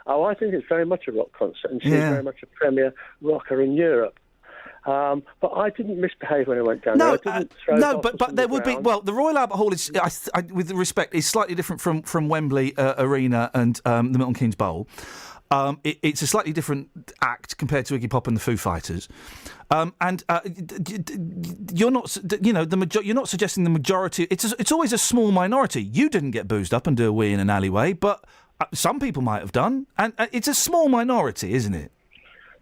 Oh, I think it's very much a rock concert, and she's very much a premier rocker in Europe. But I didn't misbehave when I went down there. I didn't throw but there would be... Well, the Royal Albert Hall is, with respect, is slightly different from Wembley Arena and the Milton Keynes Bowl. It's a slightly different act compared to Iggy Pop and the Foo Fighters. You're not, you're not suggesting the majority... It's always a small minority. You didn't get boozed up and do a wee in an alleyway, but some people might have done. And it's a small minority, isn't it?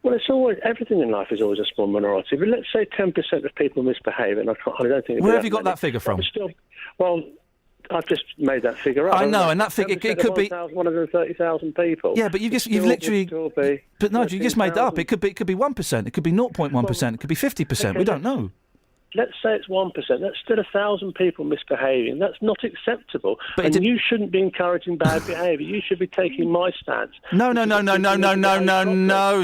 Well, it's always... Everything in life is always a small minority. But let's say 10% of people misbehave, and I don't think... Where have you got that figure from? Well, I've just made that figure up. I know, and that figure, it could be 130,000 people. Yeah, but you've literally. But Nigel, you just made that up. It could be 1%. It could be 0.1%. It could be 50%. Okay, we don't know. Let's say it's 1%. That's still 1,000 people misbehaving. That's not acceptable. But you shouldn't be encouraging bad behaviour. You should be taking my stance. No,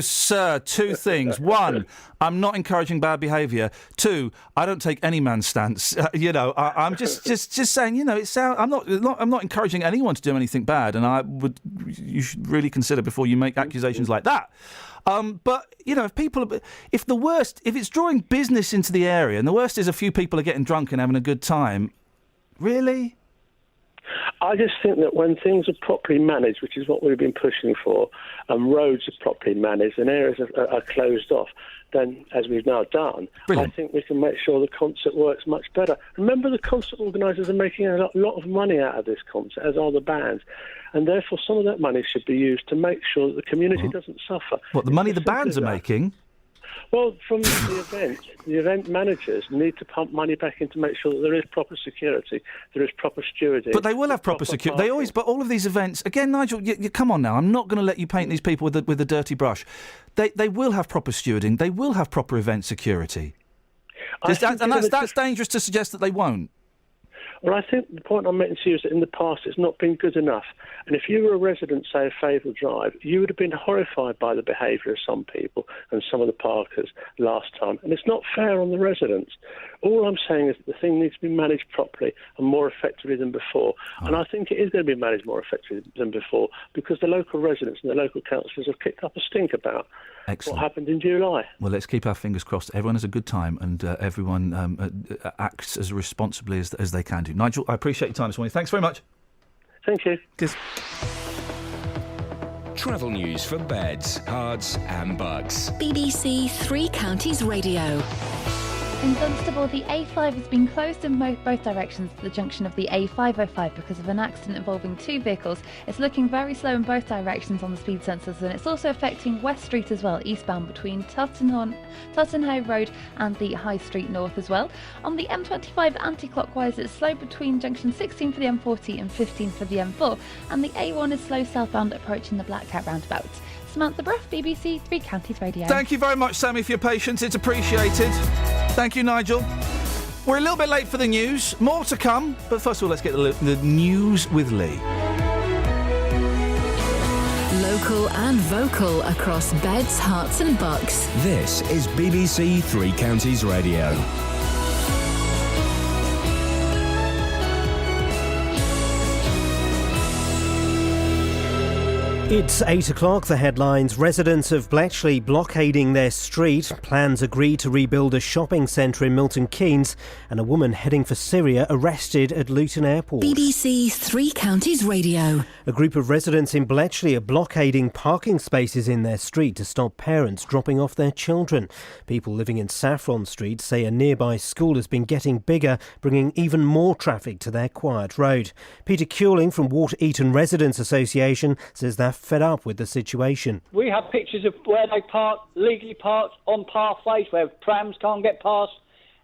sir. Two things. One, I'm not encouraging bad behaviour. Two, I don't take any man's stance. I'm just saying. I'm not encouraging anyone to do anything bad, and you should really consider before you make accusations like that. But if it's drawing business into the area, and the worst is a few people are getting drunk and having a good time, really? I just think that when things are properly managed, which is what we've been pushing for, and roads are properly managed and areas are closed off, then, as we've now done, Brilliant. I think we can make sure the concert works much better. Remember, the concert organisers are making a lot of money out of this concert, as are the bands, and therefore some of that money should be used to make sure that the community doesn't suffer. What, the money the bands are making? Well, from the event managers need to pump money back in to make sure that there is proper security, there is proper stewarding. But they will have proper security. They always, but all of these events, again, Nigel, you come on now. I'm not going to let you paint these people with a dirty brush. They will have proper stewarding. They will have proper event security. That's dangerous to suggest that they won't. Well, I think the point I'm making to you is that in the past it's not been good enough. And if you were a resident, say, of Favel Drive, you would have been horrified by the behaviour of some people and some of the parkers last time. And it's not fair on the residents. All I'm saying is that the thing needs to be managed properly and more effectively than before. Oh. And I think it is going to be managed more effectively than before because the local residents and the local councillors have kicked up a stink about what happened in July. Well, let's keep our fingers crossed. Everyone has a good time and everyone acts as responsibly as they can do. Nigel, I appreciate your time this morning. Thanks very much. Thank you. Cheers. Travel news for beds, cards and bugs. BBC Three Counties Radio. In Dunstable, the A5 has been closed in both directions to the junction of the A505 because of an accident involving two vehicles. It's looking very slow in both directions on the speed sensors, and it's also affecting West Street as well, eastbound between Tottenham Road and the High Street North as well. On the M25 anti-clockwise, it's slow between junction 16 for the M40 and 15 for the M4, and the A1 is slow southbound approaching the Black Cat roundabout. Samantha Bruff, BBC Three Counties Radio. Thank you very much, Sammy, for your patience. It's appreciated. Thank you, Nigel. We're a little bit late for the news. More to come. But first of all, let's get the news with Lee. Local and vocal across beds, hearts and bucks. This is BBC Three Counties Radio. It's 8 o'clock, the headlines. Residents of Bletchley blockading their street. Plans agreed to rebuild a shopping centre in Milton Keynes. And a woman heading for Syria arrested at Luton Airport. BBC Three Counties Radio. A group of residents in Bletchley are blockading parking spaces in their street to stop parents dropping off their children. People living in Saffron Street say a nearby school has been getting bigger, bringing even more traffic to their quiet road. Peter Culing from Water Eaton Residents Association says they're fed up with the situation. We have pictures of where they park, legally parked on pathways where trams can't get past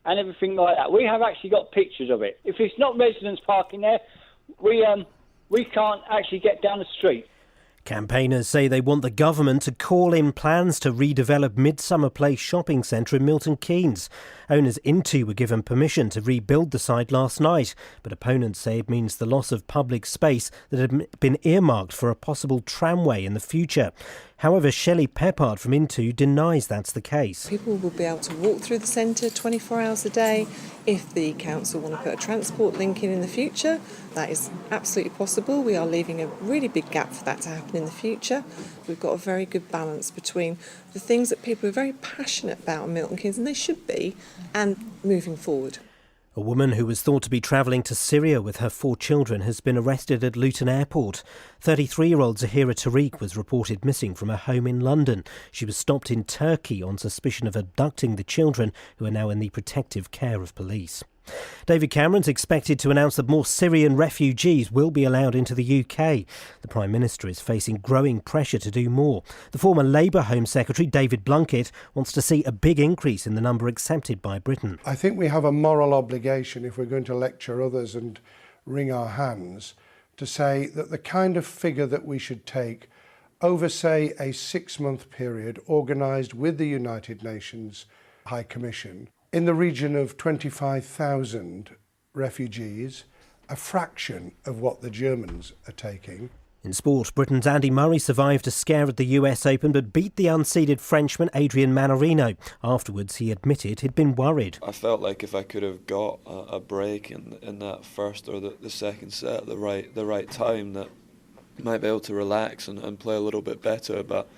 and everything like that. We have actually got pictures of it. If it's not residents parking there, we can't actually get down the street. Campaigners say they want the government to call in plans to redevelop Midsummer Place shopping centre in Milton Keynes. Owners Into were given permission to rebuild the site last night, but opponents say it means the loss of public space that had been earmarked for a possible tramway in the future. However, Shelley Peppard from Into denies that's the case. People will be able to walk through the centre 24 hours a day. If the council want to put a transport link in the future, that is absolutely possible. We are leaving a really big gap for that to happen in the future. We've got a very good balance between the things that people are very passionate about in Milton Keynes, and they should be, and moving forward. A woman who was thought to be travelling to Syria with her 4 children has been arrested at Luton Airport. 33-year-old Zahira Tariq was reported missing from her home in London. She was stopped in Turkey on suspicion of abducting the children, who are now in the protective care of police. David Cameron's expected to announce that more Syrian refugees will be allowed into the UK. The Prime Minister is facing growing pressure to do more. The former Labour Home Secretary, David Blunkett, wants to see a big increase in the number accepted by Britain. I think we have a moral obligation, if we're going to lecture others and wring our hands, to say that the kind of figure that we should take over, say, a 6-month period organised with the United Nations High Commission, in the region of 25,000 refugees, a fraction of what the Germans are taking. In sport, Britain's Andy Murray survived a scare at the US Open but beat the unseeded Frenchman Adrian Manarino. Afterwards, he admitted he'd been worried. I felt like if I could have got a break in that first or the second set at the right time, that I might be able to relax and play a little bit better, but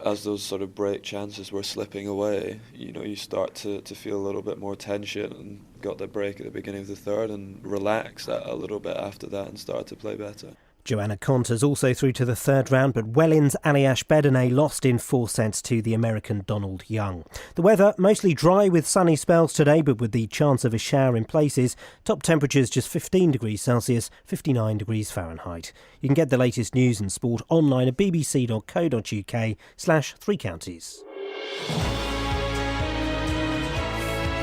as those sort of break chances were slipping away, you start to feel a little bit more tension, and got the break at the beginning of the third and relaxed a little bit after that and started to play better. Joanna Conter's also through to the third round, but Welling's Aliash Bedene lost in 4 sets to the American Donald Young. The weather, mostly dry with sunny spells today, but with the chance of a shower in places. Top temperatures just 15 degrees Celsius, 59 degrees Fahrenheit. You can get the latest news and sport online at bbc.co.uk/Three Counties.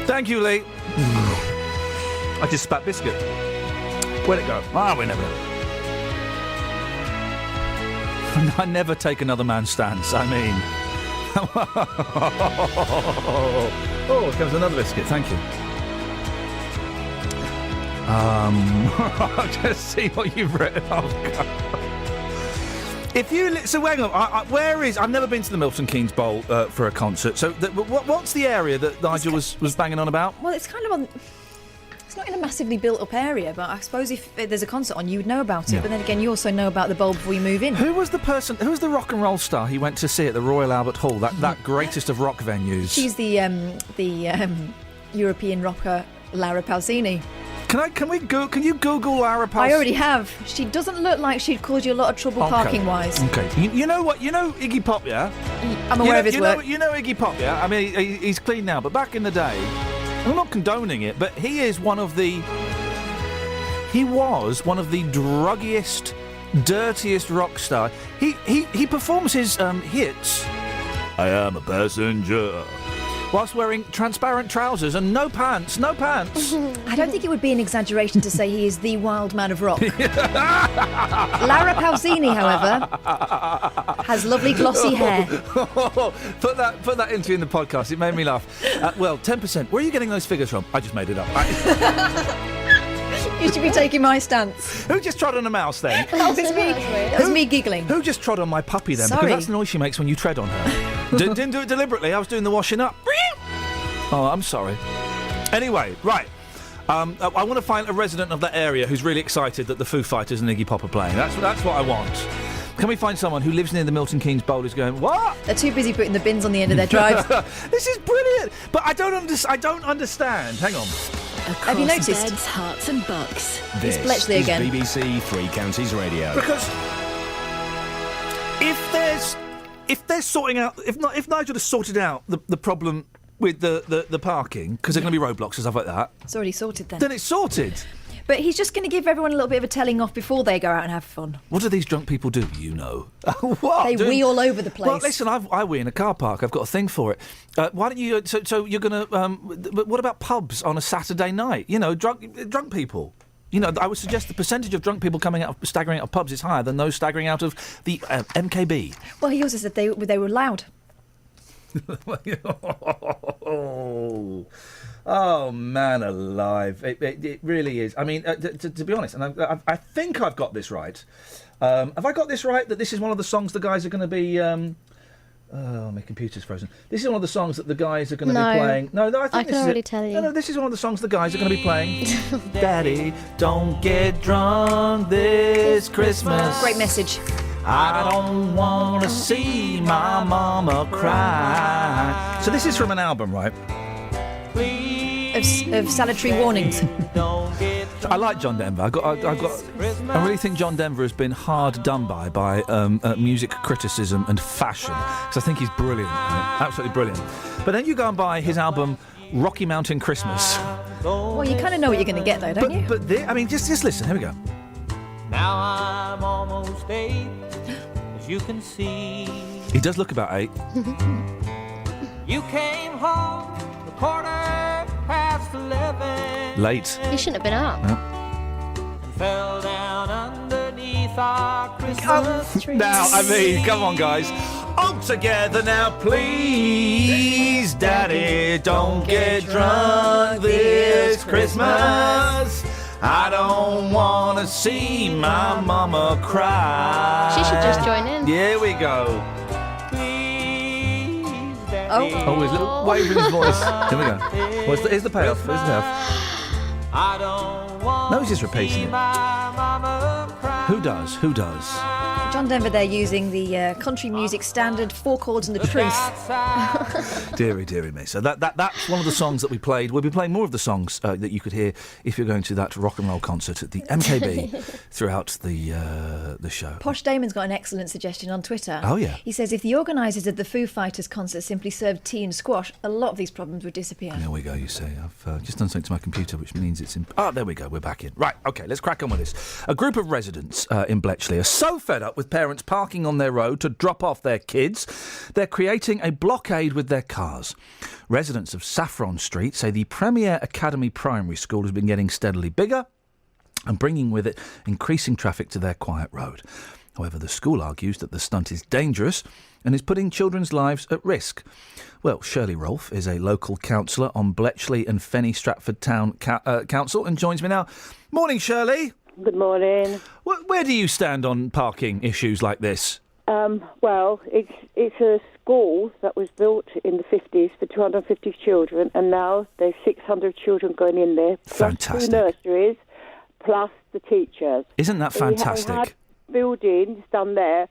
Thank you, Lee. I just spat biscuit. Where'd it go? We never know. I never take another man's stance, I mean. Oh, here comes another biscuit, thank you. I'll just see what you've written. So hang on, I've never been to the Milton Keynes Bowl for a concert, so what's the area that Nigel was banging on about? Well, it's kind of on... It's not in a massively built-up area, but I suppose if there's a concert on, you would know about it. Yeah. But then again, you also know about the bowl before you move in. Who was the rock and roll star he went to see at the Royal Albert Hall, that greatest of rock venues? She's the European rocker Lara Pausini. Can you Google Lara Pausini? I already have. She doesn't look like she'd cause you a lot of trouble parking-wise. Okay. You know what? You know Iggy Pop, yeah? I'm aware of his work. You know Iggy Pop, yeah? I mean, he's clean now, but back in the day... I'm not condoning it, but he was one of the druggiest, dirtiest rock stars. He performs his hits, I am a passenger, whilst wearing transparent trousers and no pants. I don't think it would be an exaggeration to say he is the wild man of rock. Lara Pausini, however, Has lovely glossy hair. Put that into in the podcast. It made me laugh. Well, 10%. Where are you getting those figures from? I just made it up. You should be taking my stance. Who just trod on a mouse then? Oh, it's me. It was me giggling. Who just trod on my puppy then? Sorry. Because that's the noise she makes when you tread on her. Didn't do it deliberately. I was doing the washing up. Oh, I'm sorry. Anyway, right. I want to find a resident of that area who's really excited that the Foo Fighters and Iggy Pop are playing. That's what I want. Can we find someone who lives near the Milton Keynes Bowl who's going, what? They're too busy putting the bins on the end of their drive. This is brilliant. But I don't understand. Hang on. Across Have you noticed? Beds, Hearts and Bucks. This It's Bletchley is again. BBC Three Counties Radio. Because if they're sorting out, if Nigel has sorted out the problem with the parking, because they're going to be roadblocks and stuff like that, It's already sorted then. then it's sorted. But he's just going to give everyone a little bit of a telling off before they go out and have fun. What do these drunk people do? You know. What? They wee all over the place. Well, listen, I wee in a car park. I've got a thing for it. Why don't you? So you're going to? What about pubs on a Saturday night? You know, drunk people. You know, I would suggest the percentage of drunk people staggering out of pubs is higher than those staggering out of the MKB. Well, he also said they were loud. Oh, man alive. It really is. I mean, to be honest, and I think I've got this right. Have I got this right, that this is one of the songs the guys are going to be... oh, my computer's frozen. This is one of the songs that the guys are going to be playing. No, I think I this can is already it. tell you. No, this is one of the songs the guys are going to be playing. Daddy, don't get drunk this Christmas. Great message. I don't want to see my mama cry. So this is from an album, right? Of salutary warnings. I like John Denver. I really think John Denver has been hard done by music criticism and fashion, because I think he's brilliant, right? Absolutely brilliant. But then you go and buy his album Rocky Mountain Christmas. Well, you kind of know what you're going to get, though, don't you? But just listen. Here we go. Now I'm almost 8, as you can see. He does look about 8. You came home the 11:15. Late. You shouldn't have been up. And fell down underneath our Christmas tree. Now, I mean, come on, guys. All together now, please. Daddy, don't get drunk this Christmas. I don't want to see my mama cry. She should just join in. Here we go. Oh, his little wave in his voice. Here we go. Here's the payoff. Here's the payoff. I don't want No, he's just repeating it. Who does? John Denver there using the country music standard 4 chords and the truth. Deary me. So that's one of the songs that we played. We'll be playing more of the songs that you could hear if you're going to that rock and roll concert at the MKB throughout the show. Posh Damon's got an excellent suggestion on Twitter. Oh, yeah. He says if the organisers of the Foo Fighters concert simply served tea and squash, a lot of these problems would disappear. There we go, you see. I've just done something to my computer, which means it's in... Oh, there we go, we're back in. Right, OK, let's crack on with this. A group of residents in Bletchley are so fed up with parents parking on their road to drop off their kids, they're creating a blockade with their cars. Residents of Saffron Street say the Premier Academy Primary School has been getting steadily bigger and bringing with it increasing traffic to their quiet road. However, the school argues that the stunt is dangerous and is putting children's lives at risk. Well, Shirley Rolfe is a local councillor on Bletchley and Fenny Stratford Town Council and joins me now. Morning, Shirley. Good morning. Where do you stand on parking issues like this? Well, it's a school that was built in the 50s for 250 children, and now there's 600 children going in there, plus Fantastic. 2 nurseries, plus the teachers. Isn't that fantastic? He had buildings done there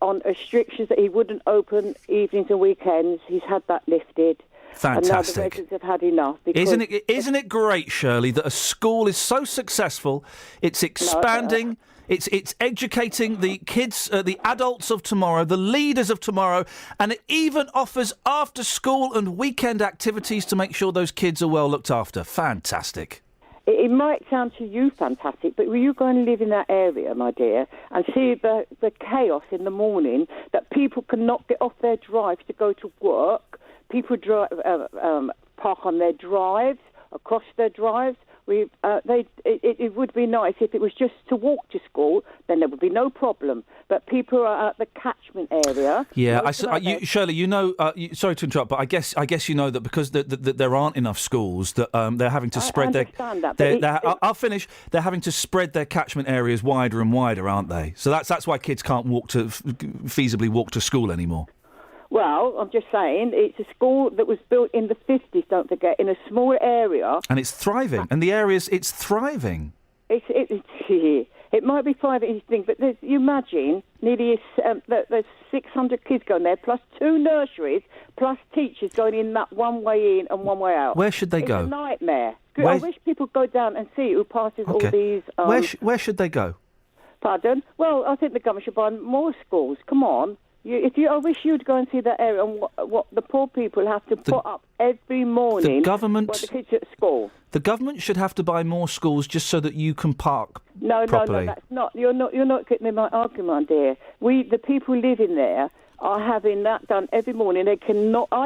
on restrictions that he wouldn't open evenings and weekends. He's had that lifted. Fantastic. And now the residents have had enough. Isn't it great, Shirley, that a school is so successful, it's expanding, it's educating the kids, the adults of tomorrow, the leaders of tomorrow, and it even offers after-school and weekend activities to make sure those kids are well looked after. Fantastic. It might sound to you fantastic, but will you go and live in that area, my dear, and see the chaos in the morning, that people cannot get off their drives to go to work? People park on their drives, across their drives, It would be nice if it was just to walk to school, then there would be no problem. But people are at the catchment area. Yeah, Shirley, sorry to interrupt, but I guess you know that because there aren't enough schools that they're having to spread I'll finish. They're having to spread their catchment areas wider and wider, aren't they? So that's why kids can't feasibly walk to school anymore. Well, I'm just saying, it's a school that was built in the 50s, don't forget, in a small area. And it's thriving. And it's thriving. It might be thriving, but you imagine, there's 600 kids going there, plus 2 nurseries, plus teachers going in that one way in and one way out. Where should they go? It's a nightmare. I wish people go down and see who passes all these... Where should they go? Pardon? Well, I think the government should buy more schools. Come on. I wish you'd go and see that area and what the poor people have to put up every morning. The government, while the kids are at school. The government should have to buy more schools just so that you can park properly. No, that's not. You're not getting my argument, dear. The people living there are having that done every morning. I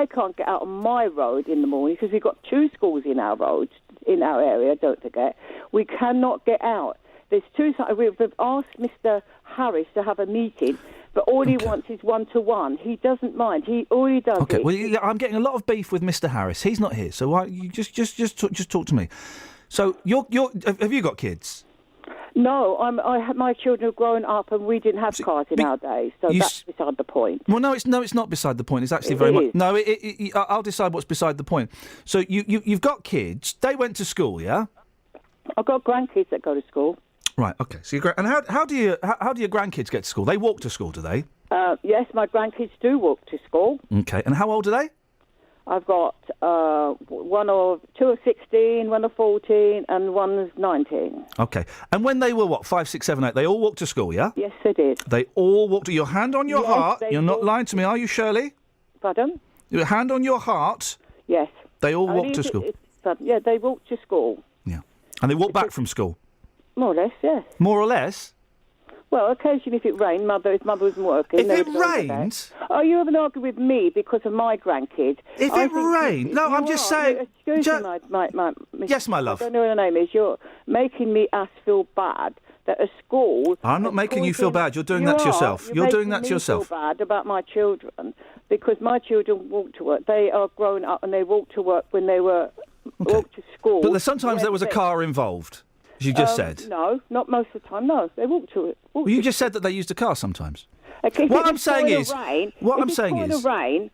can't get out on my road in the morning because we've got 2 schools in our roads in our area. Don't forget, we cannot get out. There's 2. We've asked Mr. Harris to have a meeting. But all he wants is 1-to-1. He doesn't mind. All he does. Okay. Well, I'm getting a lot of beef with Mr. Harris. He's not here, so why you just talk to me. So have you got kids? No, my children have grown up, and we didn't have cars in our days, so that's beside the point. Well, no, it's not beside the point. It's actually very much. No, I'll decide what's beside the point. So you've got kids. They went to school, yeah? I've got grandkids that go to school. Right. Okay. So how do your grandkids get to school? They walk to school, do they? Yes, my grandkids do walk to school. Okay. And how old are they? I've got 2 are 16, 1 are 14, and 1 is 19. Okay. And when they were 5, 6, 7, 8, they all walked to school, yeah? Yes, they did. They all walked. Your hand on your heart. You're not lying to me, are you, Shirley? Pardon? Your hand on your heart. Yes. They all walked to school. Yeah, they walked to school. Yeah. And they walked back from school. More or less, yes. More or less? Well, occasionally if it rained, if Mother wasn't working... If it rained? Oh, you haven't argued with me because of my grandkids. If it rained? No, I'm just saying... Excuse me, yes, my love. I don't know what her name is. You're making us feel bad that a school... I'm not making you feel bad. You're doing that to yourself. You're doing that to yourself. Feel bad about my children because my children walk to work. They are grown up and they walk to work when they were... walk to school. But sometimes there was a car involved. As you just said. No, not most of the time. No, they walk to it. Well, you just said that they used a car sometimes. Okay, what I'm saying is, rain.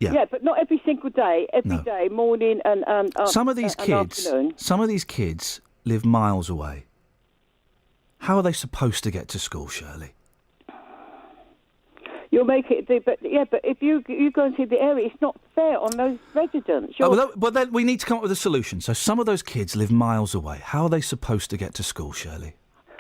Yeah, but not every single day. Every day, morning and some of these kids live miles away. How are they supposed to get to school, Shirley? You'll make it, but if you go and see the area, it's not fair on those residents. Well, then we need to come up with a solution. So some of those kids live miles away. How are they supposed to get to school, Shirley?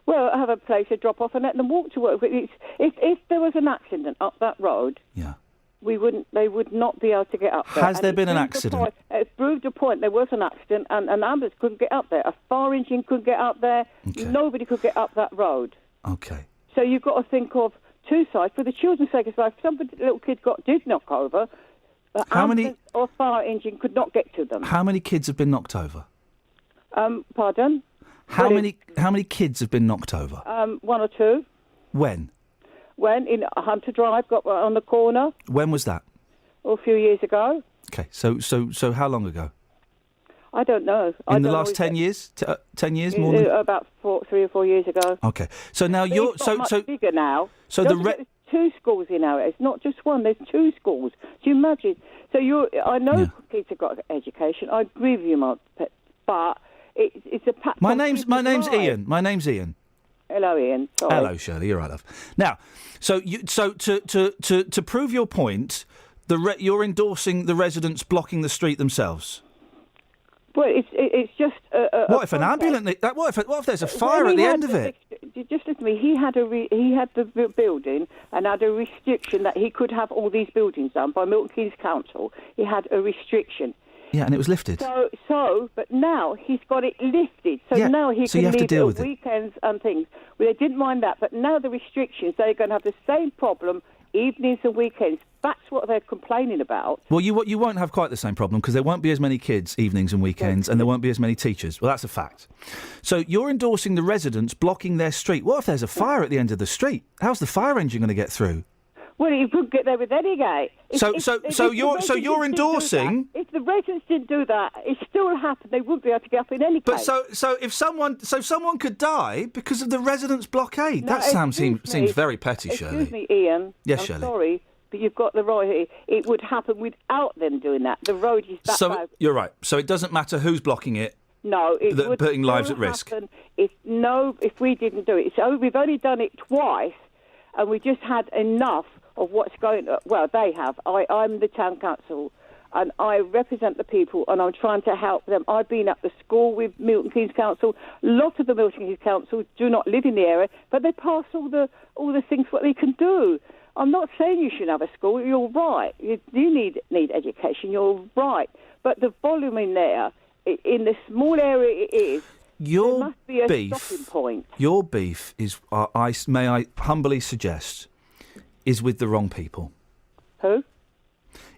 Well, have a place to drop off and let them walk to work. If there was an accident up that road, they would not be able to get up there. Has there been an accident? It's proved a point there was an accident and an ambulance couldn't get up there. A fire engine couldn't get up there. Okay. Nobody could get up that road. Okay. So you've got to think of 2 sides for the children's sake as well. If some little kid did knock over, ambulance or fire engine could not get to them. How many kids have been knocked over? Pardon? How many kids have been knocked over? 1 or 2. When? When in Hunter Drive, got on the corner. When was that? A few years ago. Okay, so how long ago? I don't know. In the last 10 years? 10 years more than? About 3 or 4 years ago. Okay, so now you're much bigger now. So there's 2 schools in our area. It's not just one. There's 2 schools. Do you imagine? So I know kids have got education. I agree with you, but it's a pack. My name's Iain. My name's Iain. Hello, Iain. Sorry. Hello, Shirley. You're right, love. Now, so to prove your point, you're endorsing the residents blocking the street themselves. Well, it's just. What if an ambulance? What if there's a fire at the end of it? Just listen to me. He had the building and had a restriction that he could have all these buildings done by Milton Keynes Council. He had a restriction. Yeah, and it was lifted. But now he's got it lifted. So now he can leave on weekends and things. Well, they didn't mind that, but now the restrictions, they're going to have the same problem evenings and weekends. that's what they're complaining about. Well, you won't have quite the same problem because there won't be as many kids evenings and weekends, and there won't be as many teachers. Well, that's a fact. So you're endorsing the residents blocking their street. What if there's a fire at the end of the street? How's the fire engine going to get through? Well, you couldn't get there with any gate. So you're endorsing. If the residents didn't do that, it still happened. They wouldn't be able to get up in any case. But so if someone could die because of the residents' blockade. No, That seems very petty, Shirley. Excuse me, Ian. Yes, I'm Shirley. sorry, but you've got the right here. It would happen without them doing that. The road is that bad. You're right. So it doesn't matter who's blocking it. No, it would putting lives still at risk. happen if we didn't do it. So we've only done it twice, and we just had enough of what's going on. Well, they have. I'm the town council, and I represent the people, and I'm trying to help them. I've been at the school with Milton Keynes Council. A lot of the Milton Keynes Council do not live in the area, but they pass all the things what they can do. I'm not saying you should have a school. You're right. You need education. You're right. But the volume in there, in the small area it is, there must be a stopping point. Your beef is, may I humbly suggest, is with the wrong people. Who?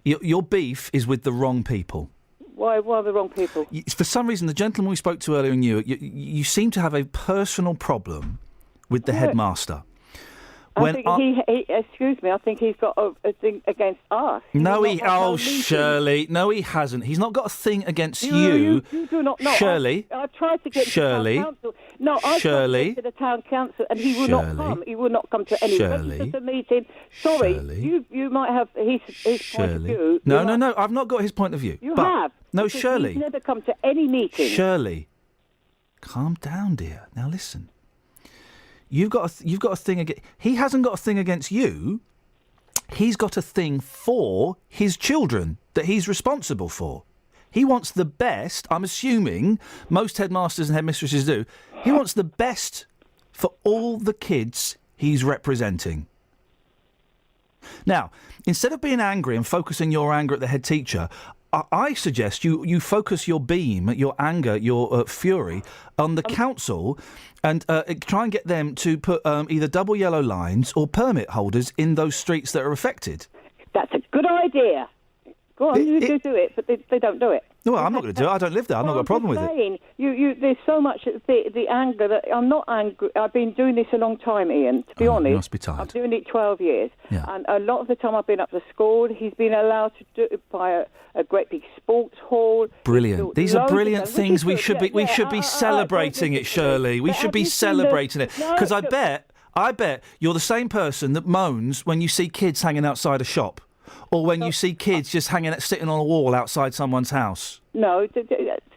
Your beef is with the wrong people. Why the wrong people? For some reason, the gentleman we spoke to earlier, and you seem to have a personal problem with the headmaster. Excuse me, I think he's got a thing against us. Shirley, no, he hasn't. He's not got a thing against you. You do not know. Shirley, I've tried to get to the town council. No, I've tried to get to the town council, and he will not come. He will not come to any register meeting. Sorry, you might have his point of view. No, I've not got his point of view. You have. No, Shirley. He's never come to any meeting. Shirley, calm down, dear. Now listen. You've got a thing against. He hasn't got a thing against you. He's got a thing for his children that he's responsible for. He wants the best. I'm assuming most headmasters and headmistresses do. He wants the best for all the kids he's representing. Now, instead of being angry and focusing your anger at the head teacher, I suggest you focus your beam, your anger, your fury on the council and try and get them to put either double yellow lines or permit holders in those streets that are affected. That's a good idea. Go on, you do it, but they don't do it. No, I'm not going to do it. I don't live there. I've not got a problem with it. There's so much the anger that I'm not angry. I've been doing this a long time, Ian. To be honest, you must be tired. I'm doing it 12 years, and a lot of the time I've been up to school. He's been allowed to do it by a great big sports hall. Brilliant. These are brilliant things. We should be celebrating it, Shirley. We should be celebrating it because I bet you're the same person that moans when you see kids hanging outside a shop. Or when you see kids just sitting on a wall outside someone's house. No,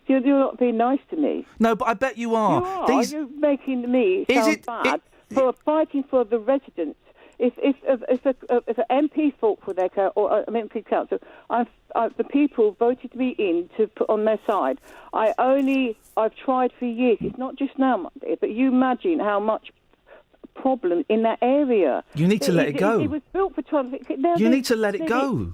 you're not being nice to me. No, but I bet you are. You're making me sound bad for fighting for the residents. If an MP fought for their or an MP council, the people voted me in to put on their side. I've tried for years. It's not just now, but you imagine how much problem in that area. You need to let it go. It was built for 12 years. You need to let it go.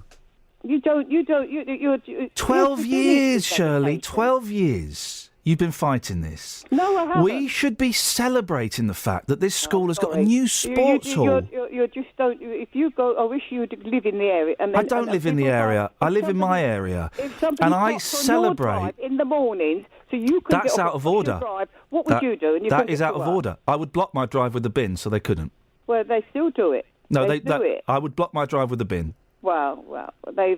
You don't. You're 12 years, Shirley. 12 years. You've been fighting this. No, I haven't. We should be celebrating the fact that this school has got a new sports hall. You just don't. If you go, I wish you would live in the area. And then, I don't live in the area. I live in my area, and I celebrate in the mornings. So you can That's out of order. Drive. What would you do? That is out of order. I would block my drive with the bin, so they couldn't. Well, they still do it. No, they do it. I would block my drive with the bin. Well, they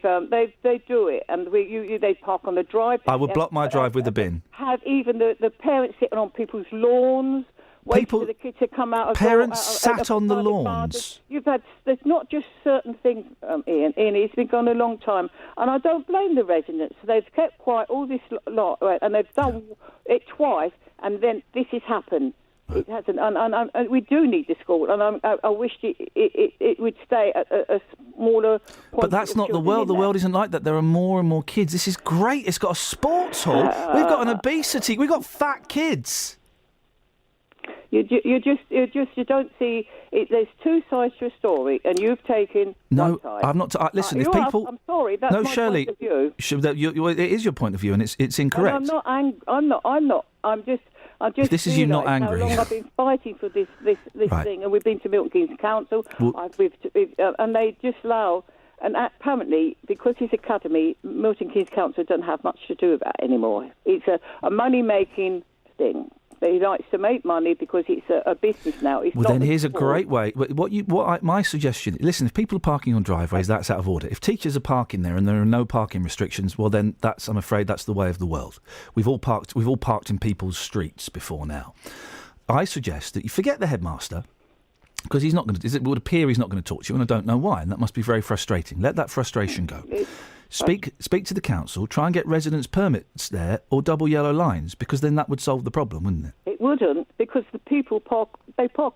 do it, and they park on the drive. I would block my drive with the bin. Have even the parents sitting on people's lawns, waiting for the kids to come out. Parents sat on the lawns. There's not just certain things, Ian. It's been gone a long time, and I don't blame the residents. They've kept quiet all this lot, and they've done it twice, and then this has happened. It hasn't, and we do need the school, and I wish it would stay at a smaller. But that's not the world. The world isn't like that. There are more and more kids. This is great. It's got a sports hall. We've got an obesity. We've got fat kids. You don't see it. There's two sides to a story, and you've taken one side. I've not. Listen, if people. I'm sorry. That's my Shirley, point of view. It is your point of view, and it's incorrect. And I'm not. I'm just. This is you not angry. How long I've been fighting for this right. thing, and we've been to Milton Keynes Council, and they just allow And apparently, because his academy, Milton Keynes Council doesn't have much to do with that anymore. It's a money-making thing. He likes to make money because it's a business now. It's Well, not then the here's a sport. great way. My suggestion. Listen, if people are parking on driveways, that's out of order. If teachers are parking there and there are no parking restrictions, well, then I'm afraid that's the way of the world. We've all parked in people's streets before now. I suggest that you forget the headmaster, because he's not going to. It would appear he's not going to talk to you, and I don't know why, and that must be very frustrating. Let that frustration go. Speak to the council. Try and get residence permits there or double yellow lines, because then that would solve the problem, wouldn't it? It wouldn't, because the people park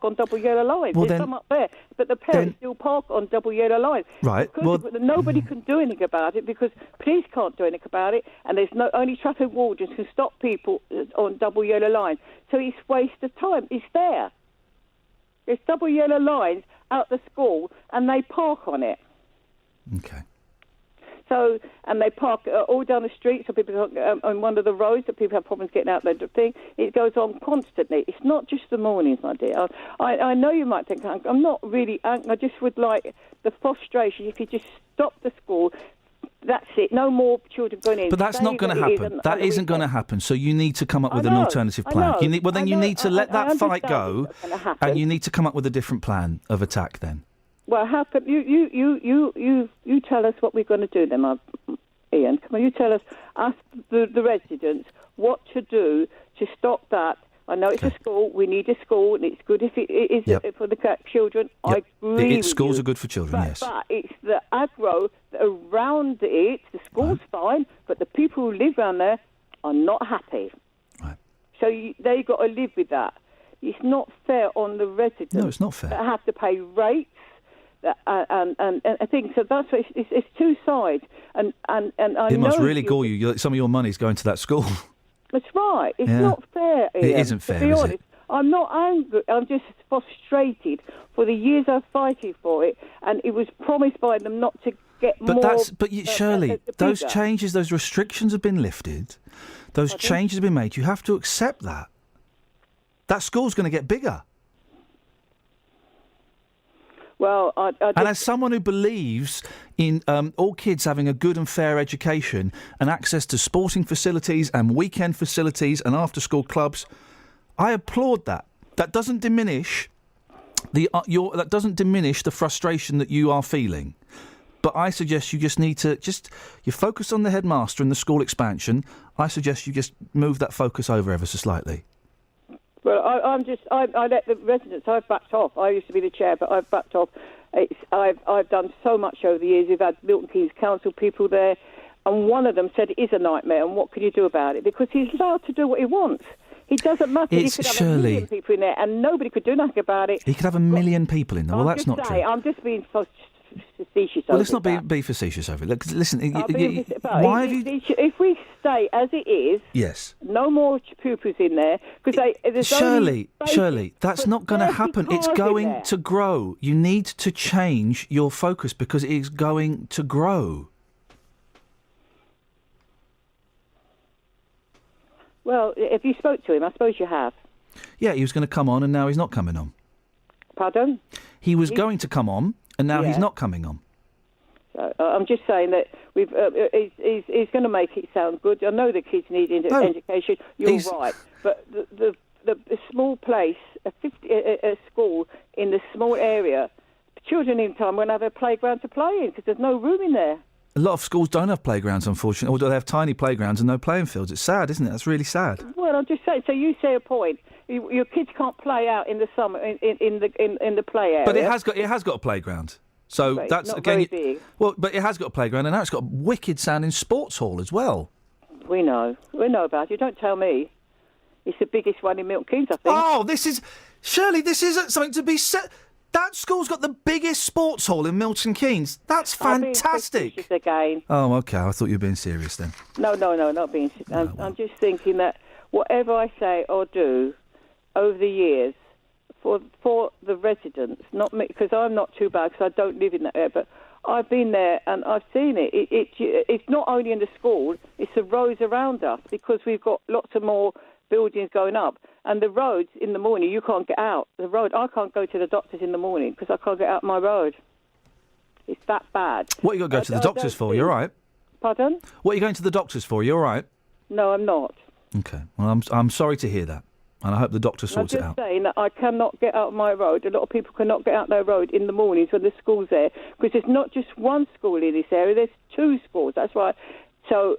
on double yellow lines. Well, There's then- some up there, but the parents still park on double yellow lines. Right. Because nobody can do anything about it, because police can't do anything about it, and there's only traffic wardens can stop people on double yellow lines. So it's a waste of time. It's there. There's double yellow lines out the school, and they park on it. Okay. So, and they park all down the street, so people on one of the roads that people have problems getting out there. Thing, it goes on constantly. It's not just the mornings, my dear. I know you might think I'm not really angry. I just would like the frustration. If you just stop the school, that's it. No more children going in. But that's not going to happen. That isn't going to happen. So you need to come up with an alternative plan. You need to let that fight go, and you need to come up with a different plan of attack then. Well, how can you tell us what we're going to do then, Iain? Come on, you tell us the residents what to do to stop that. I know it's a school. We need a school, and it's good if it is for the children. Yep. I agree. with Schools you. are good for children. Yes. But it's the aggro around it. The school's fine, but the people who live around there are not happy. Right. So they got to live with that. It's not fair on the residents. No, it's not fair. That have to pay rates. And I think so. That's what it's two sides, and I It must know really gall you. Some of your money's going to that school. That's right. It's Yeah. not fair. It Iain, isn't fair, to be is honest. it? I'm not angry. I'm just frustrated for the years I've fighting for it, and it was promised by them not to get more. Shirley, those bigger. changes, those restrictions have been lifted. Those changes have been made. You have to accept that. That school's going to get bigger. Well, and as someone who believes in all kids having a good and fair education and access to sporting facilities and weekend facilities and after-school clubs, I applaud that. That doesn't diminish the frustration that you are feeling. But I suggest you just need to you focus on the headmaster and the school expansion. I suggest you just move that focus over ever so slightly. Well, I let the residents. I've backed off. I used to be the chair, but I've backed off. I've done so much over the years. We've had Milton Keynes Council people there, and one of them said it is a nightmare. And what can you do about it? Because he's allowed to do what he wants. It doesn't matter. He could have a million people in there, and nobody could do nothing about it. He could have a million people in there. Well, that's not true. I'm just being facetious. Well, let's not be facetious over it. Look, listen, why have you? If we stay as it is, yes, no more pupils in there because Shirley, that's not going to happen. It's going to grow. You need to change your focus because it is going to grow. Well, if you spoke to him, I suppose you have. Yeah, he was going to come on, and now he's not coming on. Pardon? He was going to come on, and now he's not coming on. So, I'm just saying that he's going to make it sound good. I know the kids need education. You're right, but the small place, a school in the small area, children in time won't have a playground to play in because there's no room in there. A lot of schools don't have playgrounds, unfortunately, or they have tiny playgrounds and no playing fields. It's sad, isn't it? That's really sad. Well, I'm just saying. So you say a point. Your kids can't play out in the summer in the play area. But it has got a playground. So Right, that's not again. very big. Well, but it has got a playground, and now it's got a wicked sounding sports hall as well. We know about it. Don't tell me. It's the biggest one in Milton Keynes, I think. Oh, this isn't something to be said. That school's got the biggest sports hall in Milton Keynes. That's fantastic. Again. Oh, okay. I thought you were being serious then. No, not being. I'm just thinking that whatever I say or do over the years for the residents, not me, because I'm not too bad because I don't live in that area, but I've been there and I've seen it. It's not only in the school; it's the roads around us because we've got lots of more buildings going up. And the roads in the morning, you can't get out. The road, I can't go to the doctors in the morning because I can't get out my road. It's that bad. What you got to go to the doctors for? You're right. Pardon? What are you going to the doctors for? You're right. No, I'm not. Okay. Well, I'm sorry to hear that, and I hope the doctor sorts it out. I'm just saying that I cannot get out of my road. A lot of people cannot get out their road in the mornings when the school's there, because there's not just one school in this area. There's 2 schools. That's why. So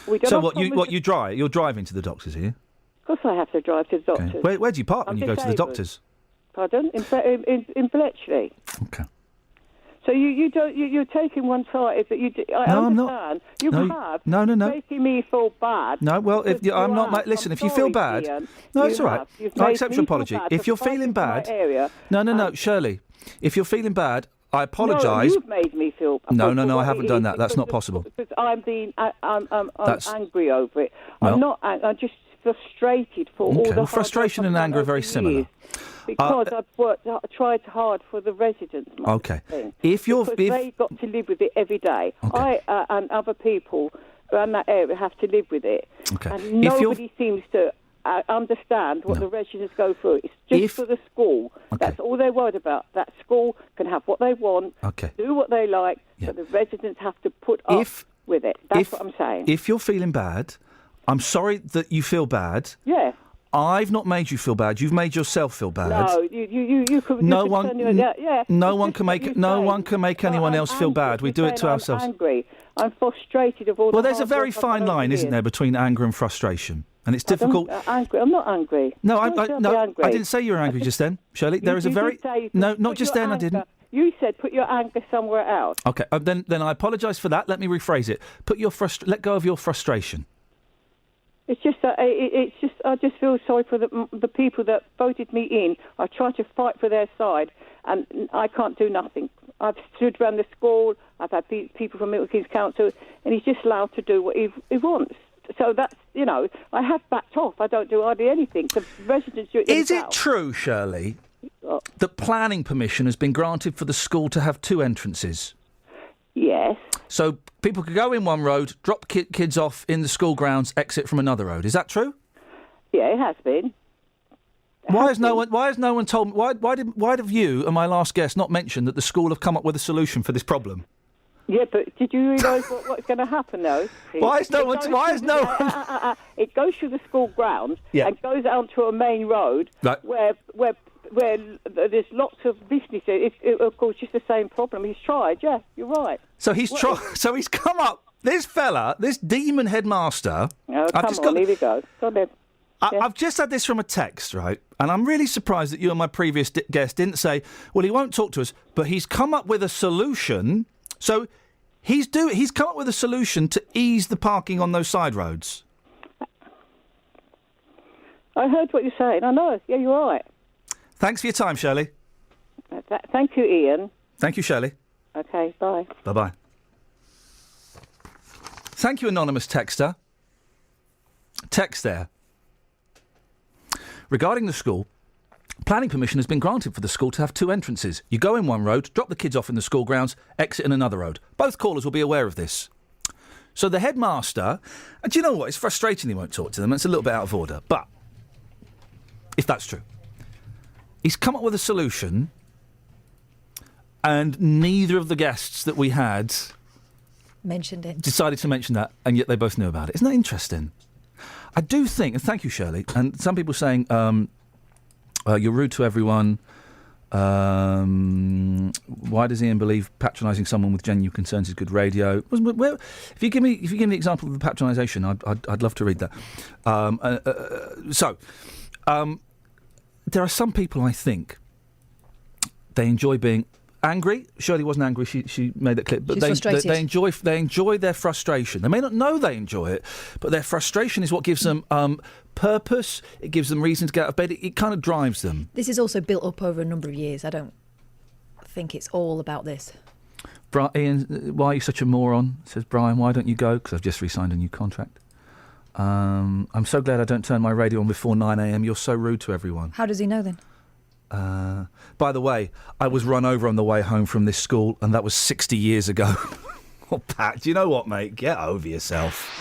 we don't. So you drive? You're driving to the doctors, are you? Of course, I have to drive to the doctors. Okay. Where do you park when you go to the doctors? Pardon? In Bletchley. Okay. So you're taking one side that you. I No, I'm understand. not. You No, have. no. You're making me feel bad. No, well, if I'm not, mate, listen. If you feel bad, Ian, no, it's all right. You've I made accept me your feel apology. bad If for you're fighting feeling for my bad, area. no, Shirley. If you're feeling bad, I apologise. No, you've made me feel. No, I haven't done that. That's not possible. Because I'm angry over it. Well, I'm not. I'm just frustrated for all the. Well, frustration and anger are very similar. Because I've tried hard for the residents. Okay. They've got to live with it every day. Okay. I and other people around that area have to live with it. Okay. And nobody seems to understand what the residents go through. It's just for the school. Okay. That's all they're worried about. That school can have what they want, do what they like, but the residents have to put up with it. That's what I'm saying. If you're feeling bad, I'm sorry that you feel bad. Yeah. I've not made you feel bad. You've made yourself feel bad. No, you could. No you one. could yeah. No one can make. No one can make anyone else feel bad. We do it to ourselves. I'm angry. I'm frustrated of all. Well, there's a very fine line, isn't there, between anger and frustration, and it's difficult. Angry. I'm not angry. No, I didn't say you were angry just then, Shirley. There is a very not just then. I didn't. You said put your anger somewhere else. Okay, then I apologise for that. Let me rephrase it. Let go of your frustration. It's just that I just feel sorry for the people that voted me in. I try to fight for their side, and I can't do nothing. I've stood around the school. I've had people from Milton Keynes Council, and he's just allowed to do what he wants. So that's, I have backed off. I don't do hardly anything. The residents do it themselves. Is it true, Shirley, that planning permission has been granted for the school to have 2 entrances? Yes. So people could go in one road, drop kids off in the school grounds, exit from another road. Is that true? Yeah, it has been. Why has no one told me? Why have you and my last guest not mentioned that the school have come up with a solution for this problem? Yeah, but did you realise what's going to happen though? Why is no one? It goes through the school grounds and goes out to a main road where there's lots of businesses. It's of course just the same problem. He's tried. Yeah, you're right. So he's tried. So he's come up. This fella, this demon headmaster. Oh, come on, here we go. I've just had this from a text, right? And I'm really surprised that you and my previous guest didn't say, well, he won't talk to us, but he's come up with a solution. So he's come up with a solution to ease the parking on those side roads. I heard what you're saying. I know. Yeah, you're right. Thanks for your time, Shirley. Thank you, Ian. Thank you, Shirley. Okay, bye. Bye-bye. Thank you, anonymous texter. Text there. Regarding the school, planning permission has been granted for the school to have 2 entrances. You go in one road, drop the kids off in the school grounds, exit in another road. Both callers will be aware of this. So the headmaster, and do you know what? It's frustrating he won't talk to them. It's a little bit out of order. But if that's true, he's come up with a solution, and neither of the guests that we had mentioned it. Decided to mention that, and yet they both knew about it. Isn't that interesting? I do think, and thank you, Shirley, and some people saying you're rude to everyone. Why does Ian believe patronising someone with genuine concerns is good radio? If you give me an example of the patronisation, I'd love to read that. There are some people, I think, they enjoy being angry. Shirley wasn't angry. She made that clip, but they enjoy their frustration. They may not know they enjoy it, but their frustration is what gives them purpose. It gives them reason to get out of bed. It kind of drives them. This is also built up over a number of years. I don't think it's all about this. Ian, why are you such a moron? Says Brian. Why don't you go? Because I've just re-signed a new contract. I'm so glad I don't turn my radio on before 9 a.m. You're so rude to everyone. How does he know then? By the way, I was run over on the way home from this school, and that was 60 years ago. Oh, Pat, do you know what, mate? Get over yourself.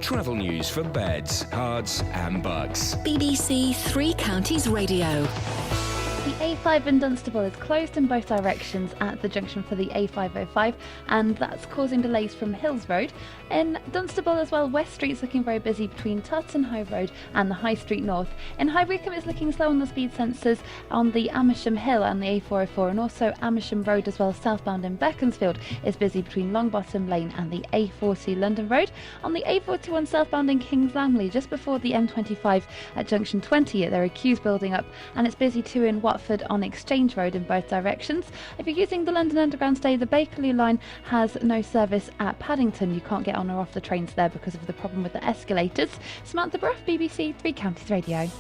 Travel news for beds, cards and bugs. BBC Three Counties Radio. The A5 in Dunstable is closed in both directions at the junction for the A505, and that's causing delays from Hills Road. In Dunstable as well, West Street's looking very busy between Tutton Hove Road and the High Street North. In High Wycombe, it's looking slow on the speed sensors on the Amersham Hill and the A404, and also Amersham Road as well, southbound in Beaconsfield, is busy between Longbottom Lane and the A40 London Road. On the A41 southbound in Kings Langley, just before the M25 at junction 20, there are queues building up, and it's busy too in Watford on Exchange Road in both directions. If you're using the London Underground today, the Bakerloo line has no service at Paddington. You can't get on or off the trains there because of the problem with the escalators. Samantha Bruff, BBC Three Counties Radio.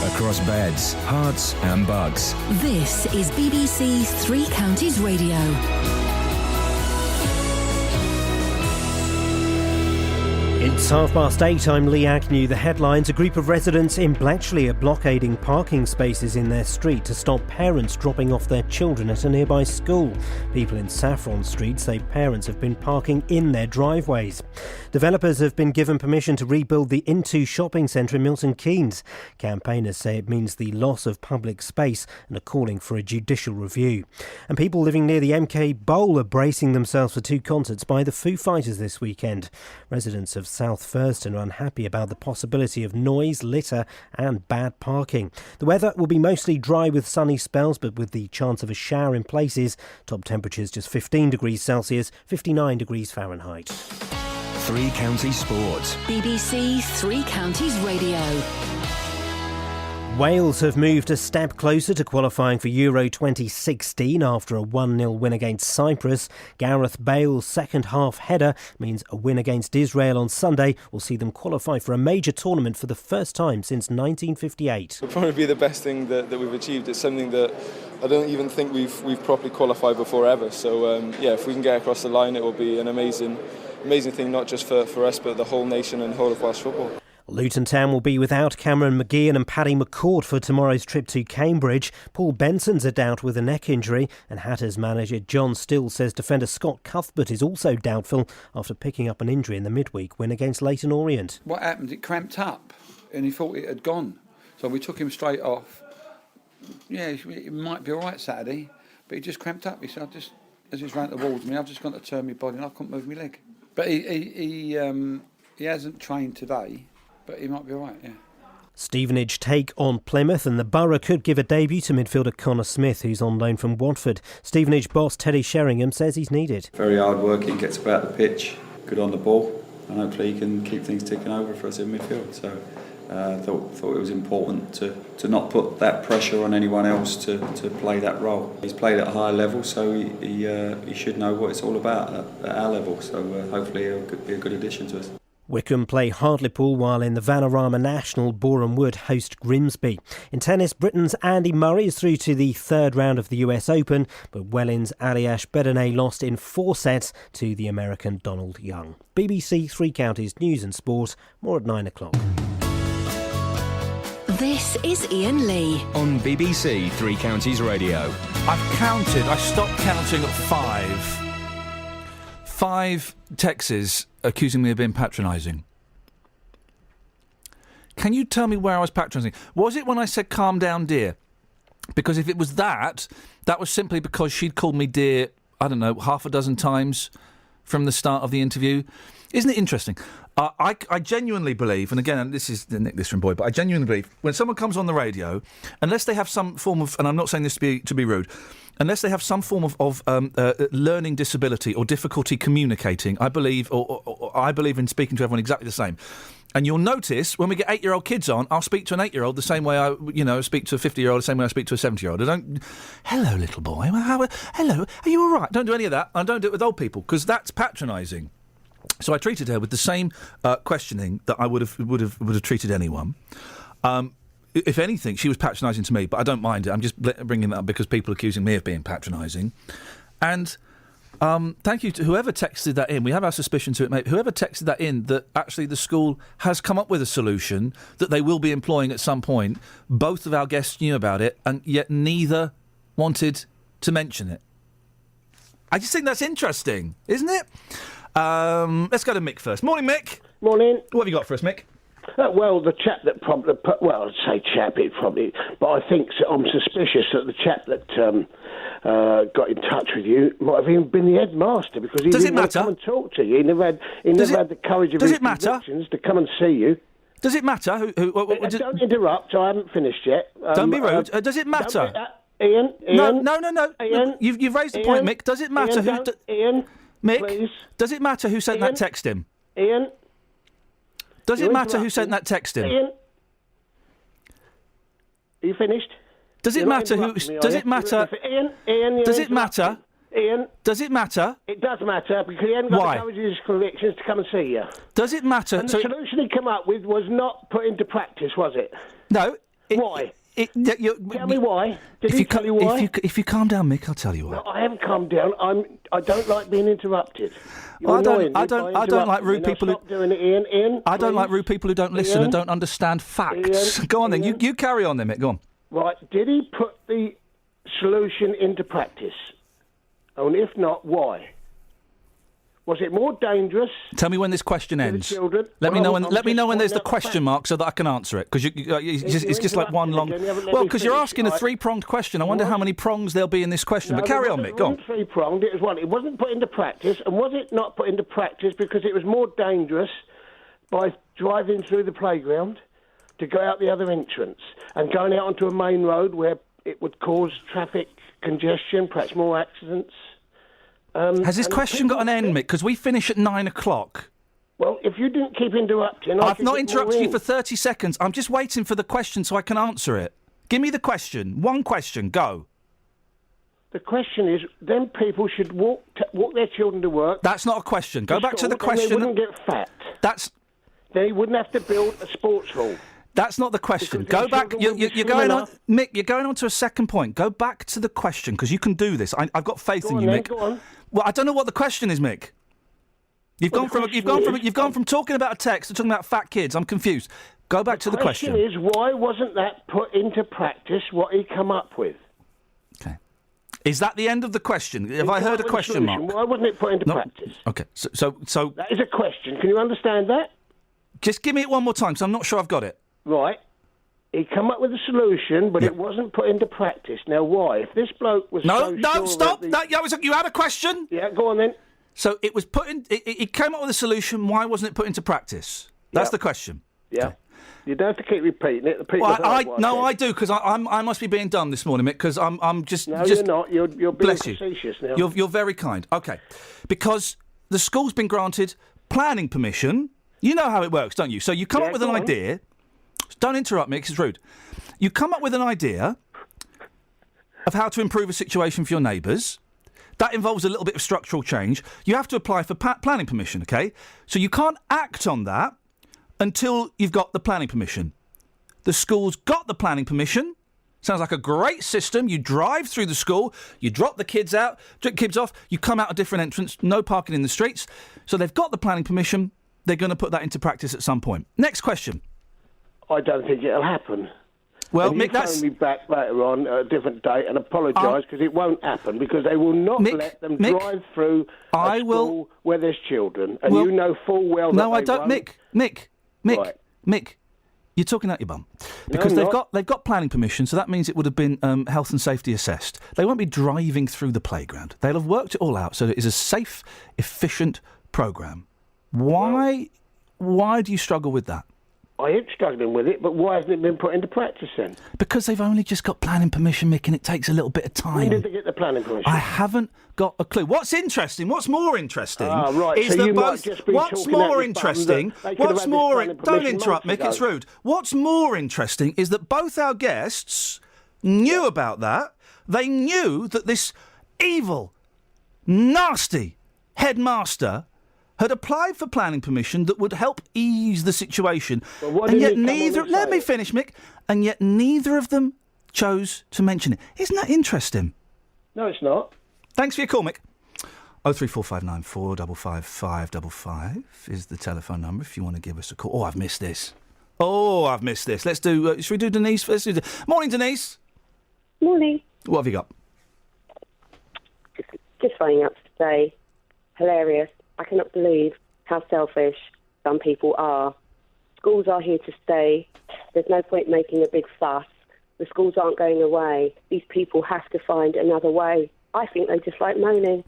Across beds, hearts and bugs. This is BBC Three Counties Radio. It's 8:30. I'm Lee Agnew. The headlines: a group of residents in Bletchley are blockading parking spaces in their street to stop parents dropping off their children at a nearby school. People in Saffron Street say parents have been parking in their driveways. Developers have been given permission to rebuild the Into shopping centre in Milton Keynes. Campaigners say it means the loss of public space and are calling for a judicial review. And people living near the MK Bowl are bracing themselves for 2 concerts by the Foo Fighters this weekend. Residents of South Thurston are unhappy about the possibility of noise, litter and bad parking. The weather will be mostly dry with sunny spells, but with the chance of a shower in places. Top temperatures just 15 degrees Celsius, 59 degrees Fahrenheit. Three Counties Sports. BBC Three Counties Radio. Wales have moved a step closer to qualifying for Euro 2016 after a 1-0 win against Cyprus. Gareth Bale's second half header means a win against Israel on Sunday will see them qualify for a major tournament for the first time since 1958. It'll probably be the best thing that we've achieved. It's something that I don't even think we've properly qualified before ever. So if we can get across the line, it will be an amazing thing, not just for us but the whole nation and whole of Welsh football. Luton Town will be without Cameron McGeehan and Paddy McCourt for tomorrow's trip to Cambridge. Paul Benson's a doubt with a neck injury, and Hatters manager John Still says defender Scott Cuthbert is also doubtful after picking up an injury in the midweek win against Leyton Orient. What happened? It cramped up and he thought it had gone. So we took him straight off. Yeah, it might be all right Saturday, but he just cramped up. He said, as he's ran towards me, I've just got to turn my body and I couldn't move my leg. But he hasn't trained today. But he might be all right, yeah. Stevenage take on Plymouth, and the Borough could give a debut to midfielder Connor Smith, who's on loan from Watford. Stevenage boss Teddy Sheringham says he's needed. Very hard working, gets about the pitch, good on the ball, and hopefully he can keep things ticking over for us in midfield. So I thought it was important to not put that pressure on anyone else to play that role. He's played at a high level, so he should know what it's all about at our level. So hopefully he'll be a good addition to us. Wycombe play Hartlepool, while in the Vanarama National, Boreham Wood host Grimsby. In tennis, Britain's Andy Murray is through to the third round of the US Open, but Wellin's Aliash Bedene lost in 4 sets to the American Donald Young. BBC Three Counties News and Sport, more at 9 o'clock. This is Iain Lee on BBC Three Counties Radio. I stopped counting at 5. 5 texts accusing me of being patronising. Can you tell me where I was patronising? Was it when I said calm down, dear? Because if it was that was simply because she'd called me dear, I don't know, half a dozen times from the start of the interview. Isn't it interesting? I genuinely believe, and again, this is the Nick this from Boyd, but I genuinely believe when someone comes on the radio, unless they have some form of, and I'm not saying this to be rude, unless they have some form of learning disability or difficulty communicating, I believe, or I believe in speaking to everyone exactly the same. And you'll notice when we get 8-year-old kids on, I'll speak to an 8-year-old the same way I, speak to a 50-year-old the same way I speak to a 70-year-old. I don't, hello, little boy, hello, are you all right? Don't do any of that. I don't do it with old people because that's patronising. So I treated her with the same questioning that I would have treated anyone. If anything, she was patronising to me, but I don't mind it. I'm just bringing that up because people are accusing me of being patronising. And thank you to whoever texted that in. We have our suspicion to it, mate. Whoever texted that in, that actually the school has come up with a solution that they will be employing at some point. Both of our guests knew about it, and yet neither wanted to mention it. I just think that's interesting, isn't it? Let's go to Mick first. Morning, Mick. Morning. What have you got for us, Mick? Well, the chap that probably, well, I'd say chap, it probably, but I think I'm suspicious that the chap that got in touch with you might have even been the headmaster, because he didn't want to come and talk to you. He never had the courage of his convictions to come and see you. Does it matter? Don't interrupt. I haven't finished yet. Don't be rude. Does it matter? Ian. No. Ian, you've raised the point, Mick. Does it matter Ian, Mick, please. Does it matter who sent that text in? Ian. Does it matter who sent that text in? Ian. Are you finished? Does it matter who? Does it matter? Ian. Does it matter? Ian. Does it matter? It does matter, because he hadn't got Why? the courage of his convictions to come and see you. Does it matter? And the solution he came up with was not put into practice, was it? No. Why? Tell me why. Did he tell you why? If you calm down, Mick, I'll tell you why. No, I haven't calmed down. I don't like being interrupted. I don't like rude people who. Stop doing it, Ian. I don't like rude people who don't listen and don't understand facts. Ian, Go on then. You carry on then, Mick. Go on. Right. Did he put the solution into practice? And if not, why? Was it more dangerous? Tell me when this question ends. Children? Let me know when. I'm Let me just know when there's the pointing out question mark so that I can answer it. Because it's just like one long. again. You haven't let Well, me because you're finish, asking a right? three-pronged question. I wonder how many prongs there'll be in this question. No, But carry it on, wasn't- Mick. Go It on. wasn't three-pronged. It was one. It wasn't put into practice. And was it not put into practice because it was more dangerous by driving through the playground to go out the other entrance and going out onto a main road where it would cause traffic congestion, perhaps more accidents? Has this and question got an end, Mick? Because we finish at 9 o'clock. Well, if you didn't keep interrupting... I've not interrupted you for 30 seconds. I'm just waiting for the question so I can answer it. Give me the question. One question. Go. The question is, then people should walk their children to work. That's not a question. Go back to the They question. wouldn't get fat. They wouldn't have to build a sports hall. That's not the question. Because Go their back. children will be You're going slim on, enough. Mick. You're going on to a second point. Go back to the question because you can do this. I've got faith Go in on you, then, Mick. go on. Well, I don't know what the question is, Mick. You've gone from talking about a text to talking about fat kids. I'm confused. Go back to the question. The question is, why wasn't that put into practice what he come up with? Is that the end of the question? Have I heard a question mark? Why wasn't it put into No. practice? Okay. So That is a question. Can you understand that? just give me it one more time, because I'm not sure I've got it. Right. He come up with a solution, but it wasn't put into practice. Now, why? If this bloke was Stop. You had a question? Yeah, go on then. So it was put in. He came up with a solution. Why wasn't it put into practice? That's the question. Yeah. Okay. You don't have to keep repeating it. The people Well, heard what I said. I do, because I must be being dumb this morning, Mick, because I'm just. No, just, you're not. You're being bless you. facetious now. You're very kind. Okay, because the school's been granted planning permission. You know how it works, don't you? So you come up with an idea. Don't interrupt me, 'cause it's rude. You come up with an idea of how to improve a situation for your neighbours. That involves a little bit of structural change. You have to apply for planning permission, okay? So you can't act on that until you've got the planning permission. The school's got the planning permission. Sounds like a great system. You drive through the school, you drop the kids off, you come out a different entrance, no parking in the streets. So they've got the planning permission. They're going to put that into practice at some point. Next question. I don't think it'll happen. Well, and Mick, you phone me back later on at a different date and apologise, because it won't happen, because they will not let them drive through a school where there's children, and you know full well that no, I they don't. won't. Mick, you're talking out your bum, No, because I'm not. they've got planning permission, so that means it would have been health and safety assessed. They won't be driving through the playground. They'll have worked it all out, so it is a safe, efficient programme. Why do you struggle with that? I am struggling with it, but why hasn't it been put into practice then? Because they've only just got planning permission, Mick, and it takes a little bit of time. When did they get the planning permission? I haven't got a clue. What's interesting? What's more interesting? Ah, right. Is So that you might both. just be What's talking out more your interesting? bum that they could have What's had this more? planning Don't permission interrupt, months Mick. It's ago. rude. What's more interesting is that both our guests knew about that. They knew that this evil, nasty headmaster had applied for planning permission that would help ease the situation. But what And did yet he come on neither. and Let say? me finish, Mick. And yet neither of them chose to mention it. Isn't that interesting? No, it's not. Thanks for your call, Mick. 03459 455 555 is the telephone number if you want to give us a call. Oh, I've missed this. Let's do. Should we do Denise first? Morning, Denise. Morning. What have you got? Just phoning up to say, hilarious. I cannot believe how selfish some people are. Schools are here to stay. There's no point making a big fuss. The schools aren't going away. These people have to find another way. I think they just like moaning.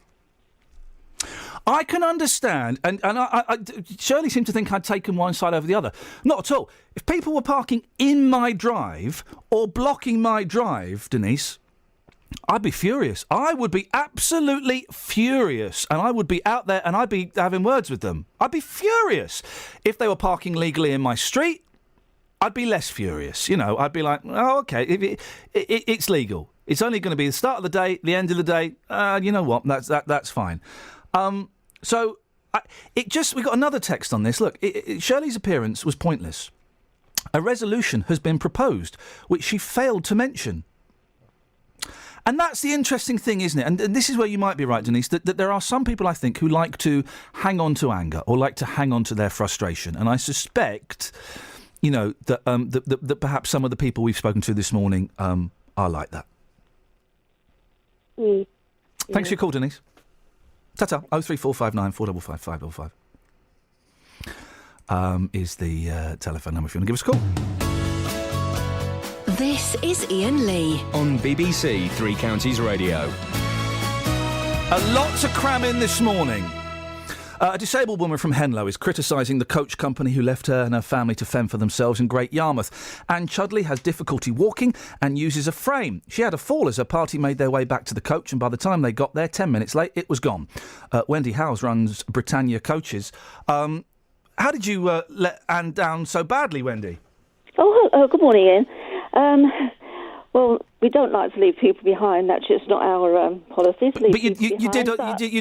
I can understand, and I Shirley seemed to think I'd taken one side over the other. Not at all. If people were parking in my drive or blocking my drive, Denise, I'd be furious. I would be absolutely furious, and I would be out there and I'd be having words with them. I'd be furious. If they were parking legally in my street, I'd be less furious. You know, I'd be like, oh, okay, it's legal. It's only going to be the start of the day, the end of the day. You know what? That's fine. We got another text on this. Look, Shirley's appearance was pointless. A resolution has been proposed, which she failed to mention. And that's the interesting thing, isn't it? And this is where you might be right, Denise, that there are some people, I think, who like to hang on to anger or like to hang on to their frustration. And I suspect, you know, that perhaps some of the people we've spoken to this morning are like that. Mm. Thanks for your call, Denise. Ta-ta. 03459 455 555 is the telephone number if you want to give us a call. This is Iain Lee on BBC Three Counties Radio. A lot to cram in this morning. A disabled woman from Henlow is criticising the coach company who left her and her family to fend for themselves in Great Yarmouth. Anne Chudley has difficulty walking and uses a frame. She had a fall as her party made their way back to the coach, and by the time they got there, 10 minutes late, it was gone. Wendy Howes runs Britannia Coaches. How did you let Anne down so badly, Wendy? Oh, good morning, Ian. Well, we don't like to leave people behind. That's just not our policy. But you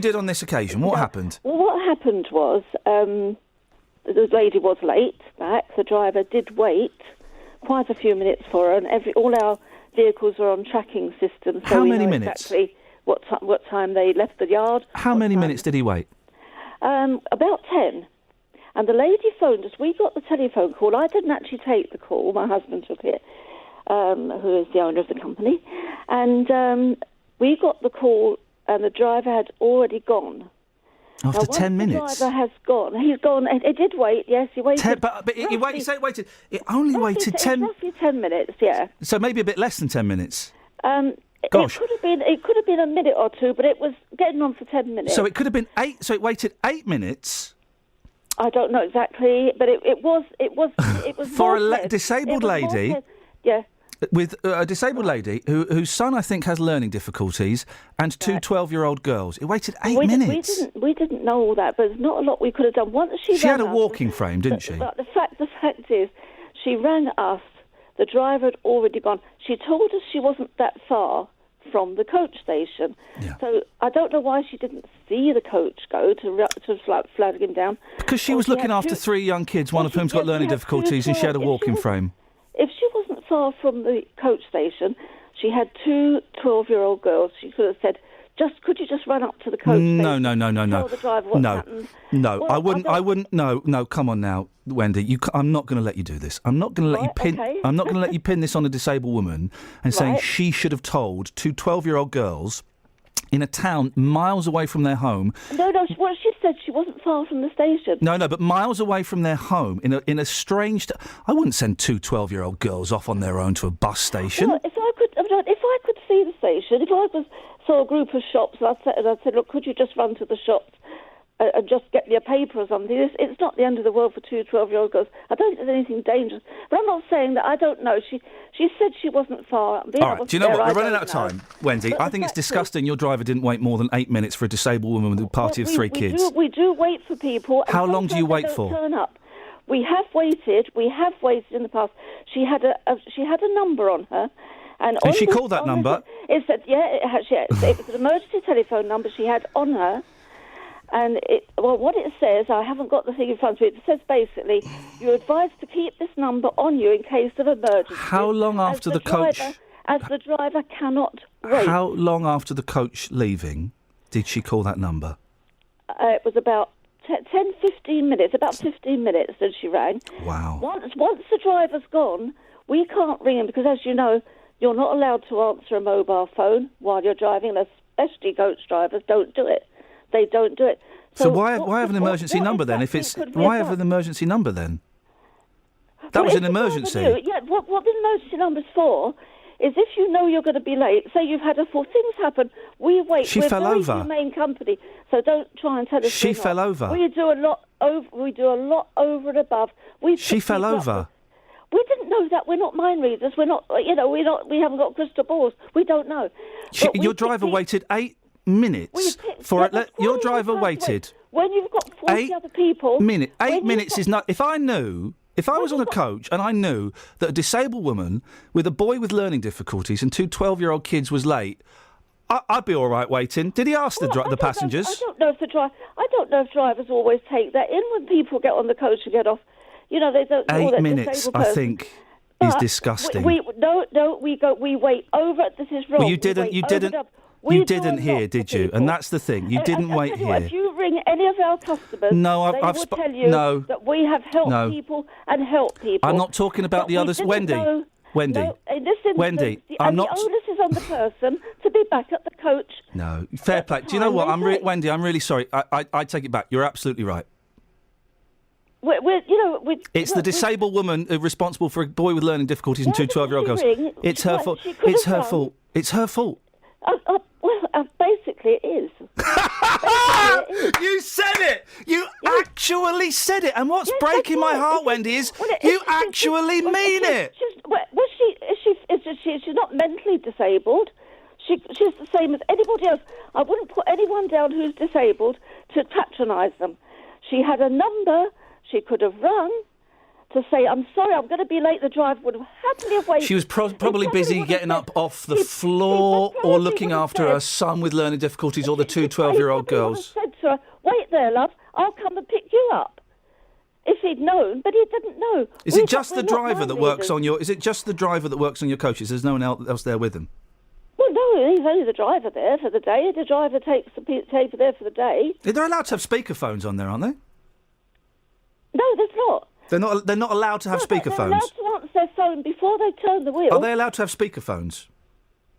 did on this occasion. What happened? Well, what happened was the lady was late back. The driver did wait quite a few minutes for her, and all our vehicles were on tracking systems. So How we many know minutes? Exactly what time they left the yard. How many minutes did he wait? About 10. And the lady phoned us. We got the telephone call. I didn't actually take the call. My husband took it, who is the owner of the company. And we got the call, and the driver had already gone. After 10 minutes? The driver has gone. He's gone. It did wait, yes. He waited. But you say it waited. It only waited 10... Roughly 10 minutes, yeah. So maybe a bit less than 10 minutes. Gosh. It could have been a minute or two, but it was getting on for 10 minutes. So it could have been 8... So it waited 8 minutes... I don't know exactly, but it was for a disabled lady. Yeah. With a disabled lady whose son, I think, has learning difficulties, and two 12-year-old girls. It waited 8 minutes. We didn't know all that, but there's not a lot we could have done. Once she had a walking frame, didn't she? But the fact is, she rang us. The driver had already gone. She told us she wasn't that far from the coach station. Yeah. So I don't know why she didn't see the coach go to flag him down. Because she was looking after 3 young kids, one of whom's got learning difficulties, and she had a walking frame. If she wasn't far from the coach station, she had 2 12-year-old girls. She could have said, could you just run up to the coach station? No. Tell the driver what happened? No, Well, I wouldn't. No, come on now, Wendy. I'm not going to let you do this. I'm not going to let you pin. Okay. I'm not going to let you pin this on a disabled woman and saying she should have told 2 12-year-old girls in a town miles away from their home. No. What she said, she wasn't far from the station. No, but miles away from their home in a strange. I wouldn't send 2 12-year-old girls off on their own to a bus station. Well, if I could see the station, if I saw a group of shops, and I'd say, look, could you just run to the shops and just get me a paper or something? It's not the end of the world for 2 12-year-old girls. I don't think there's anything dangerous. But I'm not saying that. I don't know. She said she wasn't far. All right, do you know what? We're running out of time, Wendy. I think it's disgusting your driver didn't wait more than 8 minutes for a disabled woman with a party of 3 kids. We do wait for people. How long do you wait for? Turn up. We have waited in the past. She had a number on her. And she called that number? It said, it was an emergency telephone number she had on her. And what it says, I haven't got the thing in front of me, it says basically, you're advised to keep this number on you in case of emergency. How long after the coach... As the driver cannot wait. How long after the coach leaving did she call that number? It was about 15 minutes, about 15 minutes that she rang. Wow. Once the driver's gone, we can't ring him because, as you know, you're not allowed to answer a mobile phone while you're driving, especially coach drivers don't do it. They don't do it. So why have an emergency number then? Why have an emergency number then? That was an emergency. What the emergency number's for is if you know you're going to be late, say you've had things happen, we wait. She fell We're over. a very humane company, so don't try and tell us. She fell over. We do a lot over and above. She fell over. We didn't know that. We're not mind readers. We haven't got crystal balls. We don't know. Your driver waited 8 minutes for it. Your driver waited. When you've got 40 other people... 8 minutes is not... If I was on a coach and I knew that a disabled woman with a boy with learning difficulties and two 12-year-old kids was late, I'd be all right waiting. Did he ask the passengers? I don't know if drivers always take that in when people get on the coach and get off. They don't. 8 minutes, I think, is disgusting. We wait over. This is wrong. Well, you didn't hear, did you? And that's the thing. You didn't wait here. If you ring any of our customers, they will tell you that we have helped people and helped people. I'm not talking about the others. Wendy. No, in this instance, I'm not. The onus is on the person to be back at the coach. No, fair play. Do you know what? Wendy, I'm really sorry. I take it back. You're absolutely right. It's the disabled woman responsible for a boy with learning difficulties and two 12-year-old girls. It's her fault. It's her fault. It's her fault. Basically, it is. You said it. You actually said it. And what's breaking my heart, Wendy, is you actually mean it. She's not mentally disabled. She's the same as anybody else. I wouldn't put anyone down who's disabled to patronise them. She had a number she could have rung to say, I'm sorry, I'm going to be late. The driver would have happily have waited. She was probably busy getting up off the floor or looking after her son with learning difficulties or the two 12-year-old girls. He said to her, wait there, love, I'll come and pick you up. If he'd known, but he didn't know. Is it just the driver that works on your... Is it just the driver that works on your coaches? There's no one else there with him? Well, no, he's only the driver there for the day. The driver takes the paper there for the day. They're allowed to have speakerphones on there, aren't they? No, there's not. They're not allowed to have speakerphones. They're allowed to answer their phone before they turn the wheel. Are they allowed to have speakerphones?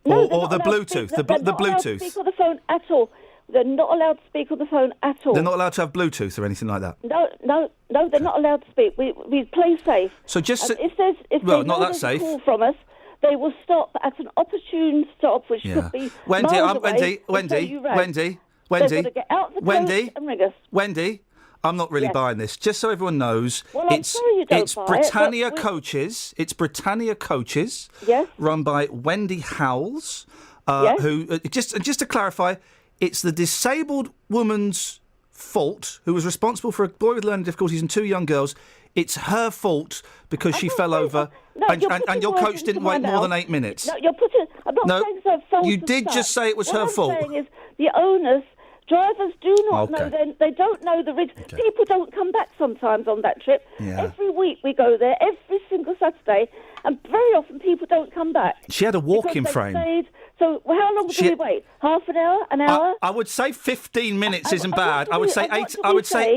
No, or the Bluetooth? The Bluetooth? They're not allowed to speak on the phone at all. They're not allowed to speak on the phone at all. They're not allowed to have Bluetooth or anything like that? No, they're not allowed to speak. We play safe. So just... if they not know that there's safe. a call from us, they will stop at an opportune stop, which could be Wendy, miles away. Wendy, They've got to get out the coach and ring us. Wendy, I'm not really buying this. Just so everyone knows, well, I'm sorry you don't it's buy Britannia it, Coaches. It's Britannia Coaches. Yes. Run by Wendy Howells, who just to clarify, it's the disabled woman's fault who was responsible for a boy with learning difficulties and two young girls. It's her fault because she fell over, and your coach didn't wait more than 8 minutes. No, you're putting. I'm not saying it's her fault. You did just say it was her fault. What I'm saying is the onus. Drivers do not know. They don't know the risk. Okay. People don't come back sometimes on that trip. Yeah. Every week we go there, every single Saturday, and very often people don't come back. She had a walking frame. So how long do we wait? Half an hour? An hour? I would say 15 minutes isn't bad. I would say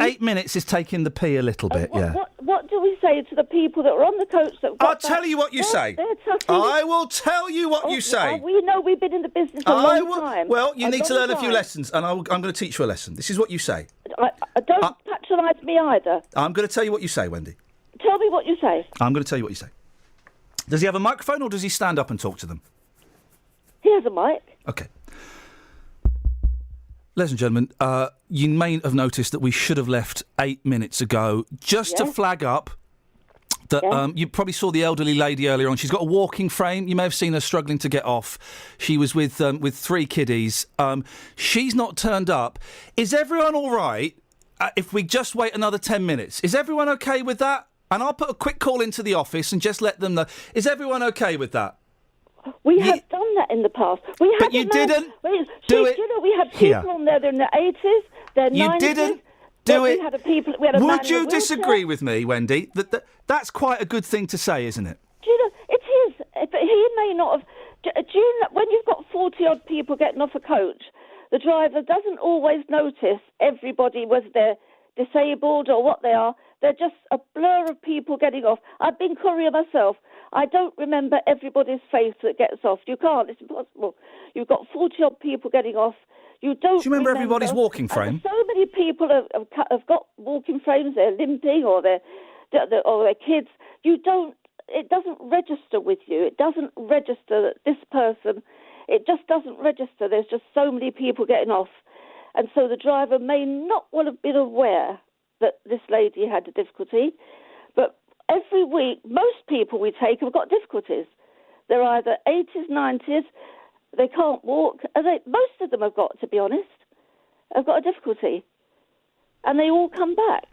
8 minutes is taking the pee a little bit. What do we say to the people that are on the coach? I'll tell you what you say. I will tell you what you say. We know we've been in the business a long time. Well, you need to learn a few lessons, and I'm going to teach you a lesson. This is what you say. Don't patronise me either. I'm going to tell you what you say, Wendy. Tell me what you say. I'm going to tell you what you say. Does he have a microphone, or does he stand up and talk to them? He has a mic. Okay. Ladies and gentlemen, you may have noticed that we should have left 8 minutes ago, just to flag up that you probably saw the elderly lady earlier on. She's got a walking frame. You may have seen her struggling to get off. She was with 3 kiddies. She's not turned up. Is everyone all right if we just wait another 10 minutes? Is everyone okay with that? And I'll put a quick call into the office and just let them know. Is everyone okay with that? We have done that in the past. But you didn't do it. You know, we had people on there in their 80s, their 90s. You didn't do it. We had a man Would you in a wheelchair. disagree with me, Wendy? That's quite a good thing to say, isn't it? Do you know, it is. But he may not have... Do you know, when you've got 40-odd people getting off a coach, the driver doesn't always notice everybody, whether they're disabled or what they are. They're just a blur of people getting off. I've been courier myself. I don't remember everybody's face that gets off. You can't. It's impossible. You've got 40-odd people getting off. You don't. Do you remember everybody's walking frame? So many people have got walking frames. They're limping or they're or their kids, you don't. It doesn't register with you. It doesn't register that this person. It just doesn't register. There's just so many people getting off, and so the driver may not well have been aware that this lady had a difficulty. But every week, most people we take have got difficulties. They're either 80s, 90s, they can't walk. Most of them have got, to be honest, have got a difficulty, and they all come back.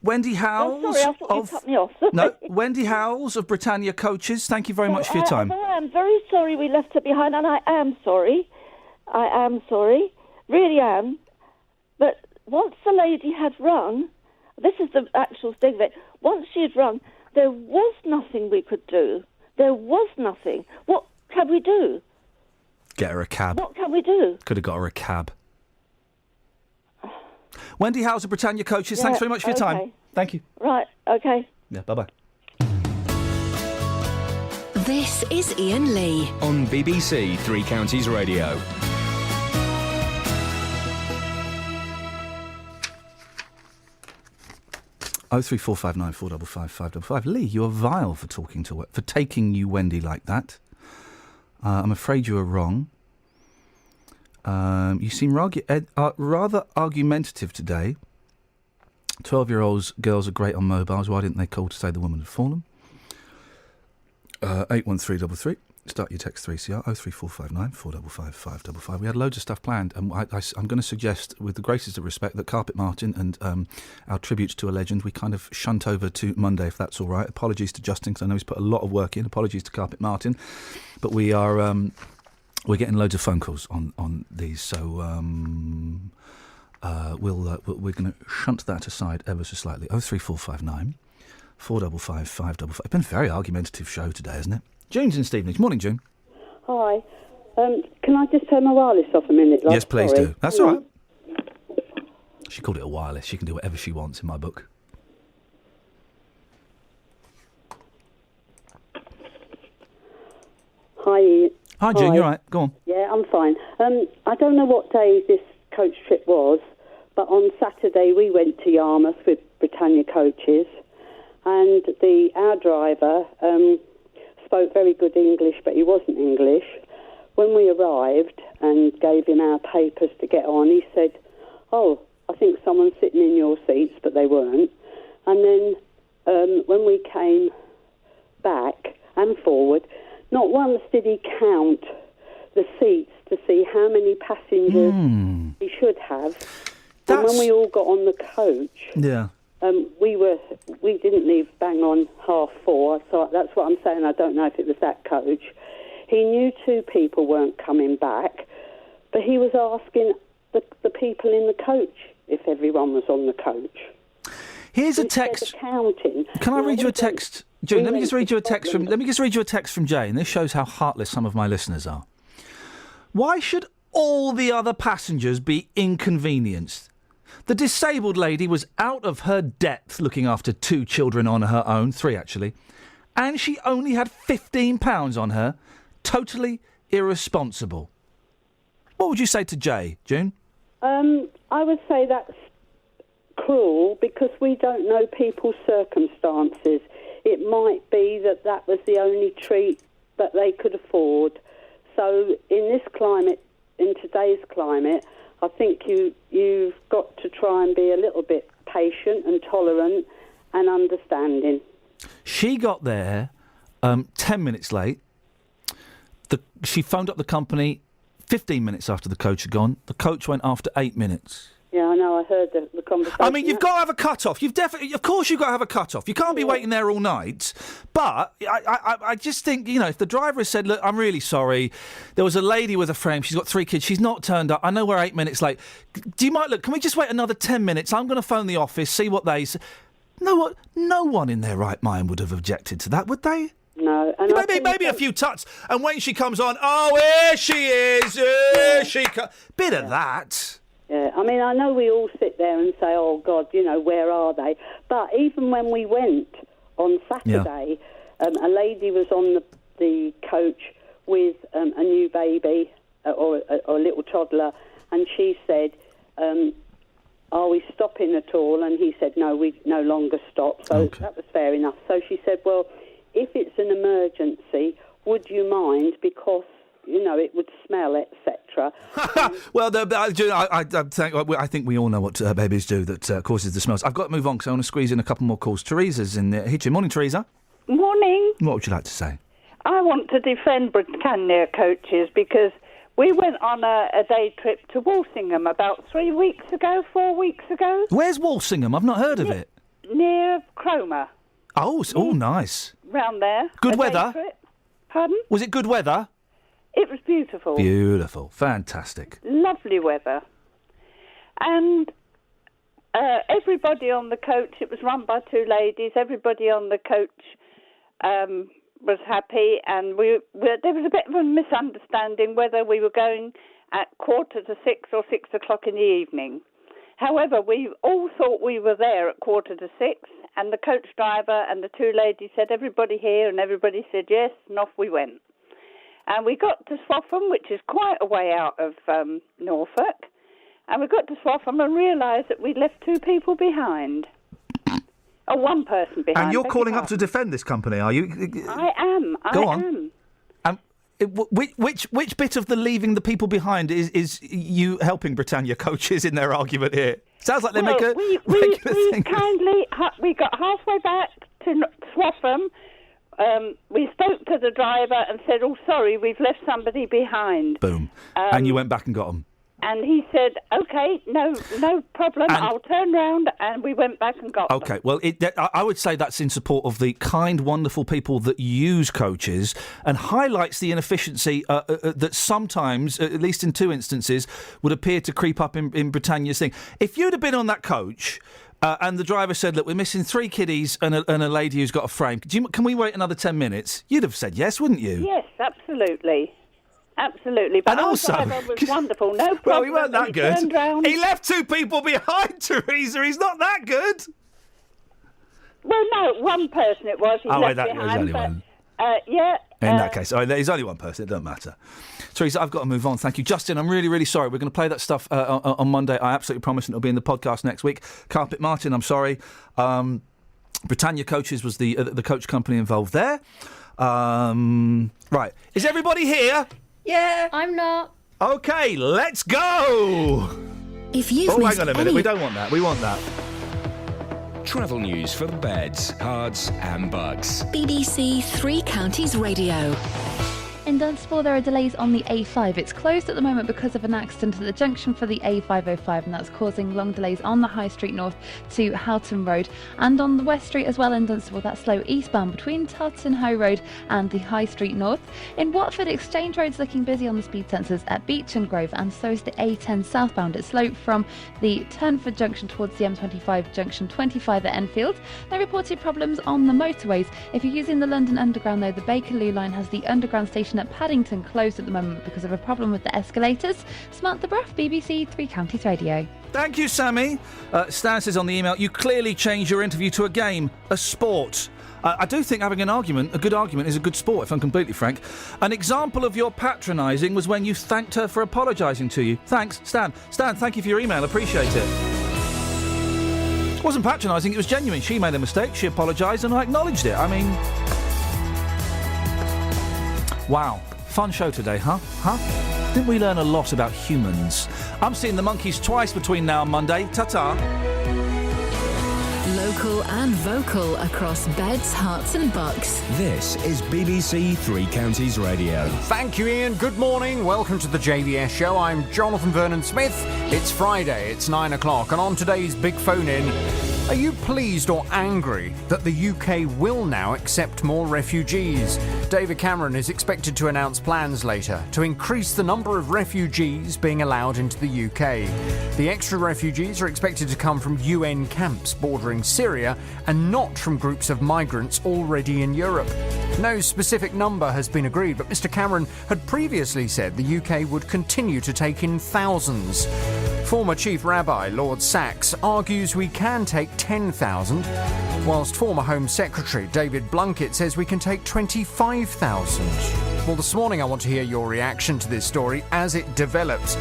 Wendy Howells. Oh, sorry, I thought you cut me off. No, Wendy Howells of Britannia Coaches. Thank you very much for your time. I am very sorry we left her behind, and I am sorry. I am sorry. Really am. But once the lady had rung, this is the actual thing of it, once she had rung, there was nothing we could do. There was nothing. What can we do? Get her a cab. What can we do? Could have got her a cab. Wendy Howells of Britannia Coaches, thanks very much for your time. Thank you. Right, okay. Yeah, bye-bye. This is Iain Lee on BBC Three Counties Radio. Oh 345 455 555. Lee, you are vile for taking you Wendy like that. I'm afraid you are wrong. You seem rather argumentative today. 12-year-olds, girls are great on mobiles. Why didn't they call to say the woman had fallen? 81333. Start your text 3CR 03459 455 555. We had loads of stuff planned, and I'm going to suggest, with the greatest of respect, that Carpet Martin and our tributes to a legend we kind of shunt over to Monday, if that's all right. Apologies to Justin, because I know he's put a lot of work in. Apologies to Carpet Martin, but we are we're getting loads of phone calls on these, so we're going to shunt that aside ever so slightly. 03459 455 555. It's been a very argumentative show today, hasn't it? June's in Stevenage. Morning, June. Hi. Can I just turn my wireless off a minute? Yes, please Sorry. do. That's all right. She called it a wireless. She can do whatever she wants in my book. Hi. Hi, June. You all right? Go on. Yeah, I'm fine. I don't know what day this coach trip was, but on Saturday we went to Yarmouth with Britannia Coaches, and our driver spoke very good English, but he wasn't English. When we arrived and gave him our papers to get on, he said, "Oh, I think someone's sitting in your seats," but they weren't. And then when we came back and forward, not once did he count the seats to see how many passengers he should have. And when we all got on the coach, we didn't leave bang on 4:30. So that's what I'm saying. I don't know if it was that coach. He knew 2 people weren't coming back, but he was asking the people in the coach if everyone was on the coach. Here's a text. Counting. Can I read you a text, June? Let me just read you a text from Jane. This shows how heartless some of my listeners are. Why should all the other passengers be inconvenienced? The disabled lady was out of her depth looking after 2 children on her own, 3 actually, and she only had £15 on her. Totally irresponsible. What would you say to Jay, June? I would say that's cruel because we don't know people's circumstances. It might be that was the only treat that they could afford. So in this climate, in today's climate, I think you've got to try and be a little bit patient and tolerant and understanding. She got there 10 minutes late. She phoned up the company 15 minutes after the coach had gone. The coach went after 8 minutes. Yeah, I know. I heard the conversation. I mean, you've got to have a cut-off. Of course you've got to have a cut-off. You can't be waiting there all night. But I just think, if the driver has said, look, I'm really sorry. There was a lady with a frame. She's got 3 kids. She's not turned up. I know we're 8 minutes late. Can we just wait another 10 minutes? I'm going to phone the office, see what they say. No one in their right mind would have objected to that, would they? No. And maybe a few tuts. And when she comes on, oh, here she is. Here she comes. Bit of that. Yeah, I mean, I know we all sit there and say, oh, God, where are they? But even when we went on Saturday, a lady was on the coach with a new baby or a little toddler, and she said are we stopping at all? And he said, no, we no longer stop. So that was fair enough. So she said, well, if it's an emergency, would you mind? Because, you know, it would smell, etc. Well, I think we all know what babies do that causes the smells. I've got to move on because I want to squeeze in a couple more calls. Teresa's in there. Hitchin. Morning, Teresa. Morning. What would you like to say? I want to defend Britannia coaches because we went on a day trip to Walsingham about 4 weeks ago. Where's Walsingham? I've not heard of it. Near Cromer. Oh, nice. Round there. Good A weather? day trip. Pardon? Was it good weather? It was beautiful. Beautiful. Fantastic. Lovely weather. And everybody on the coach, it was run by two ladies, everybody on the coach was happy, and there was a bit of a misunderstanding whether we were going at 5:45 or 6 o'clock in the evening. However, we all thought we were there at 5:45, and the coach driver and the two ladies said, everybody here, and everybody said yes, and off we went. And we got to Swaffham, which is quite a way out of Norfolk, and we got to Swaffham and realised that we'd left two people behind. Oh, one person behind. And you're calling up to defend this company, are you? I am. Go on. Which bit of the leaving the people behind is you helping Britannia coaches in their argument here? Sounds like they make a regular thing. We got halfway back to Swaffham. We spoke to the driver and said, "Oh, sorry, we've left somebody behind." Boom. And you went back and got them. And he said, "Okay, no problem. I'll turn round." And we went back and got them. Okay, well, I would say that's in support of the kind, wonderful people that use coaches and highlights the inefficiency that sometimes, at least in two instances, would appear to creep up in Britannia's thing. If you'd have been on that coach and the driver said, "Look, we're missing 3 kiddies and a lady who's got a frame. Can we wait another 10 minutes?" You'd have said yes, wouldn't you? Yes, absolutely. Absolutely, but and our also, driver was wonderful. No problem. Well, he weren't that good. Turned round. He left 2 people behind, Teresa. He's not that good. Well, no, one person it was. He left that was behind, only but, one. Yeah. In that case, there's only one person. It doesn't matter. Teresa, I've got to move on. Thank you, Justin. I'm really, really sorry. We're going to play that stuff on Monday. I absolutely promise, and it'll be in the podcast next week. Carpet Martin, I'm sorry. Britannia Coaches was the coach company involved there. Right, is everybody here? Yeah. I'm not. OK, let's go! If you've hang on a minute. We don't want that. We want that. Travel news for beds, cards and bugs. BBC Three Counties Radio. In Dunstable, there are delays on the A5. It's closed at the moment because of an accident at the junction for the A505, and that's causing long delays on the High Street North to Houghton Road. And on the West Street as well in Dunstable, that's slow eastbound between Totton Hoe Road and the High Street North. In Watford, Exchange Road's looking busy on the speed sensors at Beach and Grove, and so is the A10 southbound. It's slow from the Turnford junction towards the M25 junction 25 at Enfield. No reported problems on the motorways. If you're using the London Underground, though, the Bakerloo line has the Underground station at Paddington closed at the moment because of a problem with the escalators. Samantha Bruff, BBC Three Counties Radio. Thank you, Sammy. Stan says on the email, you clearly changed your interview to a game, a sport. I do think having a good argument is a good sport, if I'm completely frank. An example of your patronising was when you thanked her for apologising to you. Thanks, Stan. Stan, thank you for your email. Appreciate it. It wasn't patronising, it was genuine. She made a mistake, she apologised, and I acknowledged it. I mean... Wow. Fun show today, huh? Didn't we learn a lot about humans? I'm seeing the monkeys twice between now and Monday. Ta-ta. Local and vocal across beds, hearts and bucks. This is BBC Three Counties Radio. Thank you, Iain. Good morning. Welcome to the JVS show. I'm Jonathan Vernon-Smith. It's Friday. It's 9 o'clock. And on today's Big Phone In, are you pleased or angry that the UK will now accept more refugees? David Cameron is expected to announce plans later to increase the number of refugees being allowed into the UK. The extra refugees are expected to come from UN camps bordering Syria and not from groups of migrants already in Europe. No specific number has been agreed, but Mr Cameron had previously said the UK would continue to take in thousands. Former Chief Rabbi Lord Sachs argues we can take 10,000, whilst former Home Secretary David Blunkett says we can take 25,000. Well, this morning I want to hear your reaction to this story as it develops.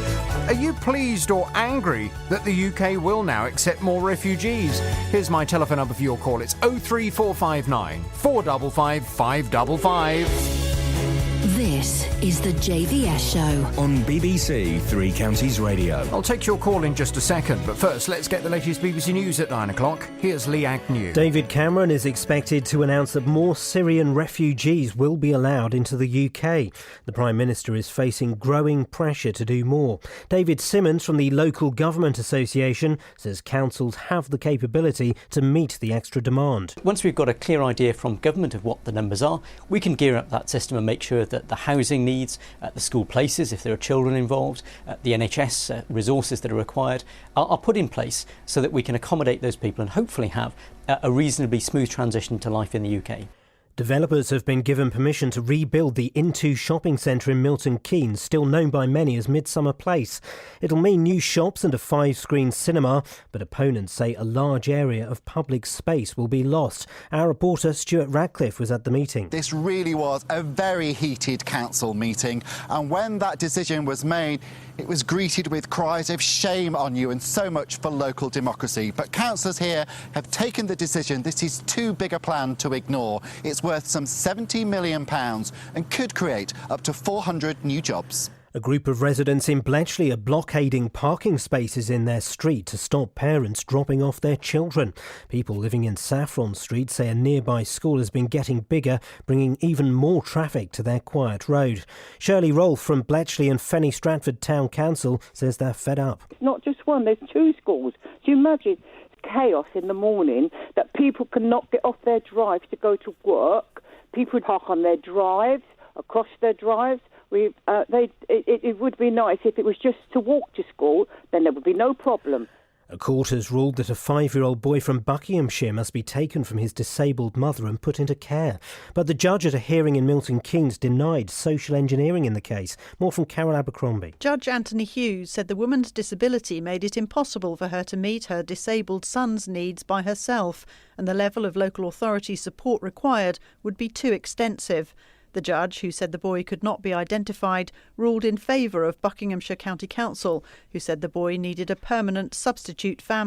Are you pleased or angry that the UK will now accept more refugees? Here's my telephone number for your call. It's 03459 455 555. This is the JVS Show on BBC Three Counties Radio. I'll take your call in just a second, but first let's get the latest BBC News at 9 o'clock. Here's Lee Agnew. David Cameron is expected to announce that more Syrian refugees will be allowed into the UK. The Prime Minister is facing growing pressure to do more. David Simmons from the Local Government Association says councils have the capability to meet the extra demand. Once we've got a clear idea from government of what the numbers are, we can gear up that system and make sure that the housing needs, the school places, if there are children involved, the NHS resources that are required are put in place so that we can accommodate those people and hopefully have a reasonably smooth transition to life in the UK. Developers have been given permission to rebuild the Into shopping centre in Milton Keynes, still known by many as Midsummer Place. It'll mean new shops and a 5-screen cinema, but opponents say a large area of public space will be lost. Our reporter Stuart Radcliffe was at the meeting. This really was a very heated council meeting, and when that decision was made, it was greeted with cries of shame on you and so much for local democracy. But councillors here have taken the decision this is too big a plan to ignore. It's worth some £70 million and could create up to 400 new jobs. A group of residents in Bletchley are blockading parking spaces in their street to stop parents dropping off their children. People living in Saffron Street say a nearby school has been getting bigger, bringing even more traffic to their quiet road. Shirley Rolfe from Bletchley and Fenny Stratford Town Council says they're fed up. It's not just one, there's 2 schools. Do you imagine chaos in the morning that people cannot get off their drives to go to work? People park on their drives, across their drives. It would be nice if it was just to walk to school, then there would be no problem. A court has ruled that a 5-year-old boy from Buckinghamshire must be taken from his disabled mother and put into care. But the judge at a hearing in Milton Keynes denied social engineering in the case. More from Carol Abercrombie. Judge Anthony Hughes said the woman's disability made it impossible for her to meet her disabled son's needs by herself, and the level of local authority support required would be too extensive. The judge, who said the boy could not be identified, ruled in favour of Buckinghamshire County Council, who said the boy needed a permanent substitute family.